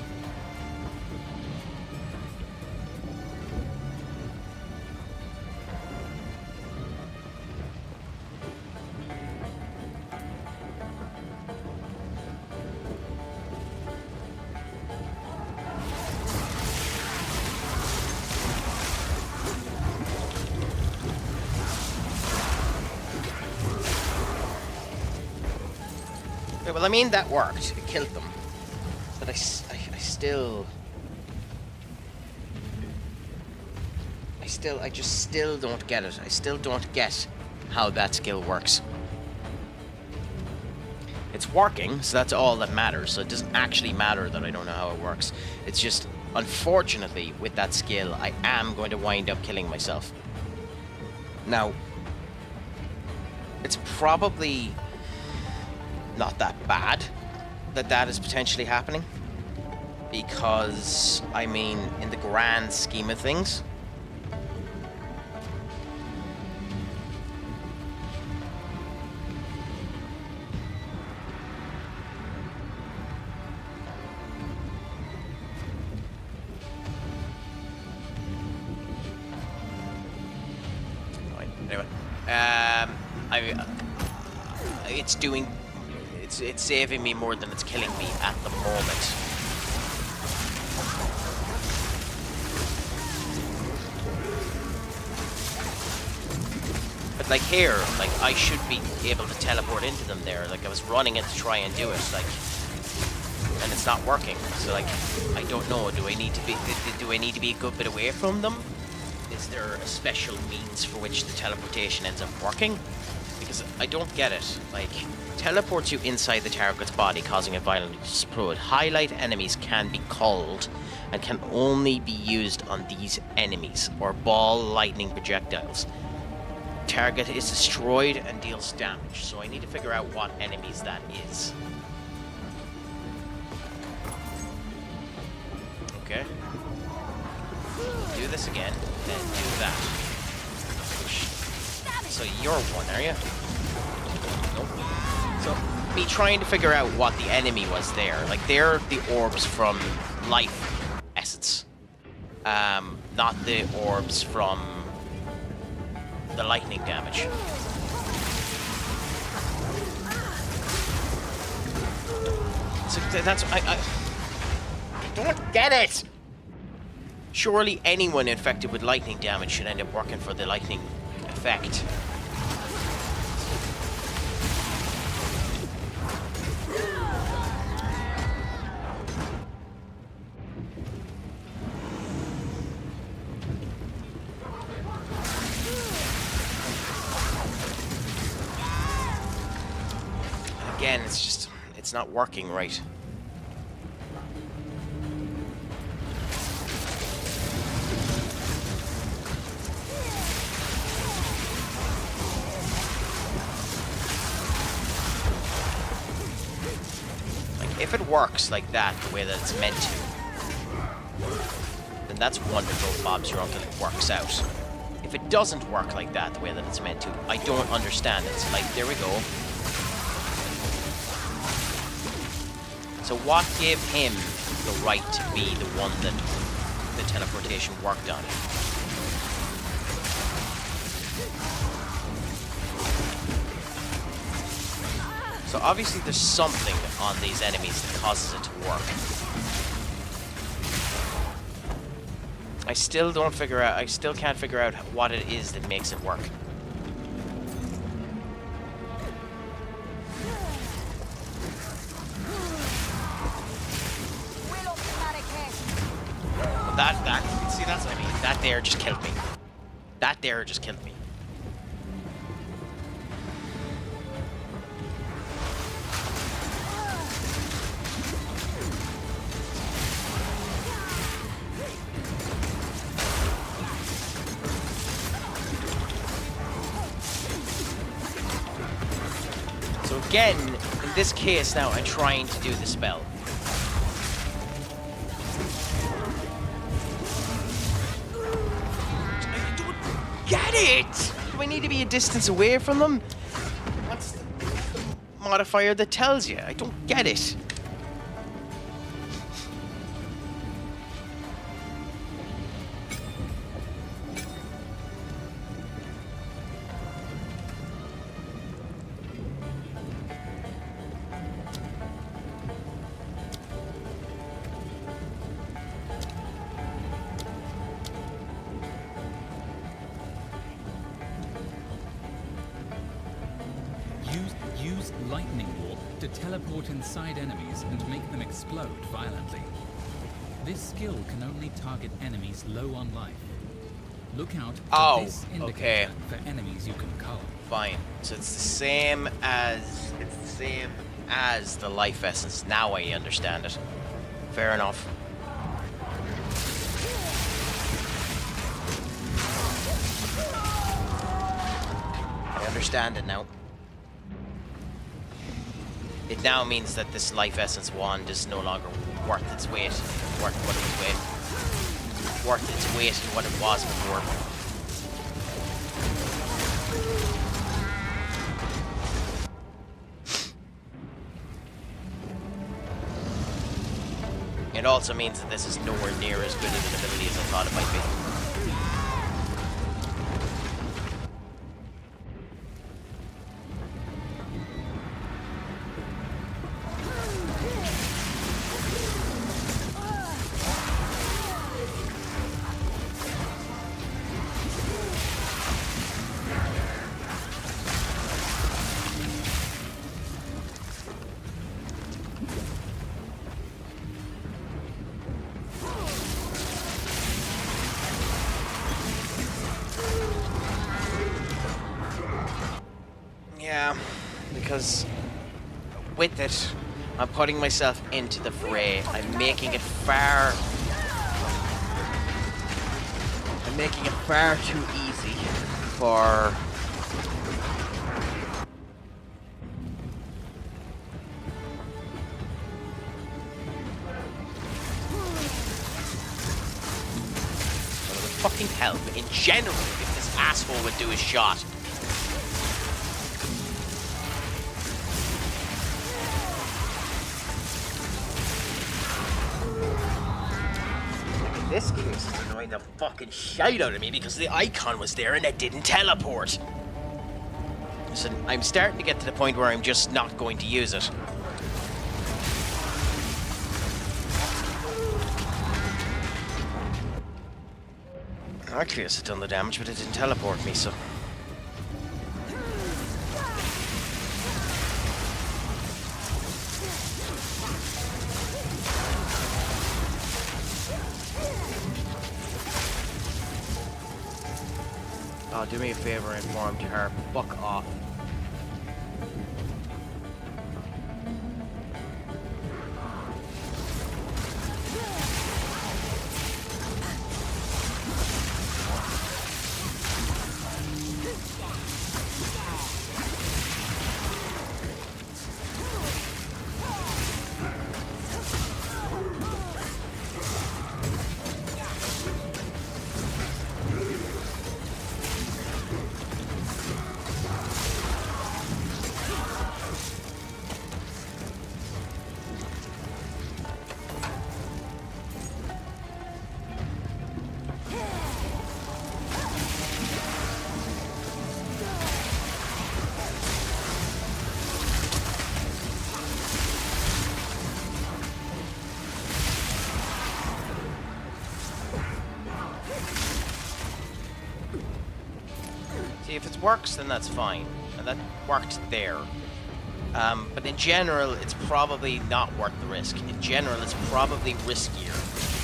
Well, I mean, that worked. It killed them. But I just still don't get it. I still don't get how that skill works. It's working, so that's all that matters. So it doesn't actually matter that I don't know how it works. It's just, unfortunately, with that skill, I am going to wind up killing myself. Now, it's probably not that bad that that is potentially happening, because I mean, in the grand scheme of things, anyway, it's doing. It's saving me more than it's killing me at the moment. But like here, like I should be able to teleport into them there. Like I was running it to try and do it, like, and it's not working. So like, I don't know. Do I need to be a good bit away from them? Is there a special means for which the teleportation ends up working? Because I don't get it. Like, teleports you inside the target's body, causing a violent explode. Highlight enemies can be culled and can only be used on these enemies or ball lightning projectiles. Target is destroyed and deals damage. So I need to figure out what enemies that is. Okay. Do this again, then do that. So you're one, are you? Nope. So, me trying to figure out what the enemy was there. Like, they're the orbs from life essence. Not the orbs from the lightning damage. So that's... I don't get it! Surely anyone infected with lightning damage should end up working for the lightning effect. Again, it's not working right. If it works like that, the way that it's meant to, then that's wonderful, Bob's your uncle, it works out. If it doesn't work like that, the way that it's meant to, I don't understand it. So, like, there we go. So what gave him the right to be the one that the teleportation worked on? So obviously there's something on these enemies that causes it to work. I still can't figure out what it is that makes it work. Well, see, that's what I mean. That there just killed me. That there just killed me. again, in this case now, I'm trying to do the spell. I don't get it! Do I need to be a distance away from them? What's the modifier that tells you? I don't get it. Use lightning warp to teleport inside enemies and make them explode violently. This skill can only target enemies low on life. Look out for this indicator for enemies you can cull. Fine. So it's the same as the life essence. Now I understand it. Fair enough. I understand it now. It now means that this life essence wand is no longer worth its weight, worth its weight in what it was before. It also means that this is nowhere near as good of an ability as I thought it might be. Yeah, because with it, I'm putting myself into the fray. I'm making it far too easy for fucking hell. But in general, if this asshole would do his shot. In this case, it's annoying the fucking shite out of me because the icon was there and it didn't teleport. Listen, I'm starting to get to the point where I'm just not going to use it. Actually, it's done the damage, but it didn't teleport me, so... Oh, do me a favor and inform to her. Fuck off. See, if it works, then that's fine. And that worked there. But in general, it's probably not worth the risk. In general, it's probably riskier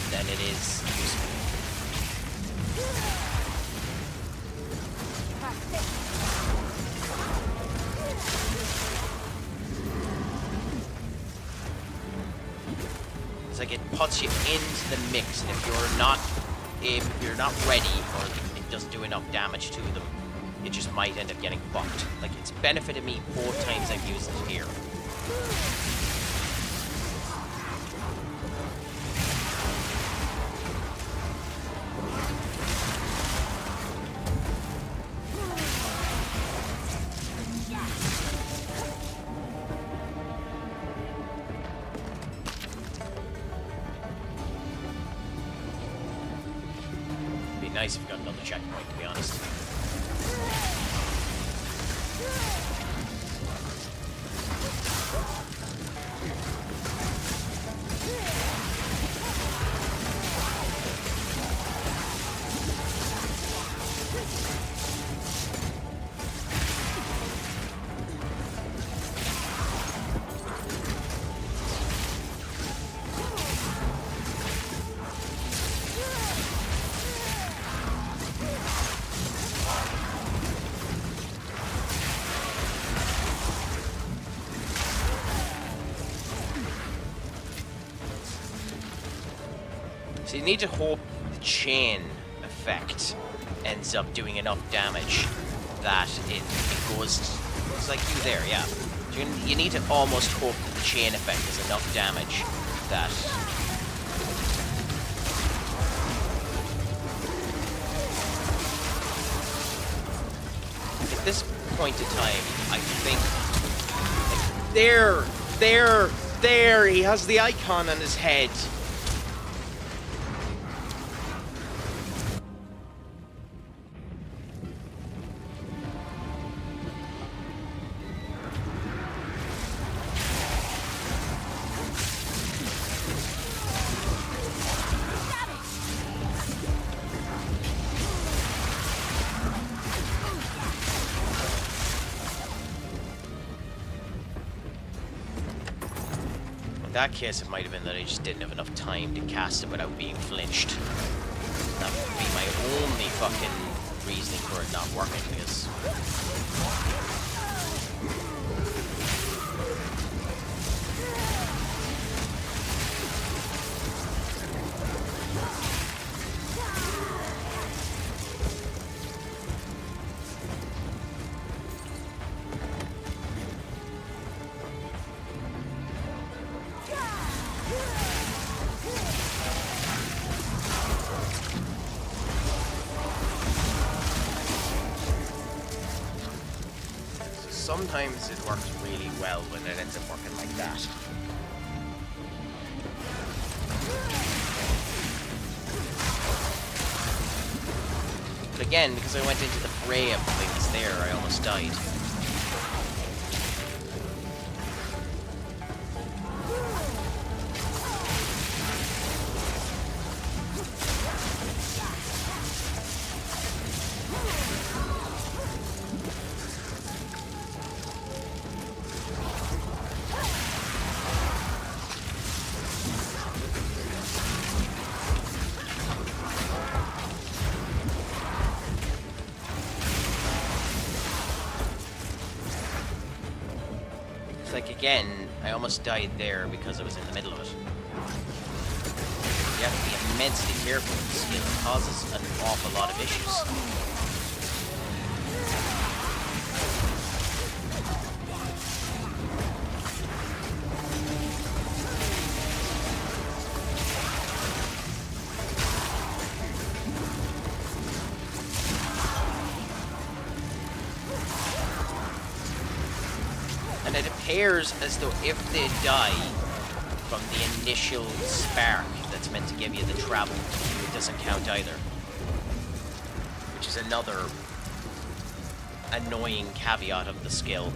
than it is useful. It's like it puts you into the mix, and if you're not ready, or it doesn't do enough damage to them, it just might end up getting fucked. Like, it's benefited me both times I've used it here. Be nice if we got another checkpoint, to be honest. So you need to hope the chain effect ends up doing enough damage that it goes... It's like you there, yeah. So you need to almost hope that the chain effect is enough damage that... At this point in time, I think... Like, there! He has the icon on his head. In that case, it might have been that I just didn't have enough time to cast it without being flinched. That would be my only fucking reasoning for it not working, because... Sometimes it works really well when it ends up working like that. But again, because I went into the fray of things there, I almost died. Like, again, I almost died there because I was in the middle of it. You have to be immensely careful with the skill. It causes an awful lot of issues. And it appears as though if they die from the initial spark that's meant to give you the travel, it doesn't count either. Which is another annoying caveat of the skill.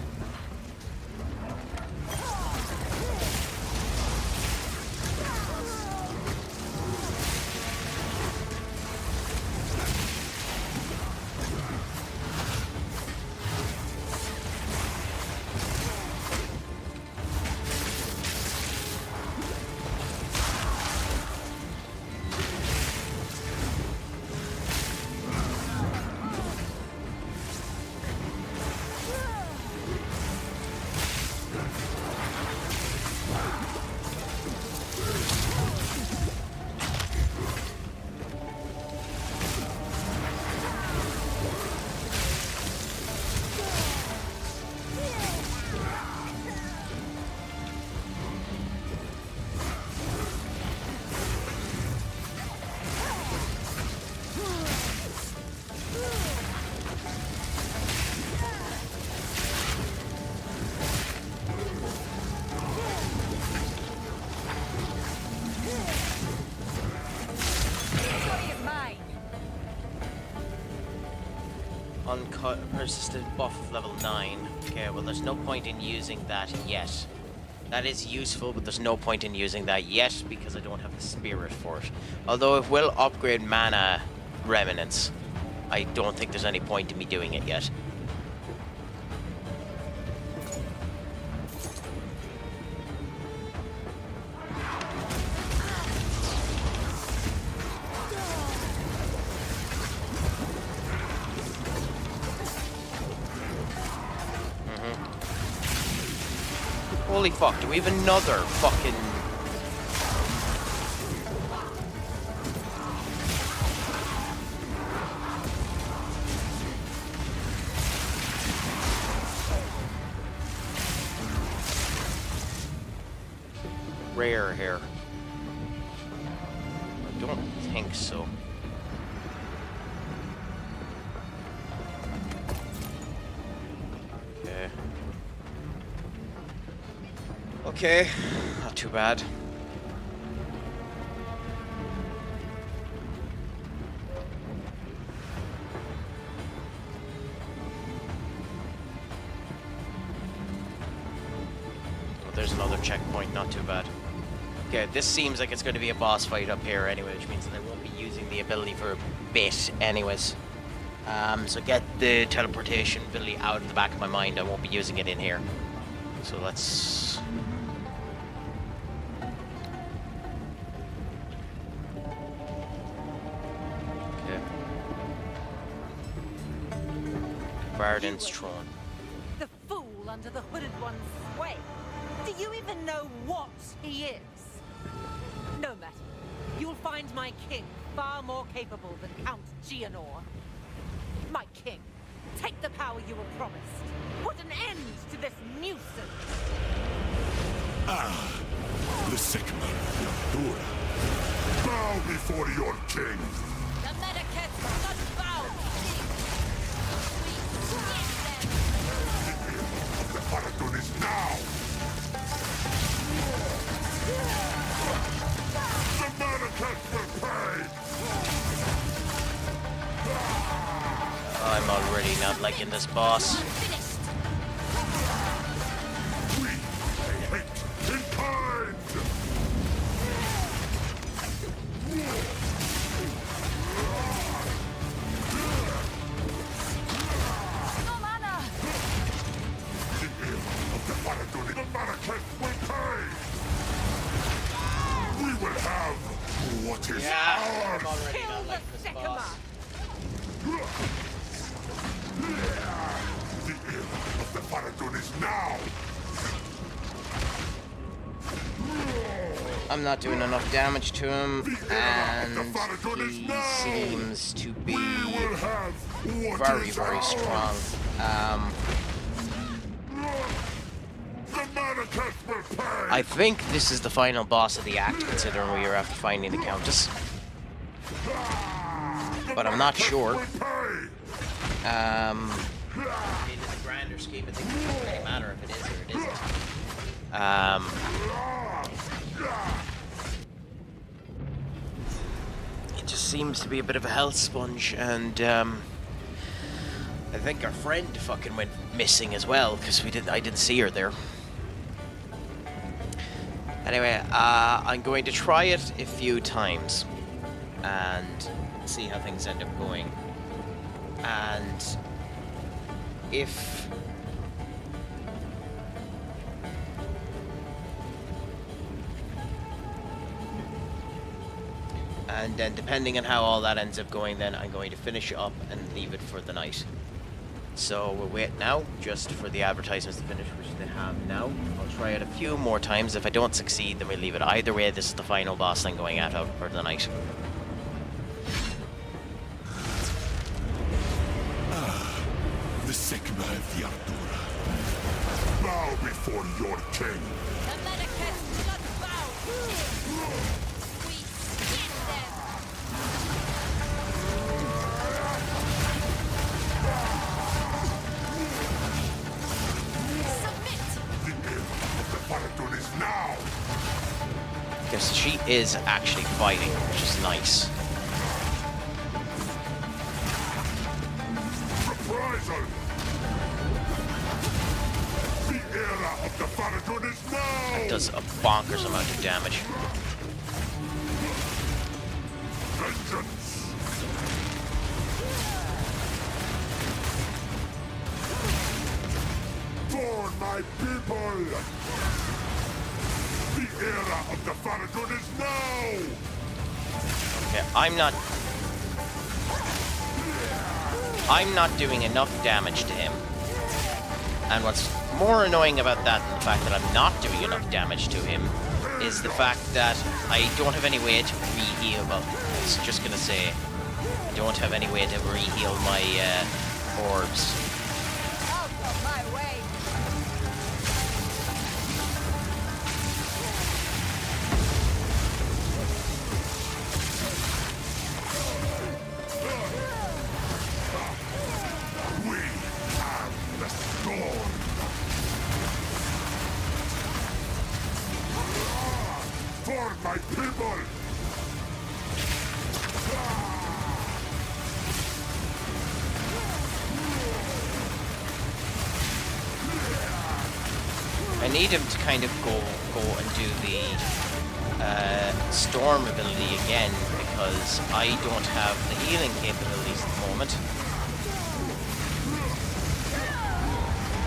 persistent buff of level 9. Okay, well there's no point in using that yet. That is useful, but there's no point in using that yet because I don't have the spirit for it. Although it will upgrade mana remnants, I don't think there's any point in me doing it yet. Holy fuck, do we have another fucking... rare here? I don't think so. Okay. Okay, not too bad. Oh, there's another checkpoint, not too bad. Okay, this seems like it's going to be a boss fight up here anyway, which means that I won't be using the ability for a bit anyways. So get the teleportation ability out of the back of my mind. I won't be using it in here. So let's... Okay. Varden's Throne. The fool under the hooded one's sway. Do you even know what he is? No matter. You'll find my king far more capable than Count Gianor. My king, take the power you were promised. Put an end to this nuisance. Ah, the Sigma Yandura. Bow before your king. The Medicate must bow. The Paradun is now. The Medicate will pay. I'm already not liking this boss. We hate in kind. No mana! The ill of the Paradun, the Medicate will pay. We will have what is ours. I'm already Kill not the liking this Sycamore. boss. The ill of the Paradun is now. I'm not doing enough damage to him, and he seems to be We will have what very, is very ours. strong. The Medicate will pay. I think this is the final boss of the act, considering we are after finding the Countess. But I'm not sure. Will pay. In the grander scheme, I think it doesn't really matter if it is or it isn't. It just seems to be a bit of a health sponge, and I think our friend fucking went missing as well because I didn't see her there. Anyway, I'm going to try it a few times and see how things end up going. And if and then depending on how all that ends up going, then I'm going to finish it up and leave it for the night. So we'll wait now just for the advertisements to finish, which they have now. I'll try it a few more times. If I don't succeed, then we leave it. Either way, this is the final boss I'm going at for the night. The Sigma of Yandura. Bow before your king. The Medicate must bow. We skin them. Submit. The ill of the Paradun is now. Because she is actually fighting, which is nice. Reprise does a bonkers amount of damage. For my people! The era of the Farragut is now! Okay, I'm not doing enough damage to him. And what's more annoying about that than the fact that I'm not doing enough damage to him is the fact that I don't have any way to re-heal. Well, I was just gonna say, I don't have any way to re-heal my orbs. Out of my way! We have the storm! For my people! I need him to kind of go and do the storm ability again because I don't have the healing capabilities at the moment.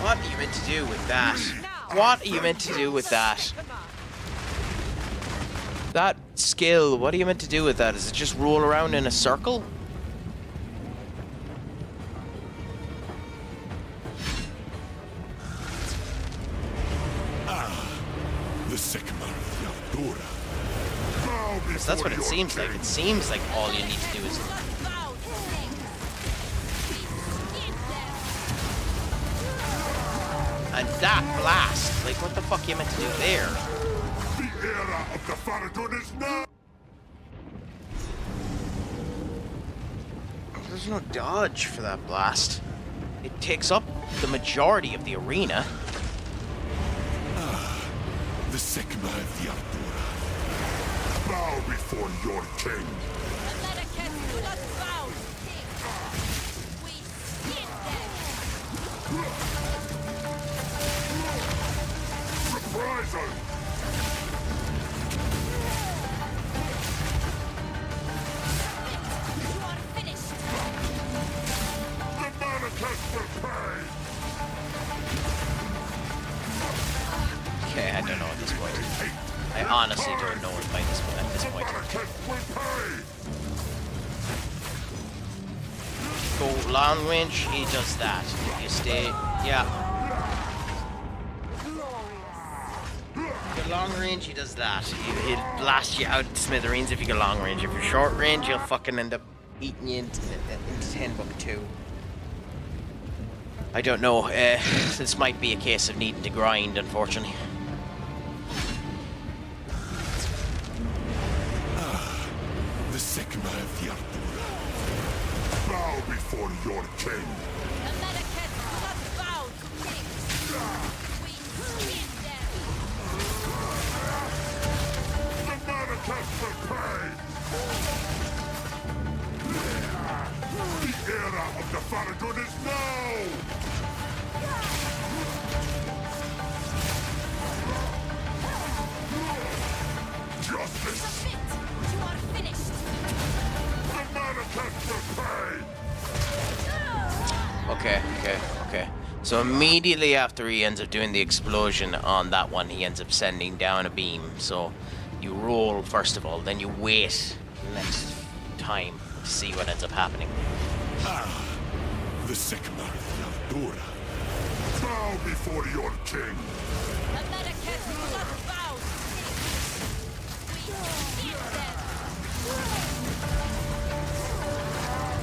What are you meant to do with that? What are you meant to do with that? That skill, what are you meant to do with that? Is it just roll around in a circle? The Sigmar of Yaldura. Bow Because that's what it before seems your like. king. It seems like all you need to do is... And that blast! Like, what the fuck are you meant to do there? The era of the Farragut is now! There's no dodge for that blast. It takes up the majority of the arena. The Sigmar of Yaldura. Bow before your king. Reprisal! The manifest will pay! Okay, I don't know at this point. I honestly don't know at this point. Manifest will pay! Go long range, he does that. If you stay, yeah. Go long range, he does that. He'll blast you out to smithereens if you go long range. If you're short range, he'll fucking end up eating you into 10-2. I don't know. This might be a case of needing to grind, unfortunately. The Sigmar of Yaldura. Bow before your king. The manifest will pay! The era of the Farragut is now! Justice! The manifest will pay! Okay. So immediately after he ends up doing the explosion on that one, he ends up sending down a beam. So you roll first of all, then you wait next time to see what ends up happening. The Sigmar of Yaldura. Bow before your king.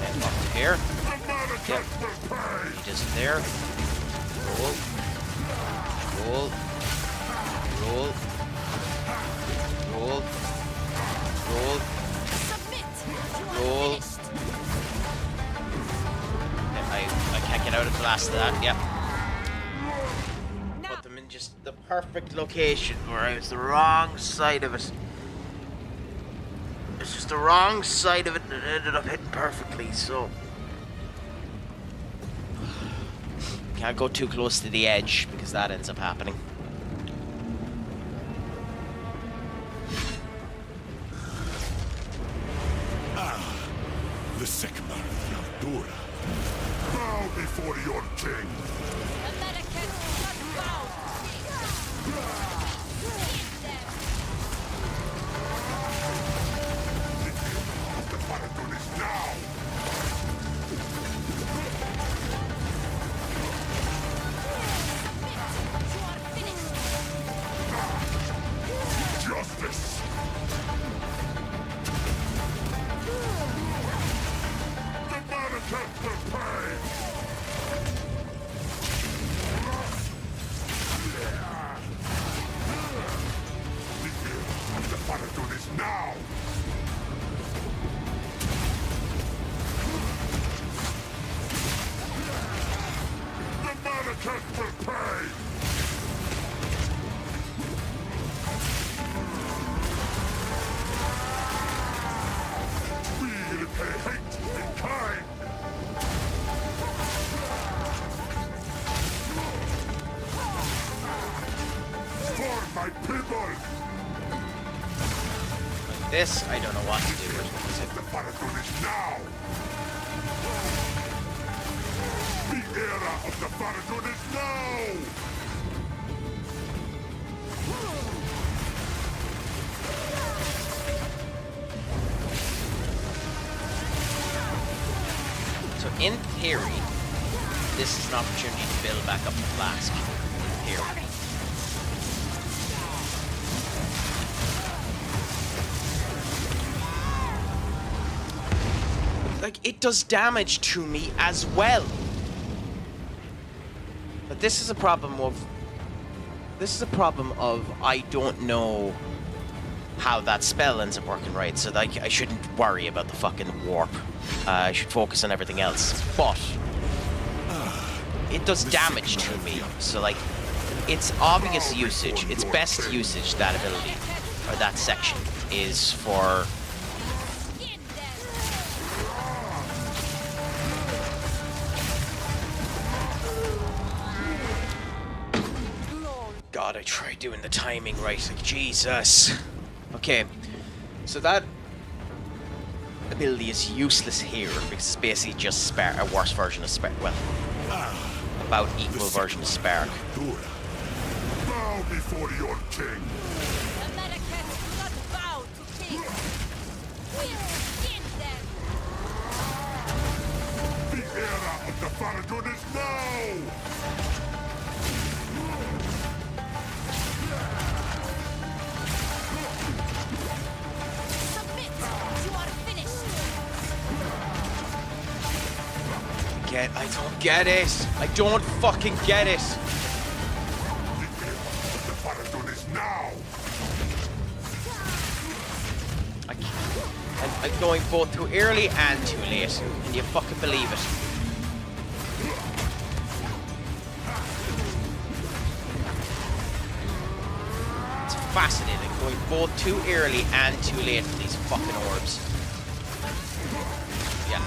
And up to here. The manifest will pay! He does it there. Roll. Roll. Roll. Roll. Roll. Roll. Okay, I can't get out of the last of that, yep. Put them in just the perfect location where I was the wrong side of it. It's just the wrong side of it that ended up hitting perfectly, so... Can't go too close to the edge because that ends up happening. criatura. Bow before your king. The Paradon is now. Justice. The Manifest will pay. The Paradon is now. The Manifest will pay. We repay hate in kind. For my people. This, I don't know what to do with. The Paradon is now. The era of the Paradon is now. So in theory, this is an opportunity to build back up the flask. In theory. Like, it does damage to me as well. But this is a problem of... I don't know how that spell ends up working right. So, like, I shouldn't worry about the fucking warp. I should focus on everything else. But it does damage to me. So, like, its obvious usage, its best usage, that ability, or that section, is for... God, I tried doing the timing right, like, Jesus. Okay, so that ability is useless here, because it's basically just a worse version of Spark. Well, about equal version of Spark. Bow before your king. The era of the Paradon is now! I don't get it. I don't fucking get it. The Paradon is now. I'm going both too early and too late. Can you fucking believe it? It's fascinating. Going both too early and too late for these fucking orbs. Yeah.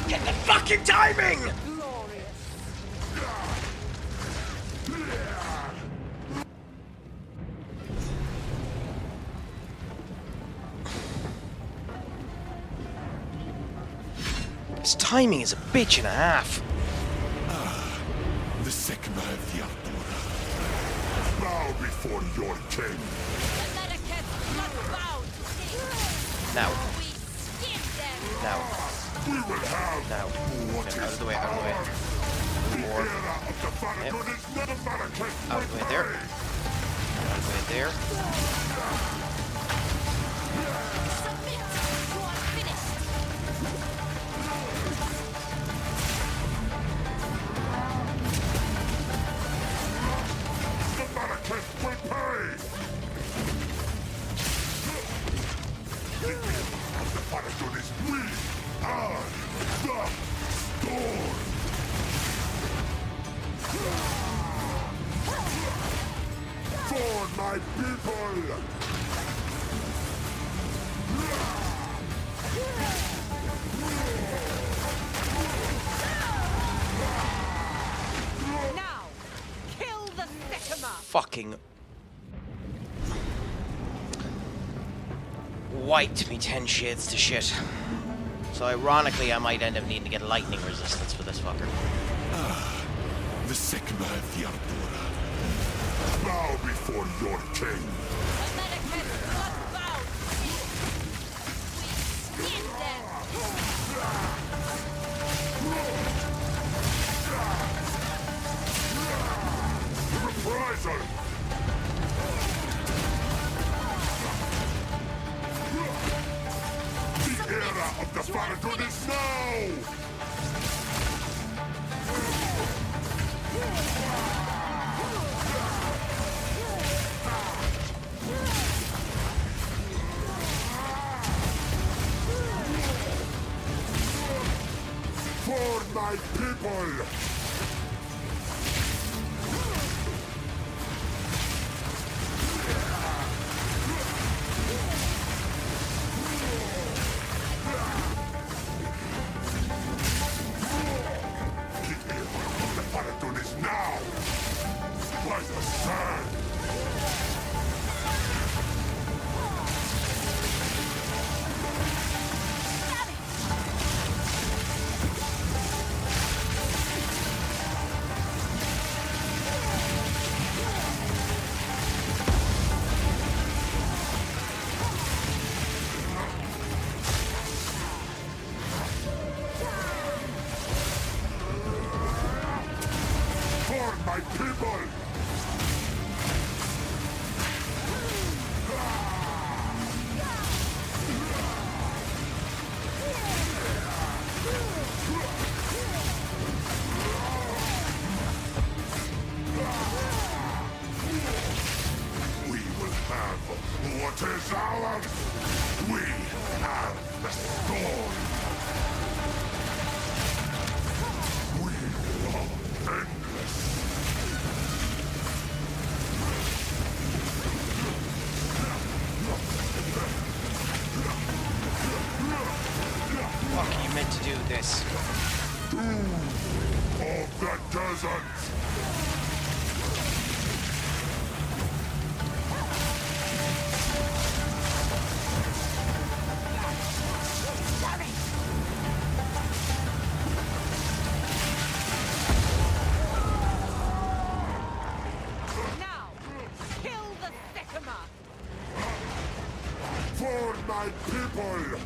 Get the fucking timing! This timing is a bitch and a half. The Sigma of the Altura. Bow before your king. Now. Now. We will have Now. what Okay, out is of the way, out of the way. the More. era of the Paradon is not a Manifest Out of the way there. Out of the way there. The Manifest will pay! The era of the Paradon is we are the storm! For my people! Now, kill the Sigma! Fucking wiped me 10 shades to shit. So ironically, I might end up needing to get lightning resistance for this fucker. The Sigma of the Ardora. Bow before your king. Reprisal! The era of the Faradun is now! For my people! My people! We will have what is ours! We have the storm! We are endless! Fuck, you meant to do this. Doom of the desert! Now, kill the Sycamore! For my people!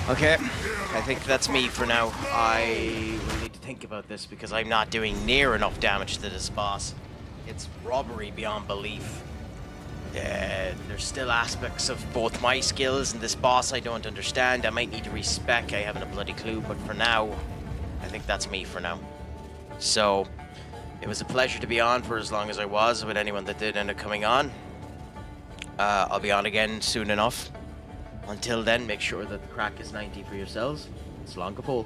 Okay, I think that's me for now. I will need to think about this because I'm not doing near enough damage to this boss. It's robbery beyond belief. There's still aspects of both my skills and this boss I don't understand. I might need to respec, I haven't a bloody clue, but for now, I think that's me for now. So, it was a pleasure to be on for as long as I was with anyone that did end up coming on. I'll be on again soon enough. Until then, make sure that the crack is 90 for yourselves. It's Longapole.